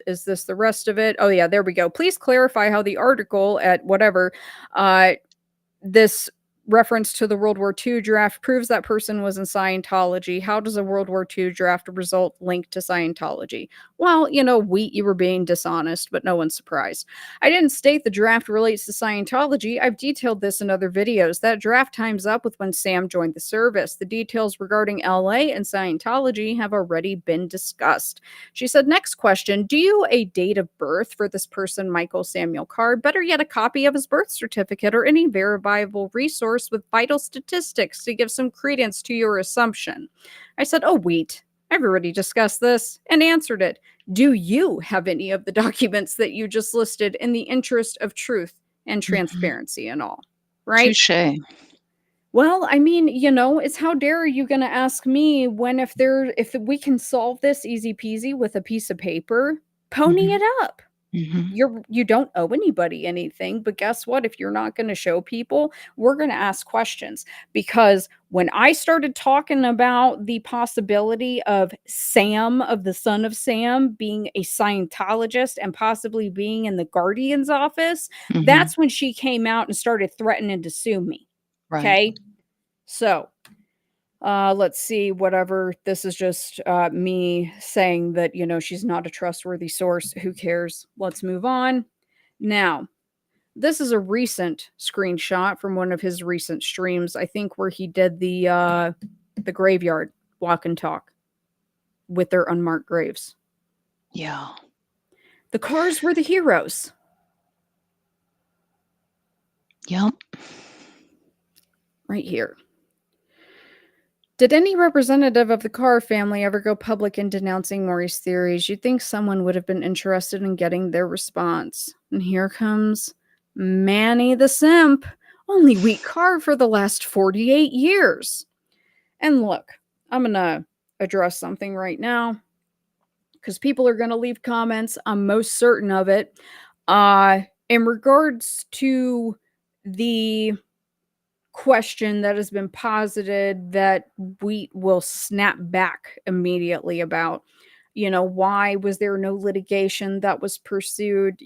[SPEAKER 4] is this the rest of it? Oh yeah, there we go. Please clarify how the article at whatever, this reference to the World War II draft proves that person was in Scientology. How does a World War II draft result link to Scientology? Well, Wheat, you were being dishonest, but no one's surprised. I didn't state the draft relates to Scientology. I've detailed this in other videos. That draft times up with when Sam joined the service. The details regarding LA and Scientology have already been discussed. She said, next question, do you a date of birth for this person, Michael Samuel Carr? Better yet, a copy of his birth certificate or any verifiable resource with vital statistics to give some credence to your assumption. I said, oh, Wheat, I've already discussed this and answered it. Do you have any of the documents that you just listed in the interest of truth and transparency and all? Right?
[SPEAKER 5] Touche.
[SPEAKER 4] Well, I mean, it's how dare you gonna ask me when if we can solve this easy peasy with a piece of paper, pony
[SPEAKER 5] Mhm.
[SPEAKER 4] it up.
[SPEAKER 5] Mhm.
[SPEAKER 4] You don't owe anybody anything, but guess what? If you're not going to show people, we're going to ask questions. Because when I started talking about the possibility of Sam, of the son of Sam, being a Scientologist and possibly being in the Guardian's office,
[SPEAKER 5] Mhm.
[SPEAKER 4] that's when she came out and started threatening to sue me.
[SPEAKER 5] Right.
[SPEAKER 4] Okay. So let's see, whatever. This is just me saying that, she's not a trustworthy source. Who cares? Let's move on. Now, this is a recent screenshot from one of his recent streams, I think, where he did the graveyard walk and talk with their unmarked graves.
[SPEAKER 5] Yeah.
[SPEAKER 4] The cars were the heroes.
[SPEAKER 5] Yep.
[SPEAKER 4] Right here. Did any representative of the Carr family ever go public in denouncing Maury's theories? You'd think someone would have been interested in getting their response. And here comes Manny the simp. Only Wheat Carr for the last 48 years. And look, I'm going to address something right now because people are going to leave comments. I'm most certain of it. In regards to the question that has been posited that Wheat will snap back immediately about, why was there no litigation that was pursued?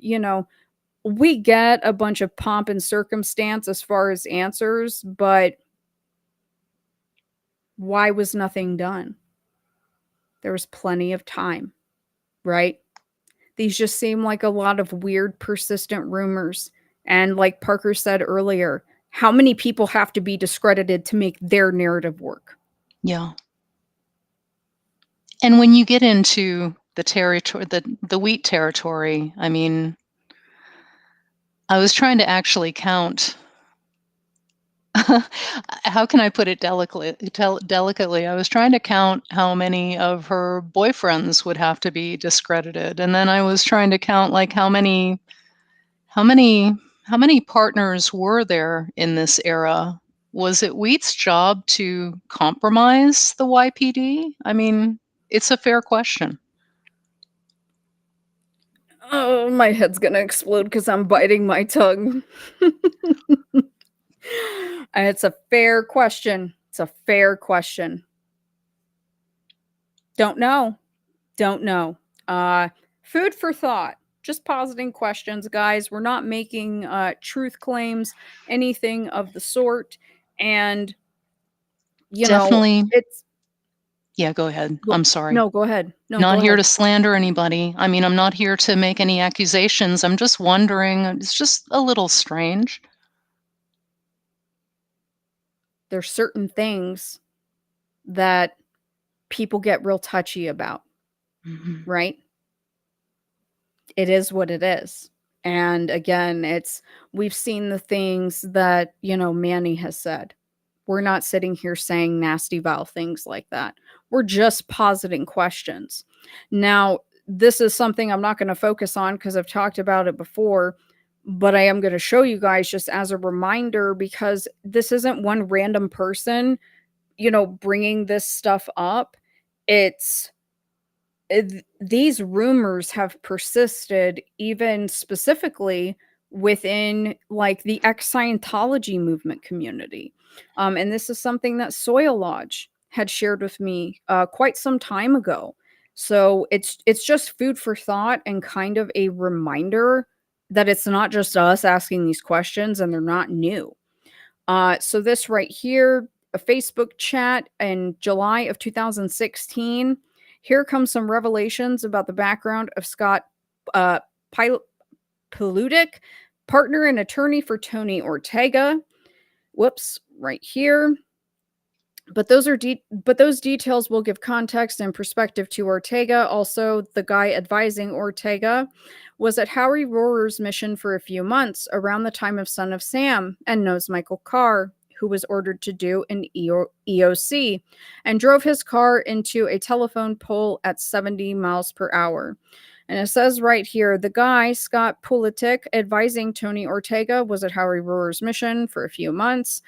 [SPEAKER 4] We get a bunch of pomp and circumstance as far as answers, but why was nothing done? There was plenty of time, right? These just seem like a lot of weird, persistent rumors. And like Parker said earlier, how many people have to be discredited to make their narrative work?
[SPEAKER 5] Yeah. And when you get into the territory, the wheat territory, I mean, I was trying to actually count. How can I put it delicately? I was trying to count how many of her boyfriends would have to be discredited, and then I was trying to count like how many partners were there in this era. Was it Wheat's job to compromise the YPD? I mean, it's a fair question.
[SPEAKER 4] Oh, my head's gonna explode because I'm biting my tongue. It's a fair question. It's a fair question. Don't know. Don't know. Food for thought. Just positing questions, guys. We're not making truth claims, anything of the sort. And
[SPEAKER 5] Definitely.
[SPEAKER 4] it's
[SPEAKER 5] Yeah, go ahead. I'm sorry.
[SPEAKER 4] no, go ahead. No,
[SPEAKER 5] Not
[SPEAKER 4] go
[SPEAKER 5] here
[SPEAKER 4] ahead.
[SPEAKER 5] to slander anybody. I mean, I'm not here to make any accusations. I'm just wondering. It's just a little strange.
[SPEAKER 4] There's certain things that people get real touchy about, right? It is what it is. And again, we've seen the things that, Manny has said. We're not sitting here saying nasty, vile things like that. We're just positing questions. Now, this is something I'm not going to focus on because I've talked about it before, but I am going to show you guys just as a reminder because this isn't one random person, bringing this stuff up. These rumors have persisted even specifically within like the ex-Scientology movement community. And this is something that Soil Lodge had shared with me quite some time ago. So it's just food for thought and kind of a reminder that it's not just us asking these questions and they're not new. So this right here, a Facebook chat in July of 2016. Here comes some revelations about the background of Scott Paludic, partner and attorney for Tony Ortega. Whoops, right here. But those details will give context and perspective to Ortega. Also, the guy advising Ortega was at Howie Rohrer's mission for a few months around the time of Son of Sam and knows Michael Carr, who was ordered to do an EOC and drove his car into a telephone pole at 70 miles per hour. And it says right here, the guy, Scott Politic, advising Tony Ortega, was at Howie Rohrer's mission for a few months.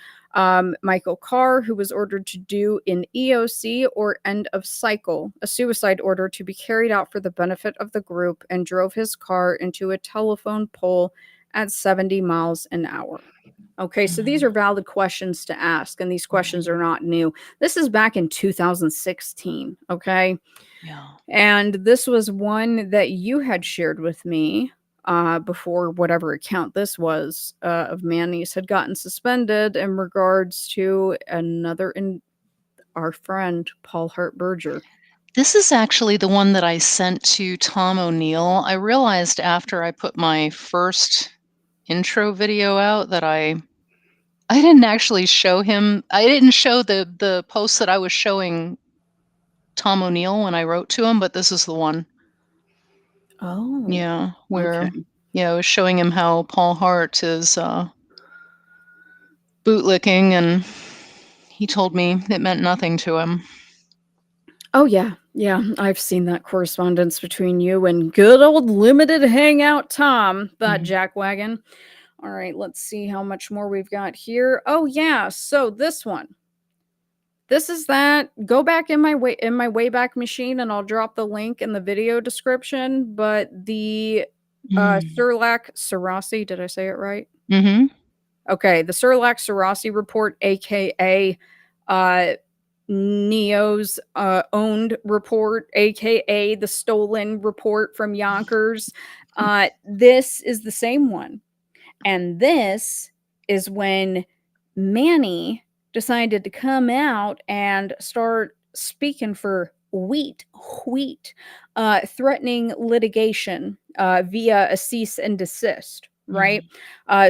[SPEAKER 4] Michael Carr, who was ordered to do an EOC or end of cycle, a suicide order to be carried out for the benefit of the group, and drove his car into a telephone pole at 70 miles an hour. Okay, so these are valid questions to ask, and these questions are not new. This is back in 2016, okay?
[SPEAKER 5] Yeah.
[SPEAKER 4] And this was one that you had shared with me before whatever account this was of Manny's had gotten suspended in regards to our friend, Paul Hart Berger.
[SPEAKER 5] This is actually the one that I sent to Tom O'Neill. I realized after I put my first intro video out that I didn't actually show him. I didn't show the post that I was showing Tom O'Neill when I wrote to him, but this is the one.
[SPEAKER 4] Oh.
[SPEAKER 5] Yeah, where
[SPEAKER 4] Okay.
[SPEAKER 5] I was showing him how Paul Hart is bootlicking, and he told me it meant nothing to him.
[SPEAKER 4] Oh, yeah. Yeah, I've seen that correspondence between you and good old limited hangout Tom, that jackwagon. All right, let's see how much more we've got here. Oh, yeah, so this one. This is that. Go back in my Wayback Machine, and I'll drop the link in the video description. But the Surlac Sarasi, did I say it right?
[SPEAKER 5] Mm-hmm.
[SPEAKER 4] Okay, the Surlac Sarasi report, aka Neo's owned report, aka the stolen report from Yonkers. This is the same one, and this is when Manny decided to come out and start speaking for wheat, threatening litigation via a cease and desist, right?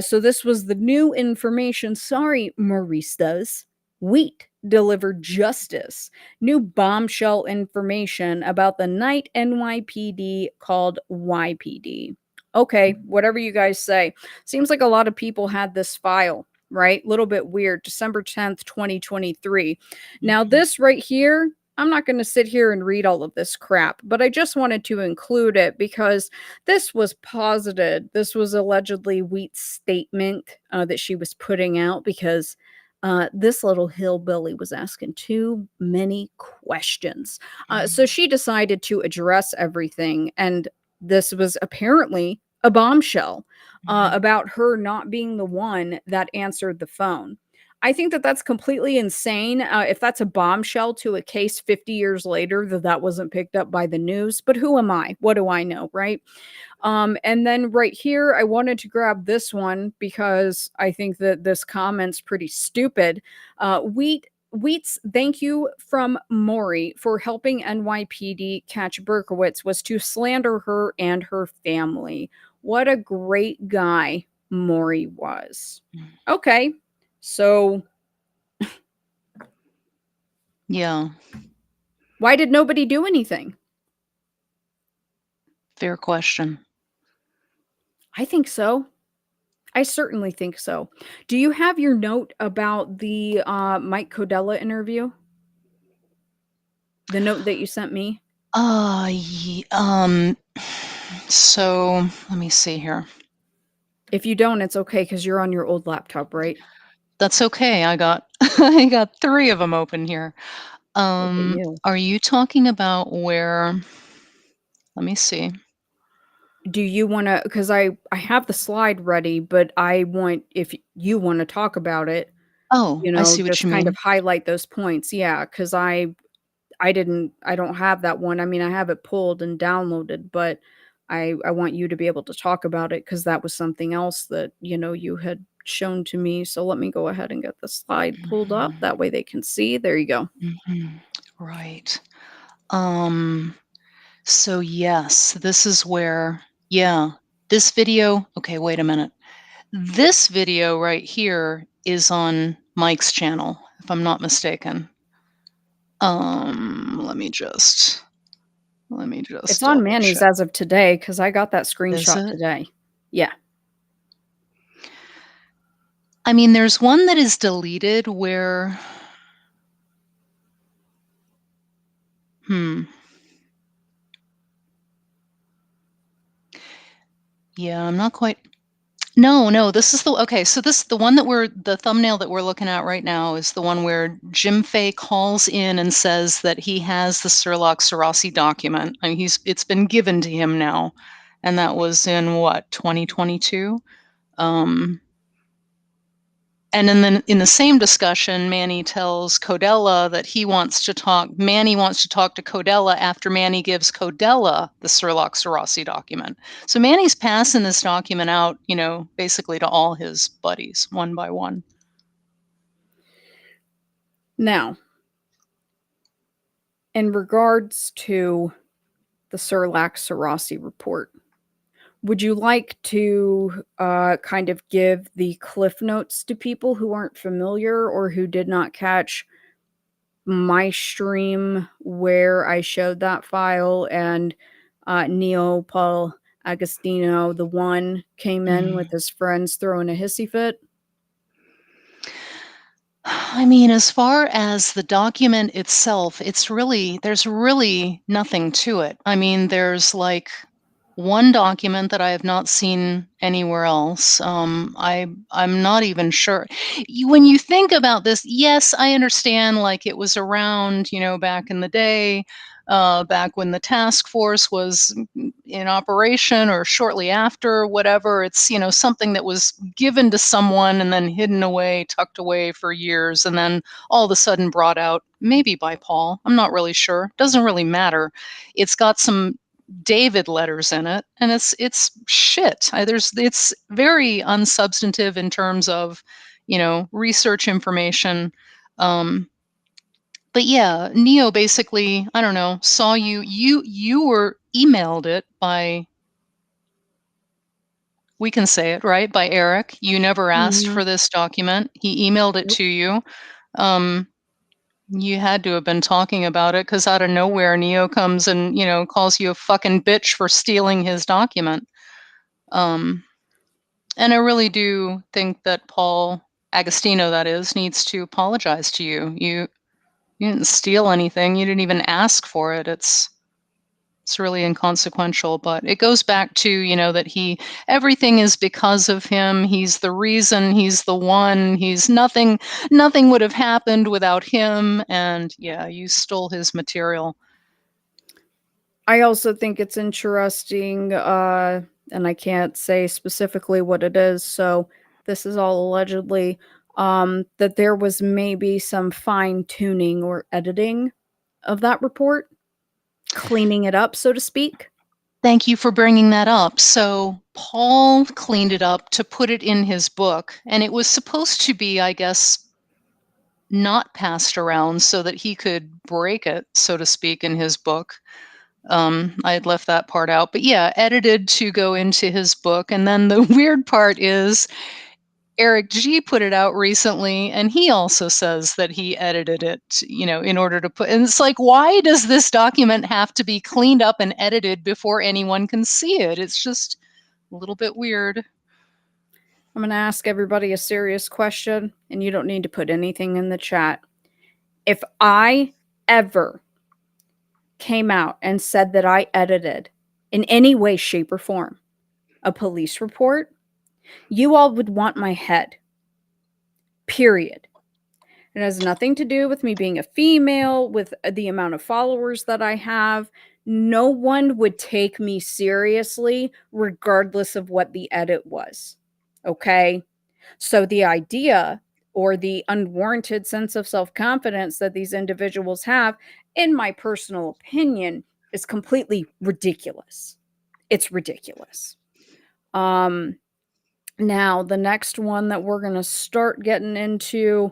[SPEAKER 4] So this was the new information. Sorry, Maristas. Wheat delivered justice. New bombshell information about the night NYPD called YPD. Okay, whatever you guys say. Seems like a lot of people had this file, right? Little bit weird. December 10th, 2023. Now, this right here, I'm not going to sit here and read all of this crap, but I just wanted to include it because this was posited. This was allegedly Wheat's statement that she was putting out because this little hillbilly was asking too many questions. So she decided to address everything. And this was apparently a bombshell about her not being the one that answered the phone. I think that that's completely insane. If that's a bombshell to a case 50 years later that wasn't picked up by the news, but who am I? What do I know, right? And then right here, I wanted to grab this one because I think that this comment's pretty stupid. Wheat's thank you from Maury for helping NYPD catch Berkowitz was to slander her and her family. What a great guy Maury was. Okay, so
[SPEAKER 5] Yeah,
[SPEAKER 4] why did nobody do anything?
[SPEAKER 5] fair question.
[SPEAKER 4] I think so. I certainly think so. Do you have your note about the Mike Codella interview? The note that you sent me?
[SPEAKER 5] So let me see here.
[SPEAKER 4] If you don't, it's okay because you're on your old laptop, right?
[SPEAKER 5] That's okay. I got I got 3 of them open here.
[SPEAKER 4] Look at you.
[SPEAKER 5] Are you talking about where? Let me see.
[SPEAKER 4] Do you want to? Because I have the slide ready, but I want if you want to talk about it,
[SPEAKER 5] Oh, I see what
[SPEAKER 4] just
[SPEAKER 5] you
[SPEAKER 4] kind of
[SPEAKER 5] mean.
[SPEAKER 4] highlight those points. Yeah, because I don't have that one. I mean, I have it pulled and downloaded, but I want you to be able to talk about it because that was something else that, you had shown to me. So let me go ahead and get the slide pulled up. That way they can see. There you go.
[SPEAKER 5] Right. So yes, this is where, yeah, this video, okay, wait a minute. This video right here is on Mike's channel, if I'm not mistaken. Let me just
[SPEAKER 4] It's on
[SPEAKER 5] double
[SPEAKER 4] Manny's
[SPEAKER 5] check.
[SPEAKER 4] as of today because I got that
[SPEAKER 5] Is
[SPEAKER 4] screenshot
[SPEAKER 5] it?
[SPEAKER 4] today. Yeah.
[SPEAKER 5] I mean, there's one that is deleted where, yeah, I'm not quite. No, this is okay. So the thumbnail that we're looking at right now is the one where Jim Fay calls in and says that he has the Sherlock-Sarasi document. I mean, it's been given to him now, and that was in what, 2022. And then in the same discussion, Manny tells Codella that Manny wants to talk to Codella after Manny gives Codella the Sherlock-Sarasi document. So Manny's passing this document out, basically to all his buddies, one by one.
[SPEAKER 4] Now, in regards to the Sherlock-Sarasi report, would you like to kind of give the cliff notes to people who aren't familiar or who did not catch my stream where I showed that file and Neo Paul Agostino, the one, came in with his friends throwing a hissy fit?
[SPEAKER 5] I mean, as far as the document itself, there's really nothing to it. I mean, there's like one document that I have not seen anywhere else. I'm not even sure. When you think about this, yes, I understand. Like it was around, back in the day, back when the task force was in operation, or shortly after, whatever. It's something that was given to someone and then hidden away, tucked away for years, and then all of a sudden brought out, maybe by Paul. I'm not really sure. Doesn't really matter. It's got some David letters in it, and it's shit. It's very unsubstantive in terms of, research information. The But yeah, Neo basically, I don't know, saw you were emailed it by, we can say it, right? By Eric. You never asked
[SPEAKER 4] Mhm.
[SPEAKER 5] for this document. He emailed it
[SPEAKER 4] Nope.
[SPEAKER 5] to you. You had to have been talking about it, because out of nowhere, Neo comes and, calls you a fucking bitch for stealing his document. And I really do think that Paul Agostino, that is, needs to apologize to you. You didn't steal anything. You didn't even ask for it. It's really inconsequential, but it goes back to, that everything is because of him. He's the reason, he's the one, nothing would have happened without him. And yeah, you stole his material.
[SPEAKER 4] I also think it's interesting, and I can't say specifically what it is, so this is all allegedly, that there was maybe some fine tuning or editing of that report, cleaning it up, so to speak.
[SPEAKER 5] Thank you for bringing that up. So Paul cleaned it up to put it in his book, and it was supposed to be, I guess, not passed around so that he could break it, so to speak, in his book. I had left that part out, but yeah, edited to go into his book. And then the weird part is Eric G put it out recently, and he also says that he edited it, in order to put, and it's like, why does this document have to be cleaned up and edited before anyone can see it? It's just a little bit weird.
[SPEAKER 4] I'm going to ask everybody a serious question, and you don't need to put anything in the chat. If I ever came out and said that I edited in any way, shape, or form a police report, you all would want my head. Period. It has nothing to do with me being a female, with the amount of followers that I have. No one would take me seriously, regardless of what the edit was. Okay? So the idea or the unwarranted sense of self-confidence that these individuals have, in my personal opinion, is completely ridiculous. It's ridiculous. Now the next one that we're going to start getting into,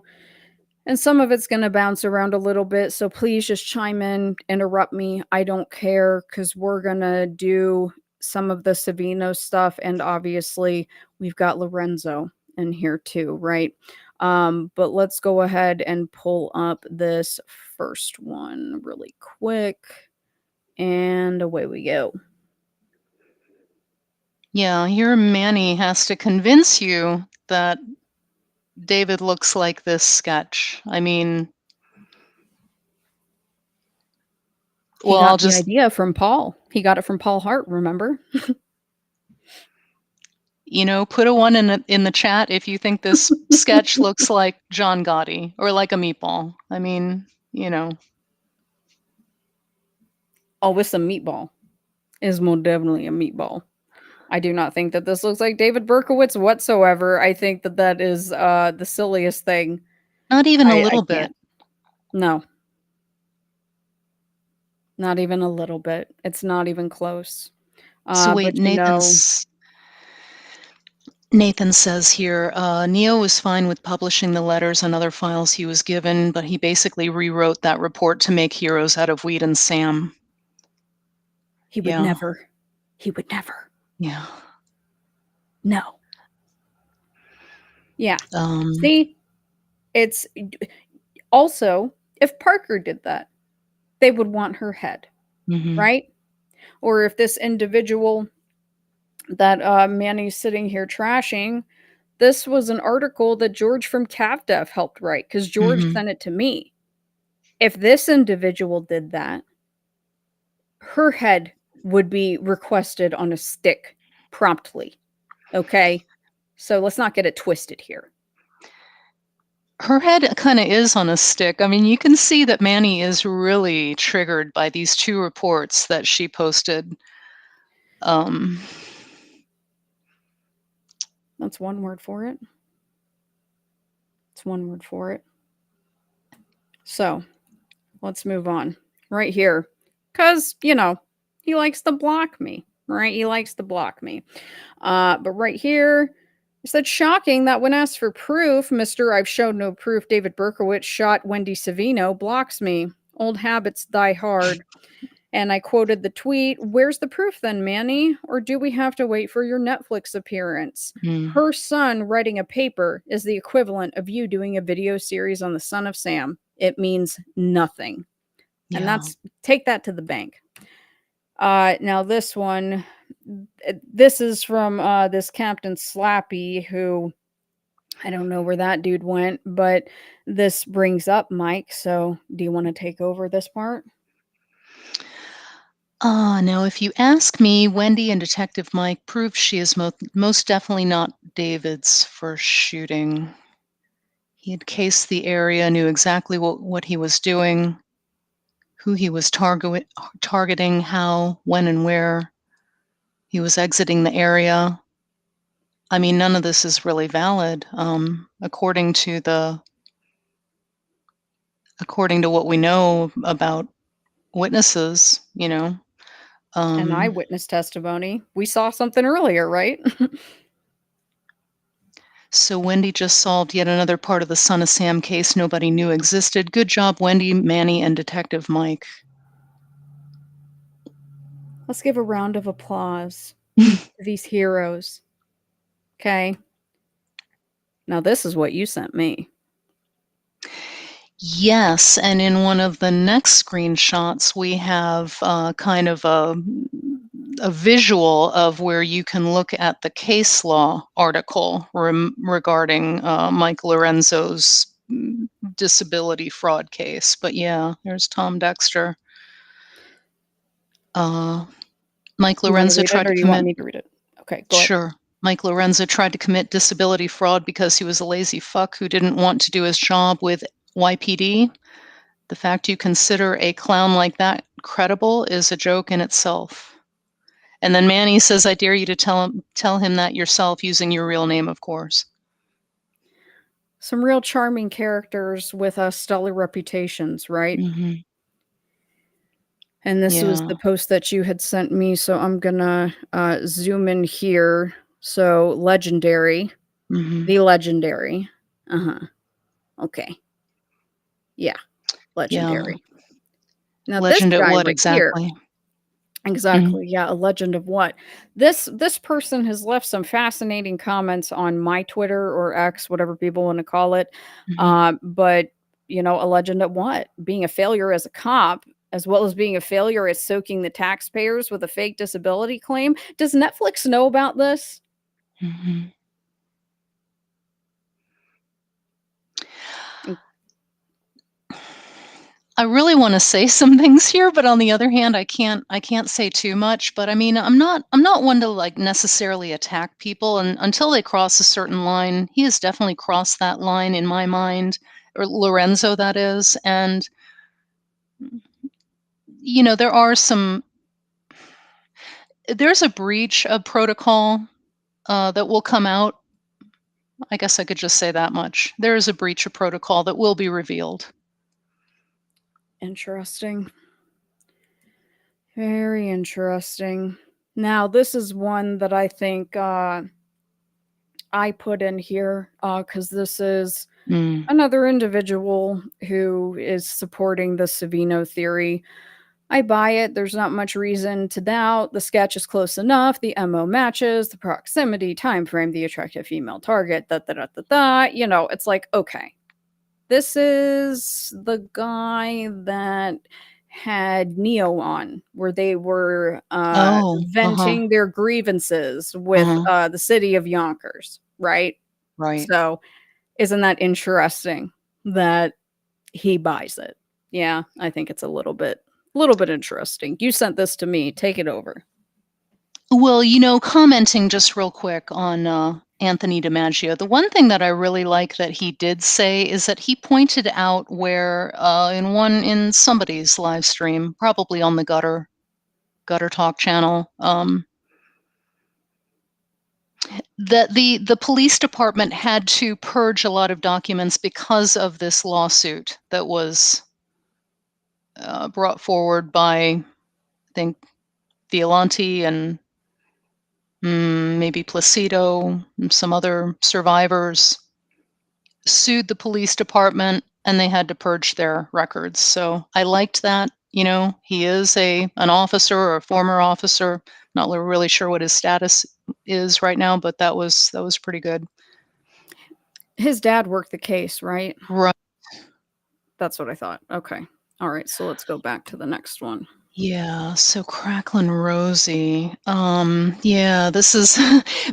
[SPEAKER 4] and some of it's going to bounce around a little bit, so please just chime in, interrupt me. I don't care, because we're going to do some of the Savino stuff, and obviously we've got Lorenzo in here too, right? But let's go ahead and pull up this first one really quick, and away we go.
[SPEAKER 5] Yeah, here Manny has to convince you that David looks like this sketch. I mean,
[SPEAKER 4] He
[SPEAKER 5] well,
[SPEAKER 4] got
[SPEAKER 5] I'll
[SPEAKER 4] the
[SPEAKER 5] just,
[SPEAKER 4] idea from Paul. He got it from Paul Hart, remember?
[SPEAKER 5] put a one in the chat if you think this sketch looks like John Gotti or like a meatball. I mean,
[SPEAKER 4] Oh, it's a meatball. It's most definitely a meatball. I do not think that this looks like David Berkowitz whatsoever. I think that that is the silliest thing.
[SPEAKER 5] not even a
[SPEAKER 4] I
[SPEAKER 5] little bit.
[SPEAKER 4] can't. No. Not even a little bit. It's not even close.
[SPEAKER 5] So wait,
[SPEAKER 4] But you know,
[SPEAKER 5] Nathan says here, Neo was fine with publishing the letters and other files he was given, but he basically rewrote that report to make heroes out of Weed and Sam.
[SPEAKER 4] he would
[SPEAKER 5] Yeah.
[SPEAKER 4] never. He would never.
[SPEAKER 5] Yeah.
[SPEAKER 4] No. Yeah. See, it's also, if Parker did that, they would want her head, right? Or if this individual that Manny's sitting here trashing, this was an article that George from CavDev helped write, because George sent it to me. If this individual did that, her head would be requested on a stick promptly. Okay? So let's not get it twisted here.
[SPEAKER 5] Her head kind of is on a stick. I mean, you can see that Manny is really triggered by these two reports that she posted.
[SPEAKER 4] That's one word for it. It's one word for it. So let's move on right here. Because, he likes to block me, right? He likes to block me. But right here, He said, shocking that when asked for proof, Mr. I've shown no proof David Berkowitz shot Wendy Savino blocks me. Old habits die hard. And I quoted the tweet, where's the proof then, Manny? Or do we have to wait for your Netflix appearance?
[SPEAKER 5] Mm.
[SPEAKER 4] Her son writing a paper is the equivalent of you doing a video series on the son of Sam. It means nothing. And
[SPEAKER 5] Yeah.
[SPEAKER 4] that's, take that to the bank. Now this one, this is from this Captain Slappy, who I don't know where that dude went, but this brings up Mike. So do you want to take over this part?
[SPEAKER 5] Now, if you ask me, Wendy and Detective Mike proved she is most definitely not David's first shooting. He had cased the area, knew exactly what he was doing, who he was targeting, how, when, and where he was exiting the area. I mean, none of this is really valid, according to what we know about witnesses. You know,
[SPEAKER 4] An eyewitness testimony. We saw something earlier, right?
[SPEAKER 5] So Wendy just solved yet another part of the Son of Sam case nobody knew existed. Good job, Wendy, Manny, and Detective Mike.
[SPEAKER 4] Let's give a round of applause to these heroes. Okay. Now this is what you sent me.
[SPEAKER 5] Yes, and in one of the next screenshots, we have kind of a visual of where you can look at the case law article regarding Mike Lorenzo's disability fraud case. But yeah, there's Tom Dexter. Mike
[SPEAKER 4] You want to
[SPEAKER 5] Lorenzo
[SPEAKER 4] read it
[SPEAKER 5] tried
[SPEAKER 4] or
[SPEAKER 5] to
[SPEAKER 4] do you want
[SPEAKER 5] commit.
[SPEAKER 4] me to read it? Okay, go ahead.
[SPEAKER 5] Sure. Mike Lorenzo tried to commit disability fraud because he was a lazy fuck who didn't want to do his job with YPD. The fact you consider a clown like that credible is a joke in itself. And then Manny says, I dare you to tell him that yourself using your real name, of course.
[SPEAKER 4] Some real charming characters with stellar reputations, right?
[SPEAKER 5] Mm-hmm.
[SPEAKER 4] And this was
[SPEAKER 5] Yeah.
[SPEAKER 4] the post that you had sent me, so I'm gonna zoom in here. So legendary,
[SPEAKER 5] Mm-hmm.
[SPEAKER 4] the legendary. Okay, yeah, legendary. Now this
[SPEAKER 5] Legend at
[SPEAKER 4] guy
[SPEAKER 5] what
[SPEAKER 4] right here,
[SPEAKER 5] exactly?
[SPEAKER 4] exactly, yeah, a legend of what? This person has left some fascinating comments on my Twitter or X, whatever people want to call it.
[SPEAKER 5] Mm-hmm.
[SPEAKER 4] But you know, a legend at what? Being a failure as a cop, as well as being a failure at soaking the taxpayers with a fake disability claim. Does Netflix know about this?
[SPEAKER 5] Mm-hmm. I really want to say some things here, but on the other hand, I can't say too much. But I mean, I'm not one to like necessarily attack people, and until they cross a certain line, he has definitely crossed that line in my mind, or Lorenzo, that is. And you know, there's a breach of protocol that will come out. I guess I could just say that much. There is a breach of protocol that will be revealed.
[SPEAKER 4] Interesting. Very interesting. Now, this is one that I think I put in here because this is another individual who is supporting the Savino theory. I buy it. There's not much reason to doubt. The sketch is close enough. The MO matches the proximity, time frame, the attractive female target. You know, it's like, okay, this is the guy that had Neo on, where they were
[SPEAKER 5] Oh,
[SPEAKER 4] venting their grievances with the city of Yonkers, right?
[SPEAKER 5] right.
[SPEAKER 4] So, isn't that interesting that he buys it? Yeah, I think it's a little bit interesting. You sent this to me. Take it over.
[SPEAKER 5] Well, you know, commenting just real quick on Anthony DiMaggio, the one thing that I really like that he did say is that he pointed out where in somebody's live stream, probably on the Gutter Talk channel, that the police department had to purge a lot of documents because of this lawsuit that was brought forward by, I think, Violante and maybe Placido, and some other survivors sued the police department and they had to purge their records. So I liked that. He is an officer or a former officer. Not really sure what his status is right now, but that was pretty good.
[SPEAKER 4] His dad worked the case, right?
[SPEAKER 5] Right.
[SPEAKER 4] That's what I thought. Okay. All right. So let's go back to the next one.
[SPEAKER 5] Yeah, so Cracklin' Rosie. Yeah, this is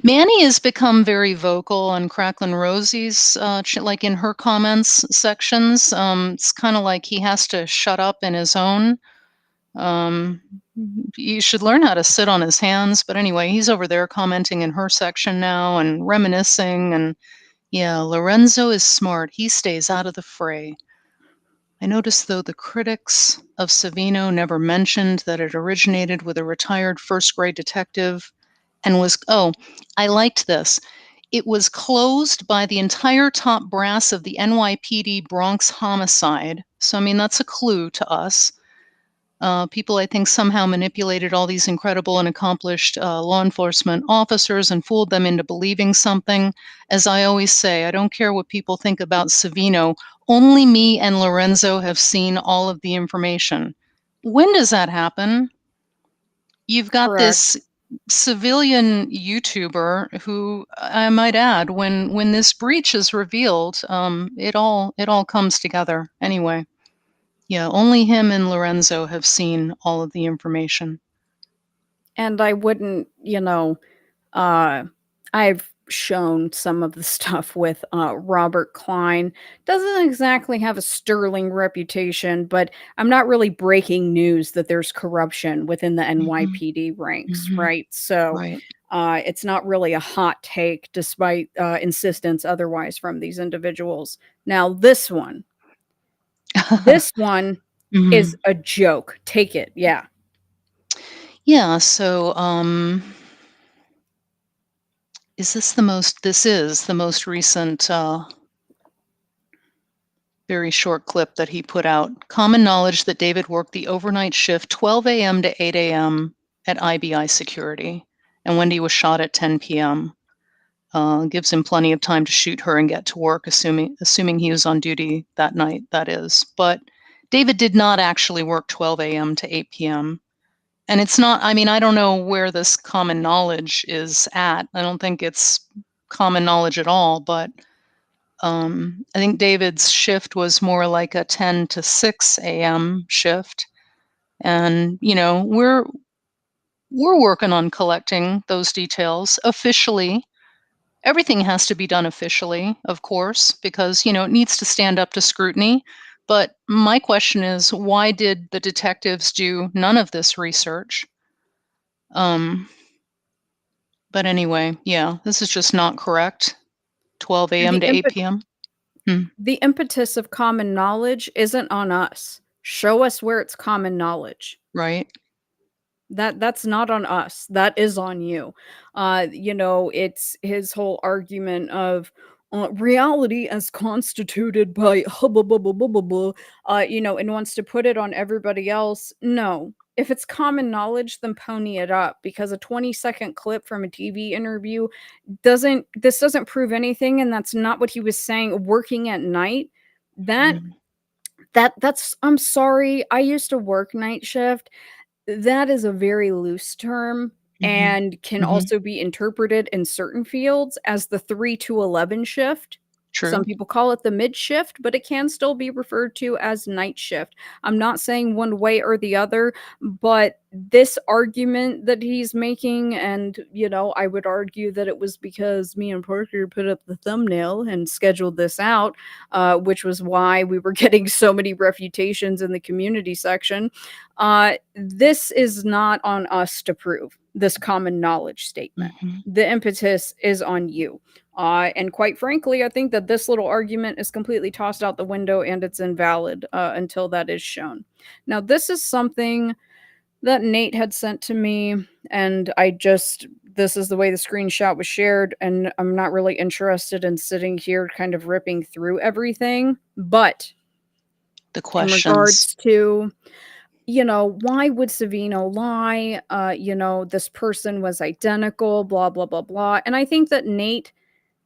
[SPEAKER 5] Manny has become very vocal on Cracklin' Rosie's, like in her comments sections. It's kind of like he has to shut up in his own. You should learn how to sit on his hands. But anyway, he's over there commenting in her section now and reminiscing. And yeah, Lorenzo is smart. He stays out of the fray. I noticed, though, the critics of Savino never mentioned that it originated with a retired first-grade detective and I liked this. It was closed by the entire top brass of the NYPD Bronx homicide. So, I mean, that's a clue to us. People, I think, somehow manipulated all these incredible and accomplished law enforcement officers and fooled them into believing something. As I always say, I don't care what people think about Savino. Only me and Lorenzo have seen all of the information. When does that happen? You've got
[SPEAKER 4] Correct.
[SPEAKER 5] this civilian YouTuber who, I might add, when this breach is revealed, it all comes together. Anyway. Yeah, only him and Lorenzo have seen all of the information.
[SPEAKER 4] And I wouldn't, I've shown some of the stuff with Robert Klein. Doesn't exactly have a sterling reputation, but I'm not really breaking news that there's corruption within the NYPD ranks, right? So
[SPEAKER 5] Right.
[SPEAKER 4] it's not really a hot take, despite insistence otherwise from these individuals. Now, this one is a joke. Take it. Yeah.
[SPEAKER 5] Yeah, so this is the most recent very short clip that he put out. Common knowledge that David worked the overnight shift 12 a.m. to 8 a.m. at IBI Security, and Wendy was shot at 10 p.m. Gives him plenty of time to shoot her and get to work, assuming he was on duty that night, that is. But David did not actually work 12 a.m. to 8 p.m. And it's not, I mean, I don't know where this common knowledge is at. I don't think it's common knowledge at all, but I think David's shift was more like a 10 to 6 a.m. shift. And, we're working on collecting those details officially. Everything has to be done officially, of course, because, it needs to stand up to scrutiny. But my question is, why did the detectives do none of this research? But anyway, yeah, this is just not correct. 12 a.m. to 8 p.m.
[SPEAKER 4] The impetus of common knowledge isn't on us. Show us where it's common knowledge.
[SPEAKER 5] Right.
[SPEAKER 4] That's not on us. That is on you. It's his whole argument of reality as constituted by hubba bubba bubba blah, and wants to put it on everybody else. No. If it's common knowledge, then pony it up, because a 20-second clip from a TV interview doesn't prove anything, and that's not what he was saying. Working at night, that's I'm sorry, I used to work night shift. That is a very loose term and can also be interpreted in certain fields as the 3 to 11 shift. Some
[SPEAKER 5] True.
[SPEAKER 4] people call it the mid shift, but it can still be referred to as night shift. I'm not saying one way or the other, but this argument that he's making, and I would argue that it was because me and Parker put up the thumbnail and scheduled this out, which was why we were getting so many refutations in the community section. This is not on us to prove this common knowledge statement. The impetus is on you. And quite frankly, I think that this little argument is completely tossed out the window, and it's invalid until that is shown. Now, this is something that Nate had sent to me, and this is the way the screenshot was shared, and I'm not really interested in sitting here kind of ripping through everything, but
[SPEAKER 5] The questions.
[SPEAKER 4] in regards to you know, why would Savino lie? You know, this person was identical, blah, blah, blah, blah. And I think that Nate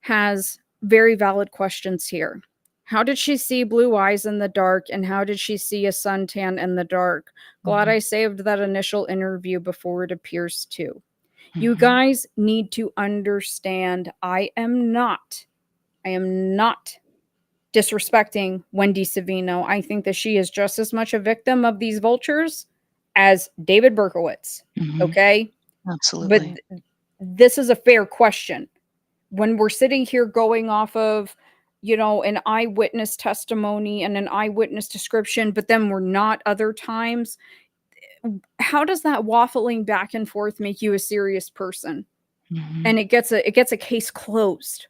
[SPEAKER 4] has very valid questions here. How did she see blue eyes in the dark? And how did she see a suntan in the dark? Glad I saved that initial interview before it appears to. You guys need to understand I am not disrespecting Wendy Savino. I think that she is just as much a victim of these vultures as David Berkowitz. Okay? But
[SPEAKER 5] Absolutely.
[SPEAKER 4] this is a fair question. When we're sitting here going off of, you know, an eyewitness testimony and an eyewitness description, but then we're not other times, how does that waffling back and forth make you a serious person? And it gets a case closed.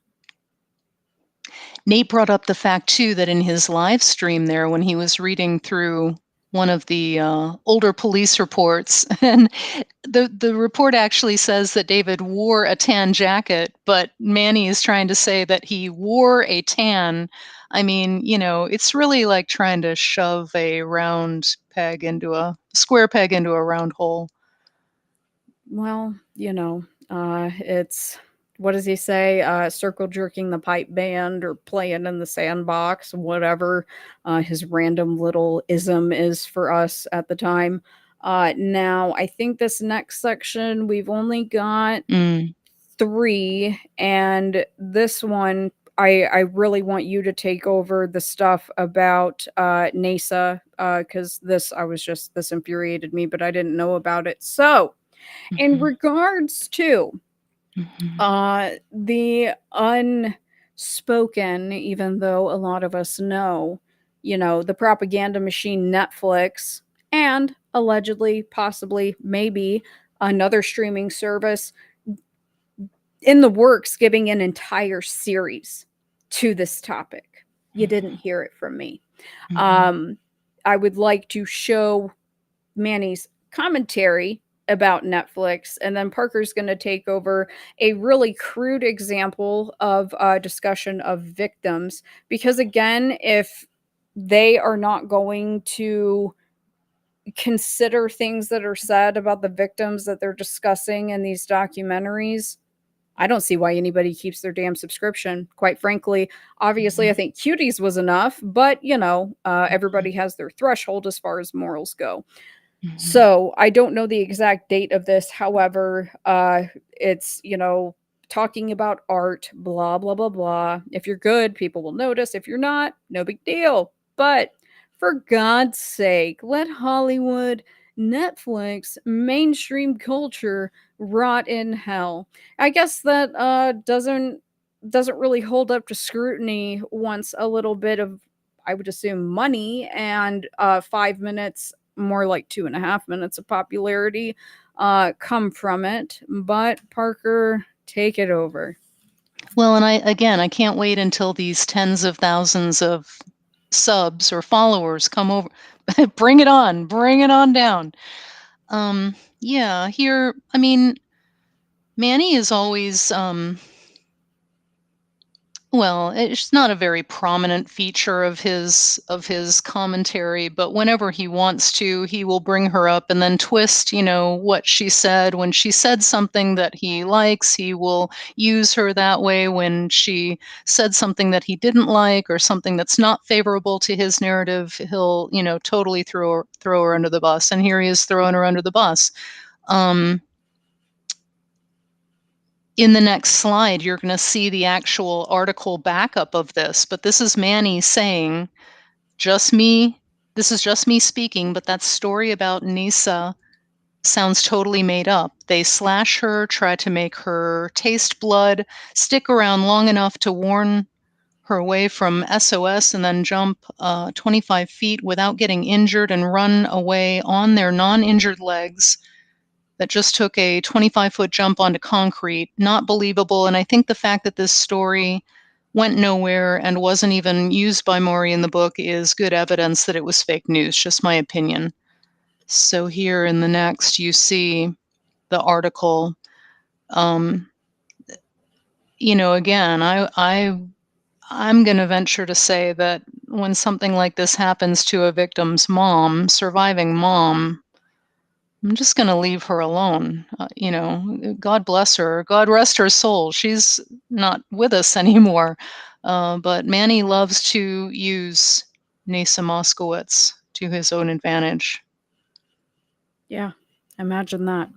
[SPEAKER 5] Nate brought up the fact too that in his live stream there, when he was reading through one of the older police reports, and the report actually says that David wore a tan jacket, but Manny is trying to say that he wore a tan. I mean, you know, it's really like trying to shove a square peg into a round hole.
[SPEAKER 4] Well, you know, it's what does he say? Circle jerking the pipe band or playing in the sandbox, whatever his random little ism is for us at the time. Now, I think this next section we've only got
[SPEAKER 5] Mm.
[SPEAKER 4] 3, and this one I really want you to take over the stuff about NASA because this infuriated me, but I didn't know about it. So, in regards to the unspoken, even though a lot of us know, you know, the propaganda machine Netflix and allegedly, possibly, maybe another streaming service in the works giving an entire series to this topic. You didn't hear it from me. I would like to show Manny's commentary about Netflix, and then Parker's going to take over a really crude example of a discussion of victims. Because again, if they are not going to consider things that are said about the victims that they're discussing in these documentaries, I don't see why anybody keeps their damn subscription, quite frankly. Obviously, I think Cuties was enough, but you know, everybody has their threshold as far as morals go. So I don't know the exact date of this. However, it's, you know, talking about art, blah, blah, blah, blah. If you're good, people will notice. If you're not, no big deal. But for God's sake, let Hollywood, Netflix, mainstream culture rot in hell. I guess that doesn't really hold up to scrutiny once a little bit of, I would assume, money and 5 minutes, more like 2.5 minutes of popularity come from it. But Parker, take it over.
[SPEAKER 5] Well, and I can't wait until these tens of thousands of subs or followers come over. Bring it on down. Yeah, here, I mean, Manny is always, well, it's not a very prominent feature of his commentary, but whenever he wants to, he will bring her up and then twist, you know, what she said. When she said something that he likes, he will use her that way. When she said something that he didn't like or something that's not favorable to his narrative, he'll, you know, totally throw her under the bus. And here he is throwing her under the bus. In the next slide, you're going to see the actual article backup of this, but this is Manny saying, just me, this is just me speaking, but that story about Nisa sounds totally made up. They slash her, try to make her taste blood, stick around long enough to warn her away from SOS, and then jump 25 feet without getting injured and run away on their non-injured legs that just took a 25-foot jump onto concrete. Not believable. And I think the fact that this story went nowhere and wasn't even used by Maury in the book is good evidence that it was fake news, just my opinion. So here in the next, you see the article. You know, again, I'm going to venture to say that when something like this happens to a victim's mom, surviving mom, I'm just going to leave her alone. You know, God bless her. God rest her soul. She's not with us anymore. But Manny loves to use Nasa Moskowitz to his own advantage.
[SPEAKER 4] Yeah, imagine that.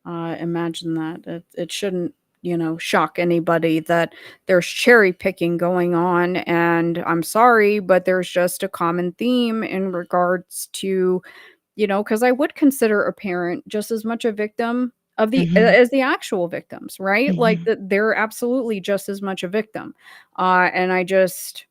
[SPEAKER 4] Imagine that. It shouldn't, you know, shock anybody that there's cherry picking going on. And I'm sorry, but there's just a common theme in regards to, you know, because I would consider a parent just as much a victim of the
[SPEAKER 5] Mhm.
[SPEAKER 4] as the actual victims, right? Like
[SPEAKER 5] Mhm.
[SPEAKER 4] that they're absolutely just as much a victim. And I just,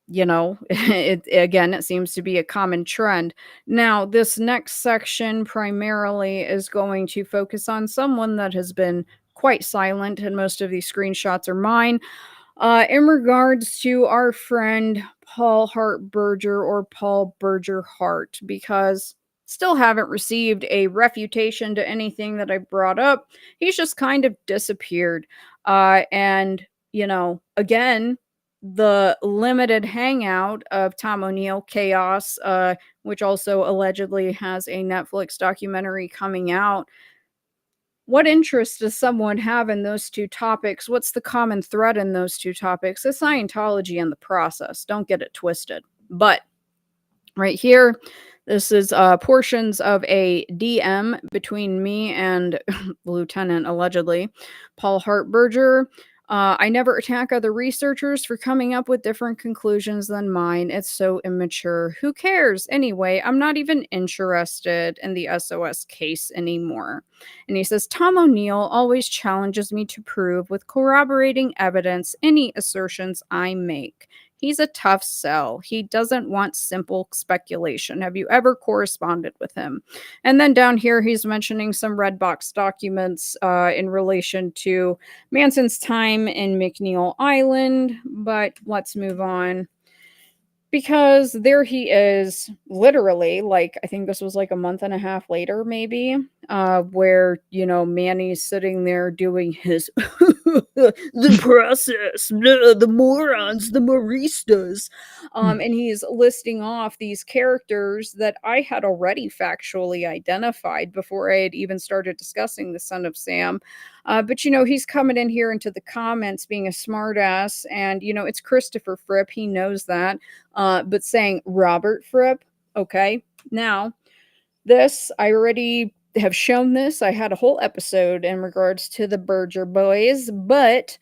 [SPEAKER 4] you know, it seems to be a common trend. Now, this next section primarily is going to focus on someone that has been quite silent, and most of these screenshots are mine. In regards to our friend Paul Hart Berger, or Paul Berger Hart, because still haven't received a refutation to anything that I brought up. He's just kind of disappeared. And, you know, again, the limited hangout of Tom O'Neill Chaos, which also allegedly has a Netflix documentary coming out. What interest does someone have in those two topics? What's the common thread in those two topics? It's Scientology and the process. Don't get it twisted. But right here, this is portions of a DM between me and Lieutenant, allegedly, Paul Hart Berger. I never attack other researchers for coming up with different conclusions than mine. It's so immature. Who cares? Anyway, I'm not even interested in the SOS case anymore. And he says, Tom O'Neill always challenges me to prove with corroborating evidence any assertions I make. He's a tough sell. He doesn't want simple speculation. Have you ever corresponded with him? And then down here, he's mentioning some red box documents in relation to Manson's time in McNeil Island. But let's move on. Because there he is, literally, like, I think this was like a month and a half later, maybe, where, you know, Manny's sitting there doing his the process, the morons, the Maristas. And he's listing off these characters that I had already factually identified before I had even started discussing the Son of Sam. But, you know, he's coming in here into the comments being a smartass, and, you know, it's Christopher Fripp. He knows that. But saying Robert Fripp, okay. Now, this, I already have shown this. I had a whole episode in regards to the Berger boys, but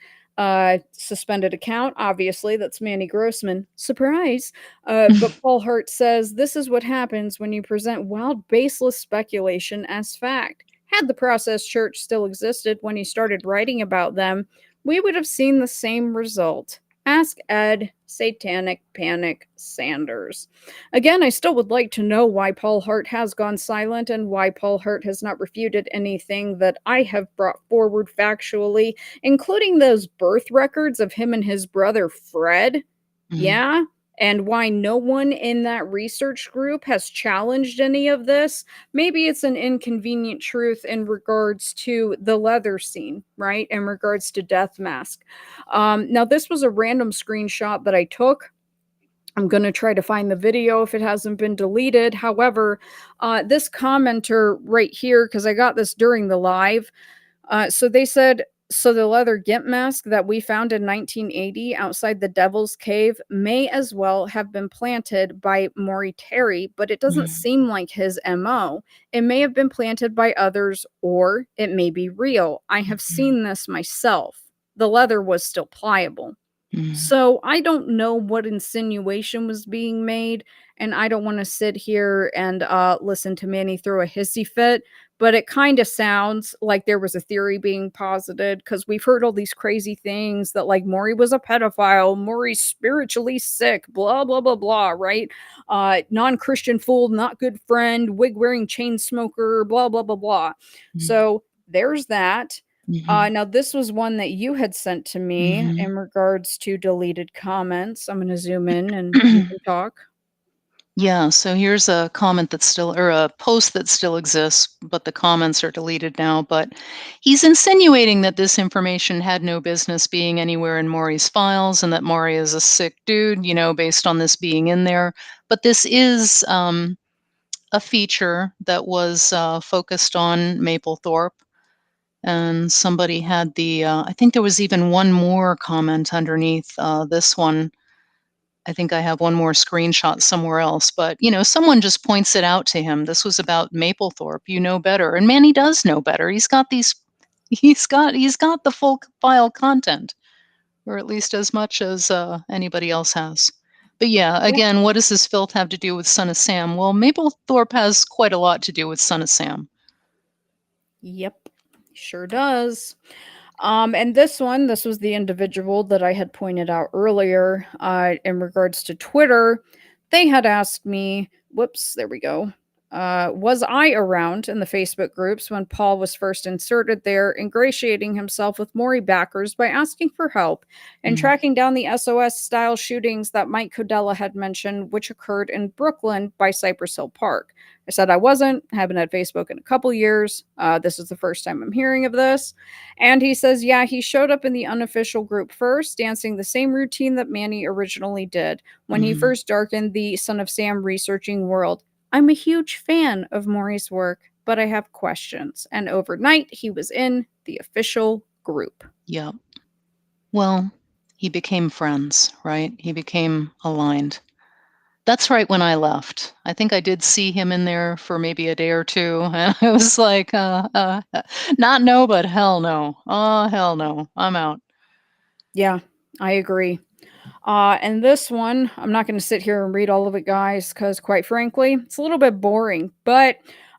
[SPEAKER 4] suspended account, obviously, that's Manny Grossman. Surprise. But Paul Hart says this is what happens when you present wild, baseless speculation as fact. Had the Process Church still existed when he started writing about them, we would have seen the same result. Ask Ed Satanic Panic Sanders. Again, I still would like to know why Paul Hart has gone silent and why Paul Hart has not refuted anything that I have brought forward factually, including those birth records of him and his brother Fred. Yeah. And why no one in that research group has challenged any of this. Maybe it's an inconvenient truth in regards to the leather scene, right? In regards to Death Mask. Now, this was a random screenshot that I took. I'm going to try to find the video if it hasn't been deleted. However, this commenter right here, because I got this during the live, so they said, so the leather gimp mask that we found in 1980 outside the Devil's Cave may as well have been planted by Maury Terry, but it doesn't seem like his MO. It may have been planted by others, or it may be real. I have seen this myself. The leather was still pliable. So I don't know what insinuation was being made, and I don't want to sit here and listen to Manny throw a hissy fit, but it kind of sounds like there was a theory being posited, because we've heard all these crazy things that, like, Maury was a pedophile, Maury's spiritually sick, blah, blah, blah, blah, right? Non-Christian fool, not good friend, wig-wearing chain smoker, blah, blah, blah, blah. So there's that. Now, this was one that you had sent to me in regards to deleted comments. I'm going to zoom in and you can talk.
[SPEAKER 5] Yeah, so here's a comment that's still, or a post that still exists, but the comments are deleted now. But he's insinuating that this information had no business being anywhere in Maury's files and that Maury is a sick dude, based on this being in there. But this is a feature that was focused on Maplethorpe. And somebody had I think there was even one more comment underneath this one. I think I have one more screenshot somewhere else, but someone just points it out to him. This was about Maplethorpe. You know better, and Manny does know better. He's got he's got the full file content, or at least as much as anybody else has. But yeah,
[SPEAKER 4] Yeah.
[SPEAKER 5] again, what does this filth have to do with Son of Sam? Well, Maplethorpe has quite a lot to do with Son of Sam.
[SPEAKER 4] Yep, sure does. And this was the individual that I had pointed out earlier in regards to Twitter. They had asked me, whoops, there we go. Was I around in the Facebook groups when Paul was first inserted there, ingratiating himself with Maury backers by asking for help and
[SPEAKER 5] Mm.
[SPEAKER 4] tracking down the SOS style shootings that Mike Codella had mentioned, which occurred in Brooklyn by Cypress Hill Park? I said I wasn't, haven't had Facebook in a couple years. This is the first time I'm hearing of this. And he says, yeah, he showed up in the unofficial group first, dancing the same routine that Manny originally did when he
[SPEAKER 5] Mhm.
[SPEAKER 4] first darkened the Son of Sam researching world. I'm a huge fan of Maury's work, but I have questions. And overnight, he was in the official group.
[SPEAKER 5] Yep. Well, he became friends, right? He became aligned. That's right when I left. I think I did see him in there for maybe a day or two, and I was like, not no, but hell no. Oh, hell no. I'm out.
[SPEAKER 4] Yeah, I agree. And this one, I'm not going to sit here and read all of it, guys, because quite frankly, it's a little bit boring. But,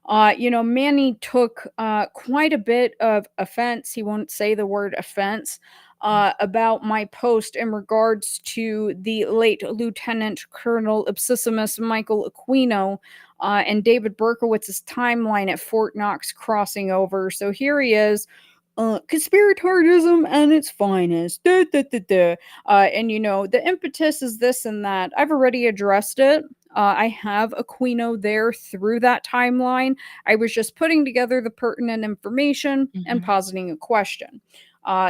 [SPEAKER 4] Manny took quite a bit of offense. He won't say the word offense about my post in regards to the late Lieutenant Colonel Ipsissimus Michael Aquino and David Berkowitz's timeline at Fort Knox crossing over. So here he is. Conspiratordism and its finest. Da, da, da, da. And the impetus is this and that. I've already addressed it. I have Aquino there through that timeline. I was just putting together the pertinent information and
[SPEAKER 5] Mhm.
[SPEAKER 4] positing a question.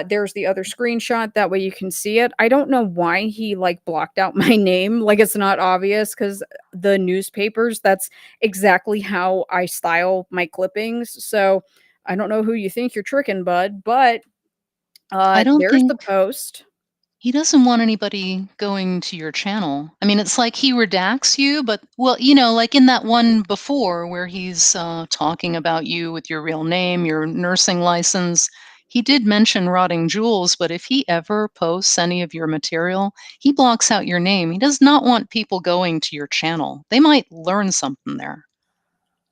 [SPEAKER 4] There's the other screenshot. That way you can see it. I don't know why he blocked out my name. Like it's not obvious because the newspapers, that's exactly how I style my clippings. So I don't know who you think you're tricking, bud, but
[SPEAKER 5] I don't
[SPEAKER 4] there's
[SPEAKER 5] think
[SPEAKER 4] the post.
[SPEAKER 5] he doesn't want anybody going to your channel. I mean, it's like he redacts you, but, well, like in that one before where he's talking about you with your real name, your nursing license, he did mention Rotting Jewels, but if he ever posts any of your material, he blocks out your name. He does not want people going to your channel. They might learn something there.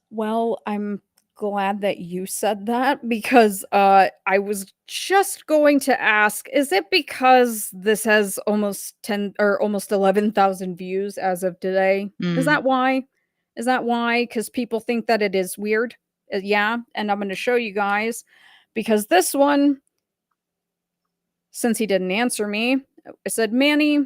[SPEAKER 4] Well, I'm glad that you said that because I was just going to ask, is it because this has almost 10 or almost 11,000 views as of today? Is
[SPEAKER 5] Mm.
[SPEAKER 4] that why? Is that why? Cuz people think that it is weird. Yeah, and I'm going to show you guys because this one, since he didn't answer me, I said, Manny,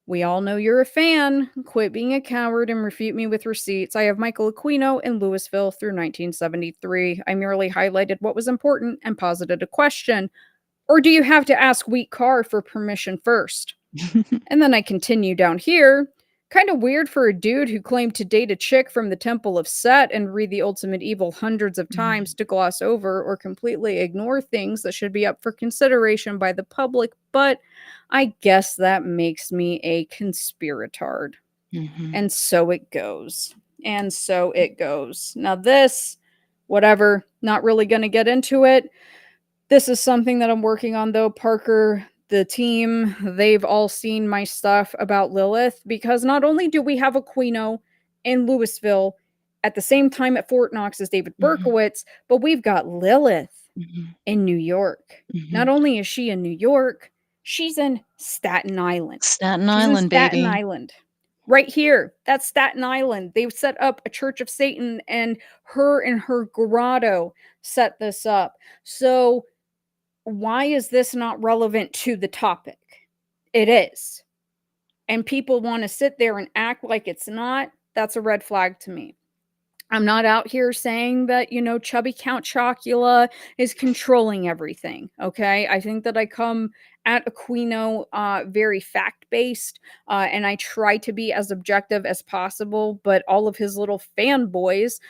[SPEAKER 4] we all know you're a fan. Quit being a coward and refute me with receipts. I have Michael Aquino in Louisville through 1973. I merely highlighted what was important and posited a question. Or do you have to ask Wheat Car for permission first? And then I continue down here. Kind of weird for a dude who claimed to date a chick from the Temple of Set and read The Ultimate Evil hundreds of times
[SPEAKER 5] Mm.
[SPEAKER 4] to gloss over or completely ignore things that should be up for consideration by the public, but I guess that makes me a conspiratard.
[SPEAKER 5] Mhm.
[SPEAKER 4] And so it goes. And so it goes. Now, this, whatever, not really going to get into it. This is something that I'm working on, though. Parker, the team, they've all seen my stuff about Lilith because not only do we have Aquino in Louisville at the same time at Fort Knox as David
[SPEAKER 5] Mhm.
[SPEAKER 4] Berkowitz, but we've got Lilith
[SPEAKER 5] Mhm.
[SPEAKER 4] in New York. Not
[SPEAKER 5] Mhm.
[SPEAKER 4] only is she in New York, she's in Staten Island.
[SPEAKER 5] Staten
[SPEAKER 4] She's in
[SPEAKER 5] Island,
[SPEAKER 4] Staten
[SPEAKER 5] baby.
[SPEAKER 4] Island. Right here. That's Staten Island. They've set up a Church of Satan, and her grotto set this up. So why is this not relevant to the topic? It is. And people want to sit there and act like it's not. that's a red flag to me. I'm not out here saying that, chubby Count Chocula is controlling everything. Okay. I think that I come at Aquino very fact based, and I try to be as objective as possible. But all of his little fanboys,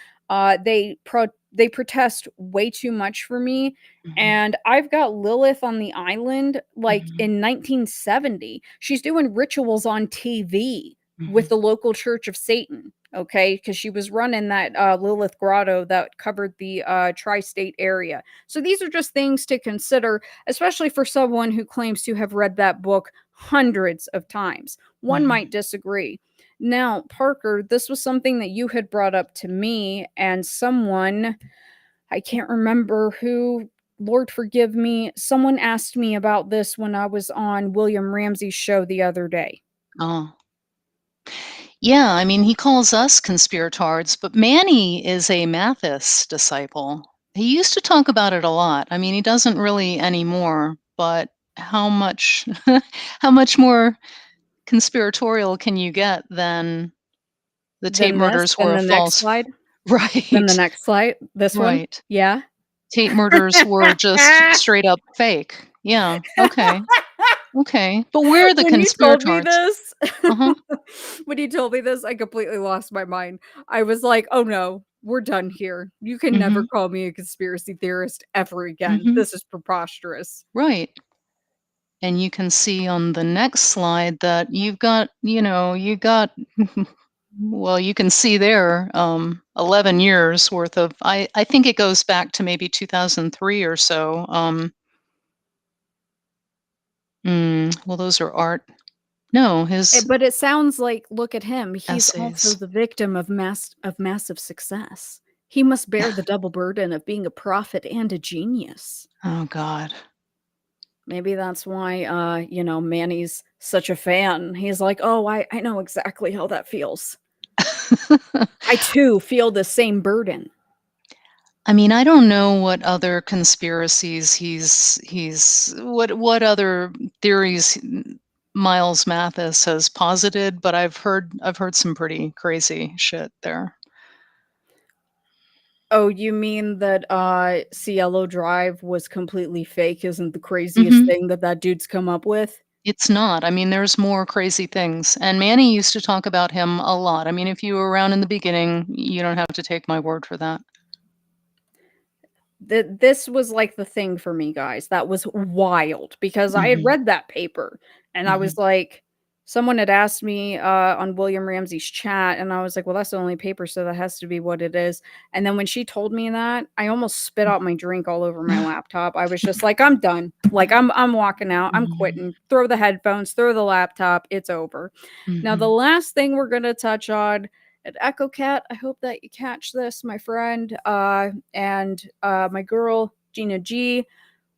[SPEAKER 4] they protest way too much for me.
[SPEAKER 5] Mhm.
[SPEAKER 4] And I've got Lilith on the island like
[SPEAKER 5] Mhm.
[SPEAKER 4] in 1970. She's doing rituals on TV with
[SPEAKER 5] Mhm.
[SPEAKER 4] the local Church of Satan, okay? Because she was running that Lilith Grotto that covered the tri-state area. So these are just things to consider, especially for someone who claims to have read that book hundreds of times. One
[SPEAKER 5] Mhm.
[SPEAKER 4] might disagree. Now, Parker, this was something that you had brought up to me, and someone, I can't remember who, Lord forgive me, someone asked me about this when I was on William Ramsey's show the other day.
[SPEAKER 5] Oh. Yeah, I mean, he calls us conspiratards, but Manny is a Mathis disciple. He used to talk about it a lot. I mean, he doesn't really anymore, but how much how much more conspiratorial can you get than the Tate
[SPEAKER 4] Then this,
[SPEAKER 5] murders
[SPEAKER 4] then
[SPEAKER 5] were a
[SPEAKER 4] the next
[SPEAKER 5] false
[SPEAKER 4] slide. Then the
[SPEAKER 5] right,
[SPEAKER 4] next slide, this one?
[SPEAKER 5] right.
[SPEAKER 4] Yeah?
[SPEAKER 5] Tate murders were just straight up fake. Yeah, okay, okay. But we're the
[SPEAKER 4] When you told me
[SPEAKER 5] conspiratards.
[SPEAKER 4] this
[SPEAKER 5] Uh-huh.
[SPEAKER 4] when you told me this, I completely lost my mind. I was like, "Oh, no. We're done here. You can never
[SPEAKER 5] Mhm.
[SPEAKER 4] call me a conspiracy theorist ever again.
[SPEAKER 5] Mhm.
[SPEAKER 4] This is preposterous."
[SPEAKER 5] Right. And you can see on the next slide that you got well, you can see there 11 years worth of I think it goes back to maybe 2003 or so. Well, those are art. No, his
[SPEAKER 4] But it sounds like, look at him. He's also
[SPEAKER 5] essays.
[SPEAKER 4] the victim of massive success. He must bear the double burden of being a prophet and a genius.
[SPEAKER 5] Oh God.
[SPEAKER 4] Maybe that's why, Manny's such a fan. He's like, "Oh, I know exactly how that feels. I too feel the same burden."
[SPEAKER 5] I mean, I don't know what other conspiracies he's what other theories Miles Mathis has posited, but I've heard some pretty crazy shit there.
[SPEAKER 4] Oh, you mean that, Cielo Drive was completely fake isn't the craziest
[SPEAKER 5] Mhm.
[SPEAKER 4] thing that that dude's come up with?
[SPEAKER 5] It's not. I mean, there's more crazy things, and Manny used to talk about him a lot. I mean, if you were around in the beginning, you don't have to take my word for that.
[SPEAKER 4] This was like the thing for me, guys. That was wild because I had
[SPEAKER 5] Mhm.
[SPEAKER 4] read that paper and I was
[SPEAKER 5] Mhm.
[SPEAKER 4] like, someone had asked me on William Ramsey's chat, and I was like, well, that's the only paper, so that has to be what it is. And then when she told me that, I almost spit out my drink all over my laptop. I was just like, I'm done. Like I'm walking out. I'm
[SPEAKER 5] Mhm.
[SPEAKER 4] quitting. Throw the headphones, throw the laptop. It's over. Now, the
[SPEAKER 5] Mhm.
[SPEAKER 4] last thing we're gonna touch on at Echo Cat, I hope that you catch this, my friend, and my girl, Gina G.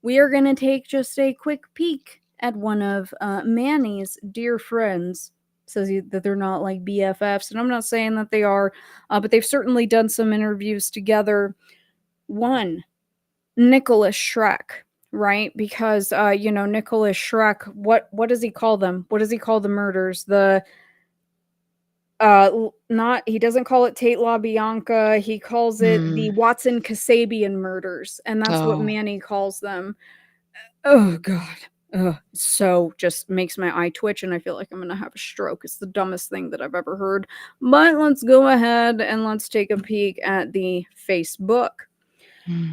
[SPEAKER 4] We are going to take just a quick peek at one of Manny's dear friends. Says that they're not like BFFs, and I'm not saying that they are, but they've certainly done some interviews together. One, Nicholas Shrek, right? Because Nicholas Shrek, what does he call them? What does he call the murders? The not he doesn't call it Tate LaBianca, he calls it the
[SPEAKER 5] Mm.
[SPEAKER 4] Watson Kasabian murders, and that's what
[SPEAKER 5] Oh.
[SPEAKER 4] Manny calls them. Oh god. Ugh, so just makes my eye twitch and I feel like I'm gonna have a stroke. It's the dumbest thing that I've ever heard. But let's go ahead and let's take a peek at the Facebook.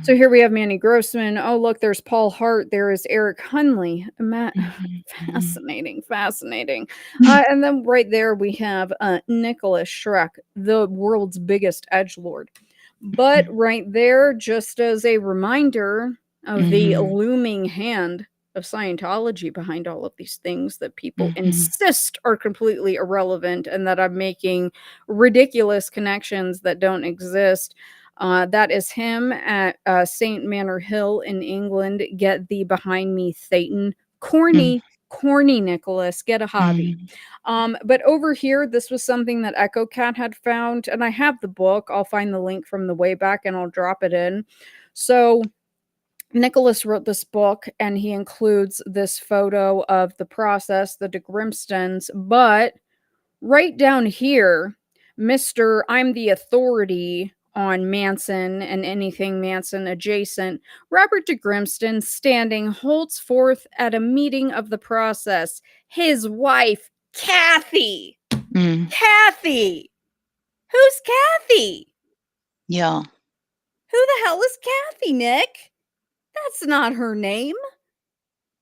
[SPEAKER 4] So
[SPEAKER 5] Mm.
[SPEAKER 4] here we have Manny Grossman. Oh, look, there's Paul Hart. There is Eric Hunley.
[SPEAKER 5] Mhm. Mhm.
[SPEAKER 4] Fascinating, fascinating. And then right there we have Nicholas Shrek, the world's biggest edgelord. But right there, just as a reminder of the
[SPEAKER 5] Mhm.
[SPEAKER 4] looming hand of Scientology behind all of these things that people
[SPEAKER 5] Mhm.
[SPEAKER 4] insist are completely irrelevant and that I'm making ridiculous connections that don't exist. That is him at St. Manor Hill in England. Get thee behind me, Satan.
[SPEAKER 5] Mm.
[SPEAKER 4] Corny Nicholas. Get a hobby.
[SPEAKER 5] Mhm.
[SPEAKER 4] But over here, this was something that Echo Cat had found, and I have the book. I'll find the link from the way back and I'll drop it in. So Nicholas wrote this book, and he includes this photo of the process, the de Grimstons, but right down here, Mr. I'm the authority on Manson and anything Manson adjacent, Robert de Grimston standing holds forth at a meeting of the process. His wife, Kathy.
[SPEAKER 5] Mm,
[SPEAKER 4] Kathy! Who's Kathy?
[SPEAKER 5] yeah.
[SPEAKER 4] Who the hell is Kathy, Nick? That's not her name.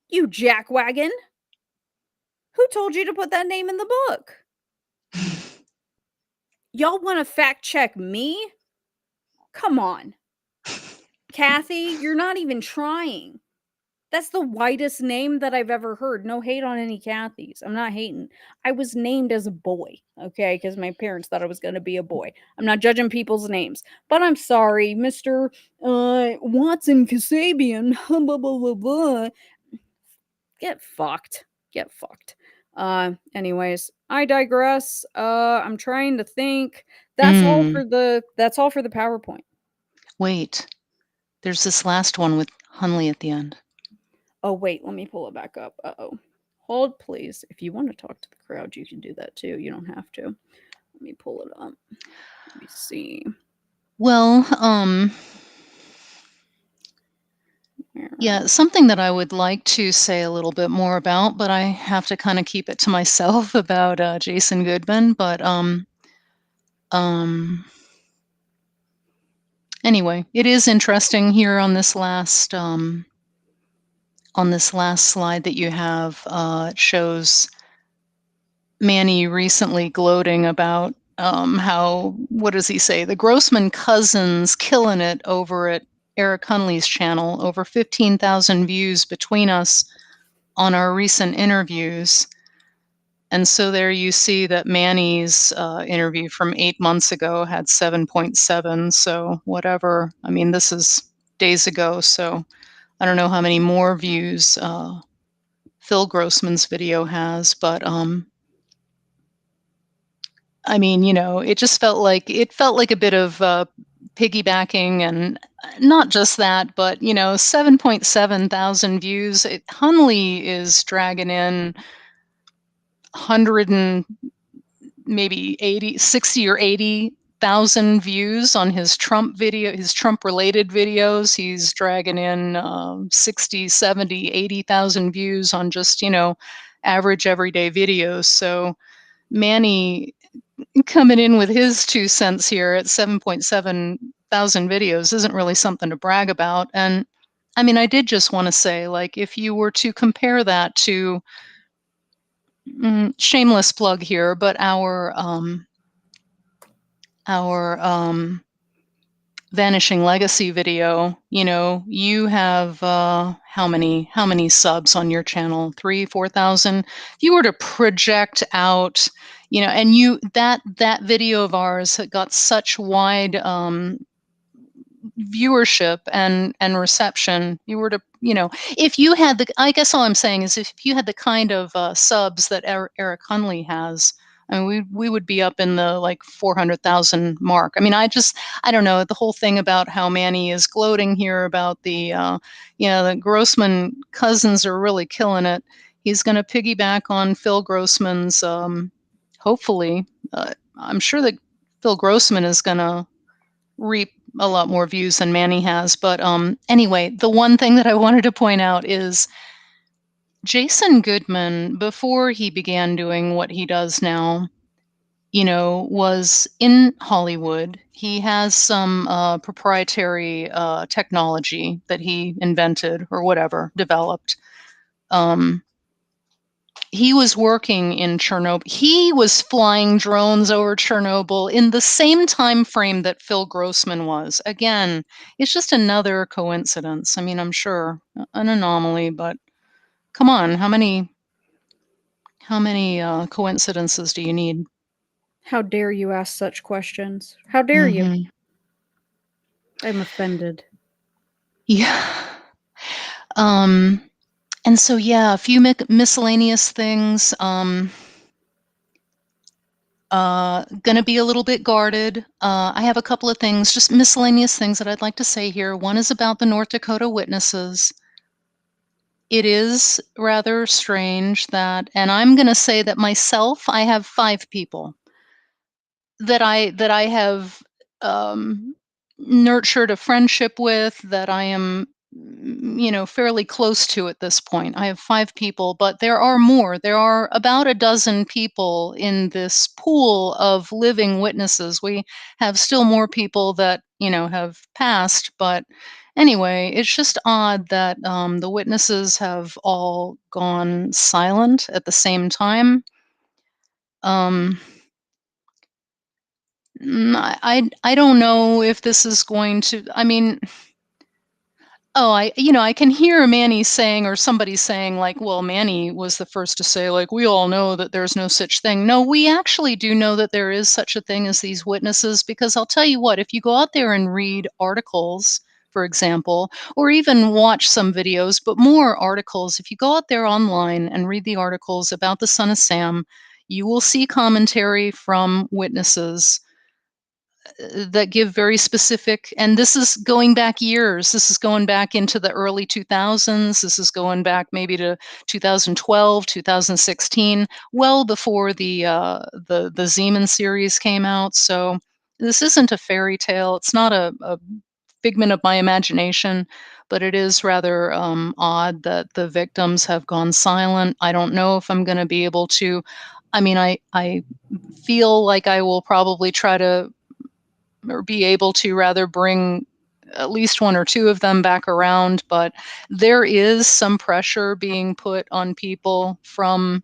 [SPEAKER 4] You jackwagon. Who told you to put that name in the book? Y'all want to fact check me? Come on. Kathy, you're not even trying. That's the whitest name that I've ever heard. No hate on any Kathys. I'm not hating. I was named as a boy, okay, because my parents thought I was going to be a boy. I'm not judging people's names, but I'm sorry, Mr. Watson Kasabian. Blah, blah, blah, blah. Get fucked. Get fucked. Anyways, I digress. I'm trying to think. That's all
[SPEAKER 5] Mm.
[SPEAKER 4] for the PowerPoint.
[SPEAKER 5] Wait, there's this last one with Hunley at the end.
[SPEAKER 4] Oh, wait, let me pull it back up. Uh-oh. Hold, please. If you want to talk to the crowd, you can do that too. You don't have to. Let me pull it up. Let me see.
[SPEAKER 5] Well,
[SPEAKER 4] Where
[SPEAKER 5] yeah,
[SPEAKER 4] are
[SPEAKER 5] something that I would like to say a little bit more about, but I have to kind of keep it to myself about Jason Goodman. But anyway, it is interesting here on this last slide that you have. It shows Manny recently gloating about how, what does he say? The Grossman cousins killing it over at Eric Hunley's channel, over 15,000 views between us on our recent interviews. And so there you see that Manny's interview from 8 months ago had 7.7. So whatever, I mean, this is days ago. So I don't know how many more views Phil Grossman's video has, but I mean, you know, it felt like a bit of piggybacking, and not just that, but 7.7 thousand views. Hunley is dragging in 100 and maybe 80, 60 or 80,000 views on his Trump video, his Trump related videos. He's dragging in 60, 70, 80,000 views on just, average everyday videos. So Manny coming in with his 2 cents here at 7.7 thousand videos isn't really something to brag about. And I mean, I did just want to say, like, if you were to compare that to, shameless plug here, but our Vanishing Legacy video, you have how many subs on your channel? 3,000-4,000. If you were to project out, and that video of ours got such wide viewership and reception. You were to, if you had I guess all I'm saying is, if you had the kind of subs that Eric Hunley has, I mean, we would be up in the like 400,000 mark. I mean, I don't know, the whole thing about how Manny is gloating here about the the Grossman cousins are really killing it. He's going to piggyback on Phil Grossman's, hopefully, I'm sure that Phil Grossman is going to reap a lot more views than Manny has. But anyway, the one thing that I wanted to point out is Jason Goodman, before he began doing what he does now, was in Hollywood. He has some proprietary technology that he invented or whatever, developed. He was working in Chernobyl. He was flying drones over Chernobyl in the same time frame that Phil Grossman was. Again, it's just another coincidence. I mean, I'm sure an anomaly, but come on, how many coincidences do you need?
[SPEAKER 4] How dare you ask such questions? How dare you?
[SPEAKER 5] Mhm.
[SPEAKER 4] I'm offended.
[SPEAKER 5] Yeah. And so, yeah, a few miscellaneous things. Gonna be a little bit guarded. I have a couple of things, just miscellaneous things that I'd like to say here. One is about the North Dakota witnesses. It is rather strange that, and I'm gonna say that myself, I have 5 people. that I have nurtured a friendship with, that I am, fairly close to at this point. I have 5 people, but there are more. There are about a dozen people in this pool of living witnesses. We have still more people that, have passed, but anyway, it's just odd that the witnesses have all gone silent at the same time. Um, I don't know if this is going to. I mean, oh, I can hear Manny saying, or somebody saying, like, well, Manny was the first to say, like, we all know that there's no such thing. No, we actually do know that there is such a thing as these witnesses, because I'll tell you what, if you go out there and read articles, for example, or even watch some videos, but more articles, if you go out there online and read the articles about the Son of Sam, you will see commentary from witnesses that give very specific, and this is going back years. This is going back into the early 2000s. This is going back maybe to 2012, 2016, well before the Zeman series came out. So this isn't a fairy tale. It's not a figment of my imagination, but it is rather odd that the victims have gone silent. I don't know if I'm going to be able to. I mean, I feel like I will probably try to, or be able to rather, bring at least 1 or 2 of them back around, but there is some pressure being put on people from,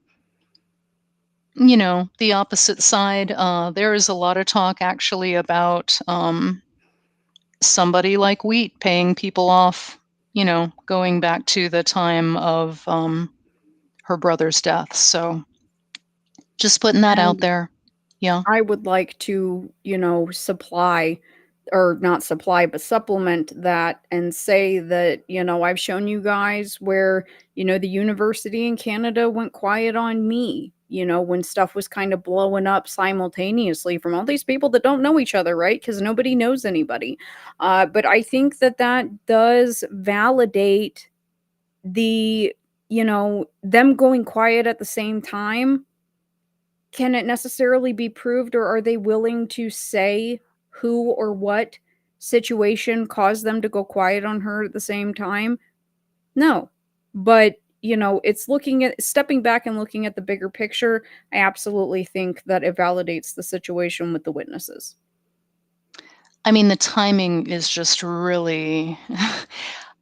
[SPEAKER 5] the opposite side. There is a lot of talk actually about somebody like Wheat paying people off, going back to the time of her brother's death. So just putting that out
[SPEAKER 4] And
[SPEAKER 5] there. Yeah.
[SPEAKER 4] I would like to, supply, or not supply, but supplement that and say that, I've shown you guys where, the university in Canada went quiet on me, when stuff was kind of blowing up simultaneously from all these people that don't know each other, right? Because nobody knows anybody. But I think that that does validate the, them going quiet at the same time. Can it necessarily be proved, or are they willing to say who or what situation caused them to go quiet on her at the same time? No. But, it's looking at stepping back and looking at the bigger picture. I absolutely think that it validates the situation with the witnesses.
[SPEAKER 5] I mean, the timing is just really.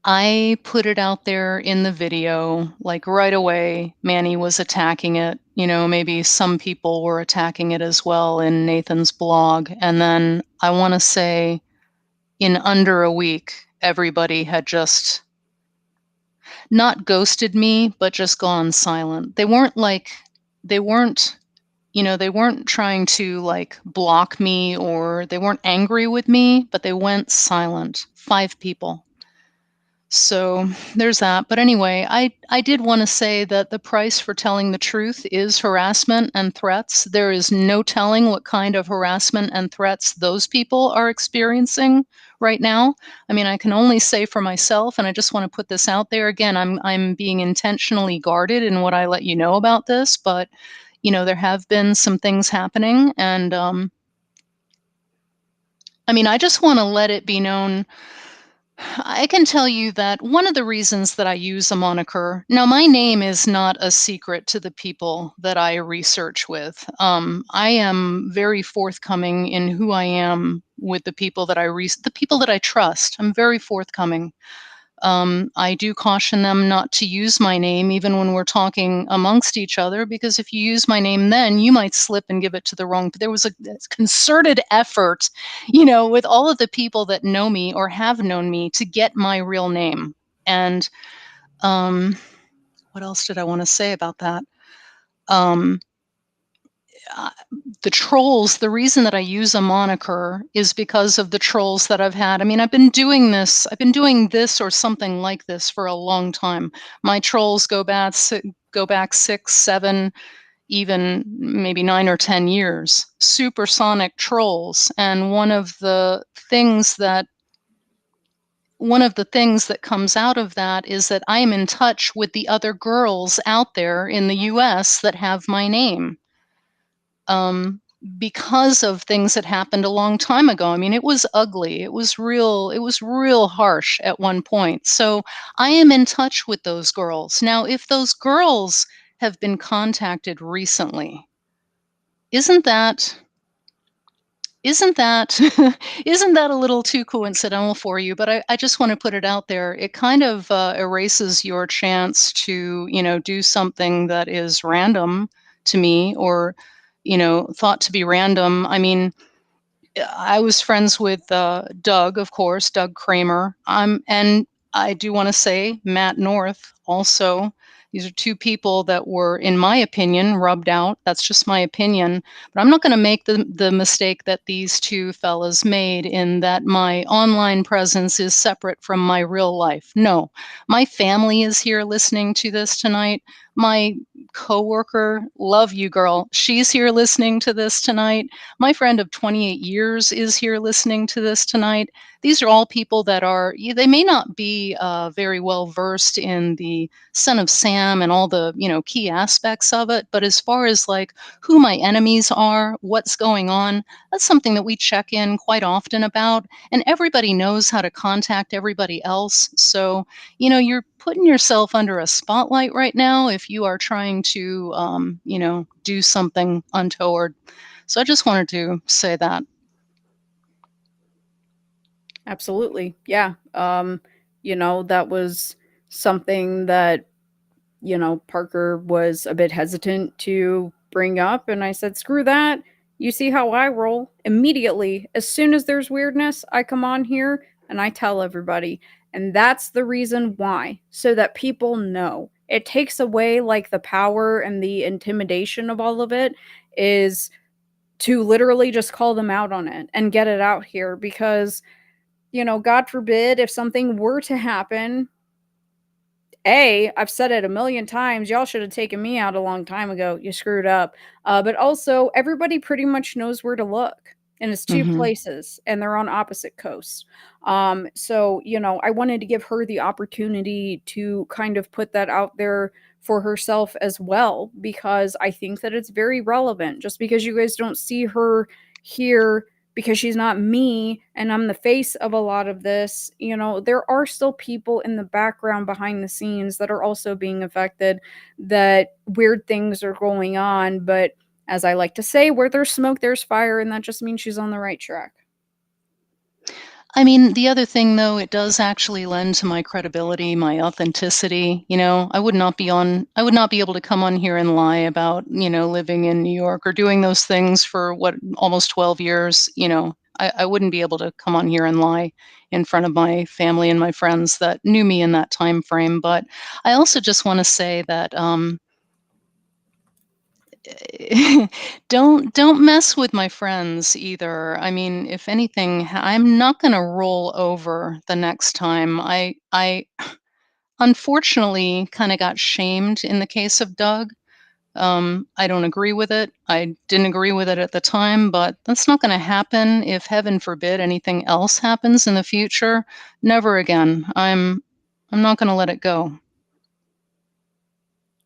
[SPEAKER 5] I put it out there in the video, like right away. Manny was attacking it. Maybe some people were attacking it as well in Nathan's blog. And then I want to say in under a week, everybody had just not ghosted me, but just gone silent. They weren't, they weren't trying to like block me, or they weren't angry with me, but they went silent. 5 people. So there's that. But anyway, I did want to say that the price for telling the truth is harassment and threats. There is no telling what kind of harassment and threats those people are experiencing right now. I mean, I can only say for myself, and I just want to put this out there again. I'm being intentionally guarded in what I let you know about this, but there have been some things happening, and I mean, I just want to let it be known. I can tell you that one of the reasons that I use a moniker, now my name is not a secret to the people that I research with. I am very forthcoming in who I am with the people that the people that I trust. I'm very forthcoming. I do caution them not to use my name even when we're talking amongst each other, because if you use my name, then you might slip and give it to the wrong. But there was a concerted effort, with all of the people that know me or have known me, to get my real name. And what else did I want to say about that? Um, the trolls, the reason that I use a moniker is because of the trolls that I've had. I mean, I've been doing this or something like this for a long time. My trolls go back 6, 7, even maybe 9 or 10 years. Supersonic trolls. And one of the things that comes out of that is that I am in touch with the other girls out there in the US that have my name. because of things that happened a long time ago. I mean, it was ugly. It was real harsh at one point. So I am in touch with those girls. Now, if those girls have been contacted recently, isn't that isn't that isn't that a little too coincidental for you? But I just want to put it out there. It kind of erases your chance to, do something that is random to me, or, thought to be random. I mean, I was friends with Doug, of course, Doug Kramer. And I do want to say Matt North also. These are two people that were, in my opinion, rubbed out. That's just my opinion. But I'm not going to make the mistake that these two fellas made, in that my online presence is separate from my real life. No, my family is here listening to this tonight. My coworker, love you, girl. She's here listening to this tonight. My friend of 28 years is here listening to this tonight. These are all people that they may not be very well versed in the Son of Sam and all the, key aspects of it. But as far as like who my enemies are, what's going on, that's something that we check in quite often about. And everybody knows how to contact everybody else. So, you're putting yourself under a spotlight right now if you are trying to, do something untoward. So I just wanted to say that.
[SPEAKER 4] Absolutely. Yeah. That was something that, Parker was a bit hesitant to bring up. And I said, screw that. You see how I roll. Immediately, as soon as there's weirdness, I come on here and I tell everybody. And that's the reason why, so that people know. It takes away like the power and the intimidation of all of it, is to literally just call them out on it and get it out here, because God forbid if something were to happen, I've said it a million times, y'all should have taken me out a long time ago. You screwed up. But also, everybody pretty much knows where to look. And it's two
[SPEAKER 5] Hmm.
[SPEAKER 4] places, and they're on opposite coasts. So, I wanted to give her the opportunity to kind of put that out there for herself as well, because I think that it's very relevant. Just because you guys don't see her here because she's not me and I'm the face of a lot of this, there are still people in the background behind the scenes that are also being affected, that weird things are going on. But as I like to say, where there's smoke, there's fire. And that just means she's on the right track.
[SPEAKER 5] I mean, the other thing, though, it does actually lend to my credibility, my authenticity. I would not be able to come on here and lie about, living in New York or doing those things for almost 12 years. I wouldn't be able to come on here and lie in front of my family and my friends that knew me in that time frame. But I also just want to say that, don't mess with my friends either. I mean, if anything, I'm not going to roll over the next time. I unfortunately kind of got shamed in the case of Doug. I don't agree with it. I didn't agree with it at the time, but that's not going to happen. If heaven forbid anything else happens in the future, never again. I'm not going to let it go.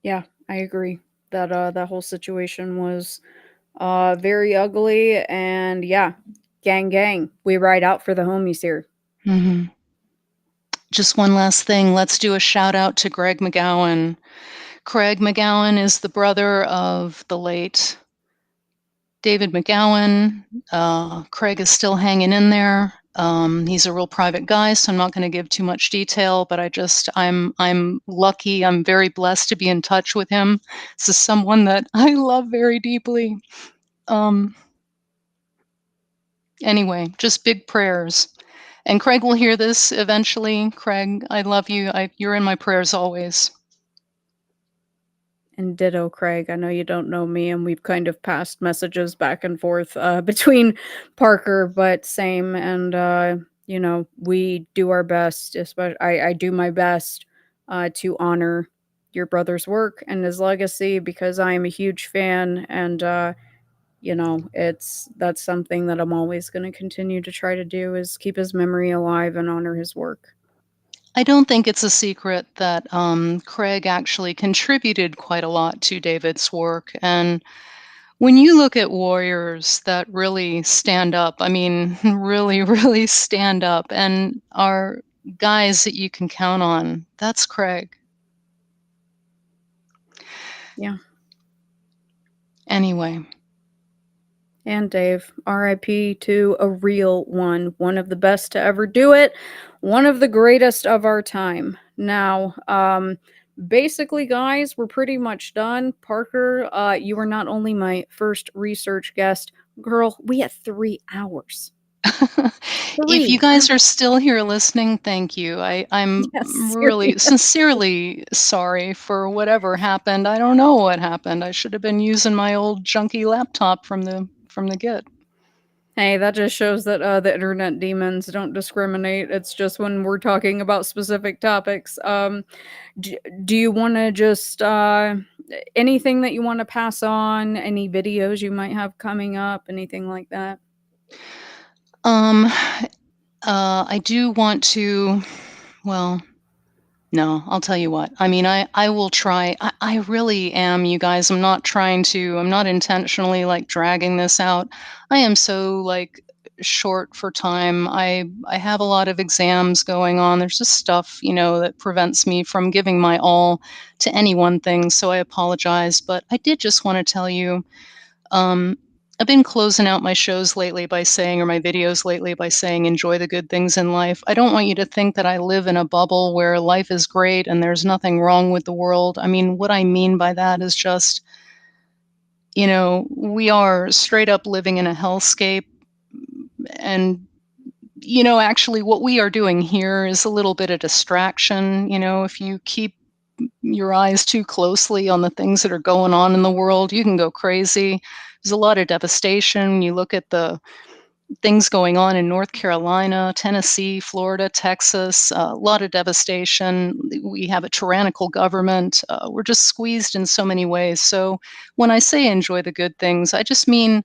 [SPEAKER 4] Yeah, I agree that that whole situation was very ugly. And yeah, gang, we ride out for the homies here.
[SPEAKER 5] Hmm. Just one last thing. Let's do a shout out to Greg McGowan. Craig McGowan is the brother of the late David McGowan. Craig is still hanging in there. He's a real private guy, so I'm not going to give too much detail. But I'm lucky. I'm very blessed to be in touch with him. This is someone that I love very deeply. Anyway, just big prayers. And Craig will hear this eventually. Craig, I love you. You're in my prayers always.
[SPEAKER 4] And ditto, Craig. I know you don't know me, and we've kind of passed messages back and forth between Parker, but same. And we do our best. Especially, I do my best to honor your brother's work and his legacy, because I am a huge fan. And that's something that I'm always going to continue to try to do, is keep his memory alive and honor his work.
[SPEAKER 5] I don't think it's a secret that Craig actually contributed quite a lot to David's work. And When you look at warriors that really stand up, I mean, really, really stand up and are guys that you can count on, that's Craig.
[SPEAKER 4] Yeah.
[SPEAKER 5] Anyway.
[SPEAKER 4] And Dave, RIP to a real one of the best to ever do it, one of the greatest of our time. Now, basically, guys, we're pretty much done. Parker, you were not only my first research guest, girl, we had 3 hours.
[SPEAKER 5] If you
[SPEAKER 4] 3
[SPEAKER 5] guys are
[SPEAKER 4] hours.
[SPEAKER 5] still here listening, thank you. I'm
[SPEAKER 4] Yes,
[SPEAKER 5] really
[SPEAKER 4] seriously.
[SPEAKER 5] sincerely sorry for whatever happened. I don't know what happened. I should have been using my old junky laptop from the get.
[SPEAKER 4] Hey, that just shows that the internet demons don't discriminate. It's just when we're talking about specific topics. Do you want to just anything that you want to pass on? Any videos you might have coming up? Anything like that?
[SPEAKER 5] Um, I do want to, well, no, I'll tell you what. I mean, I will try. I really am, you guys. I'm not intentionally like dragging this out. I am so like short for time. I have a lot of exams going on. There's just stuff, that prevents me from giving my all to any one thing. So I apologize. But I did just want to tell you, um, I've been closing out my shows lately by saying, or my videos lately by saying, enjoy the good things in life. I don't want you to think that I live in a bubble where life is great and there's nothing wrong with the world. I mean, what I mean by that is just, we are straight up living in a hellscape. And, actually, what we are doing here is a little bit of distraction. If you keep your eyes too closely on the things that are going on in the world, you can go crazy. There's a lot of devastation. You look at the things going on in North Carolina, Tennessee, Florida, Texas, a lot of devastation. We have a tyrannical government. We're just squeezed in so many ways. So when I say enjoy the good things, I just mean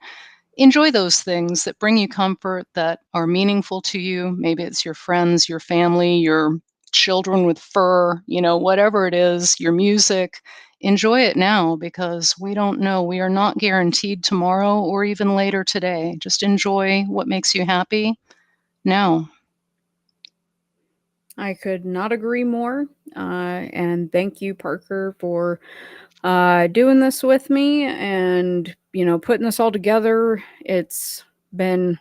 [SPEAKER 5] enjoy those things that bring you comfort, that are meaningful to you. Maybe it's your friends, your family, your children with fur, whatever it is, your music. Enjoy it now because we don't know. We are not guaranteed tomorrow or even later today. Just enjoy what makes you happy now.
[SPEAKER 4] I could not agree more. And thank you, Parker, for doing this with me and putting this all together. It's been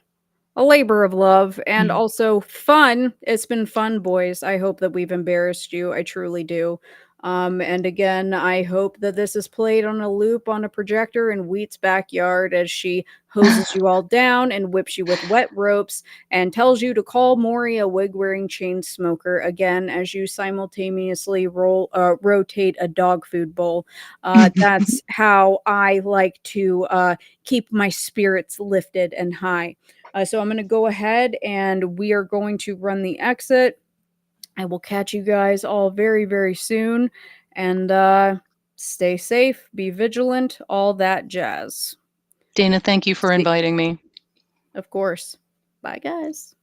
[SPEAKER 4] a labor of love and
[SPEAKER 5] Mm.
[SPEAKER 4] also fun. It's been fun, boys. I hope that we've embarrassed you. I truly do. And again, I hope that this is played on a loop on a projector in Wheat's backyard as she hoses you all down and whips you with wet ropes and tells you to call Maury a wig-wearing chain smoker again as you simultaneously rotate a dog food bowl. That's how I like to keep my spirits lifted and high. So I'm going to go ahead and we are going to run the exit. I will catch you guys all very, very soon. And stay safe, be vigilant, all that jazz.
[SPEAKER 5] Dana, thank you for
[SPEAKER 4] See,
[SPEAKER 5] inviting me.
[SPEAKER 4] of course. Bye, guys.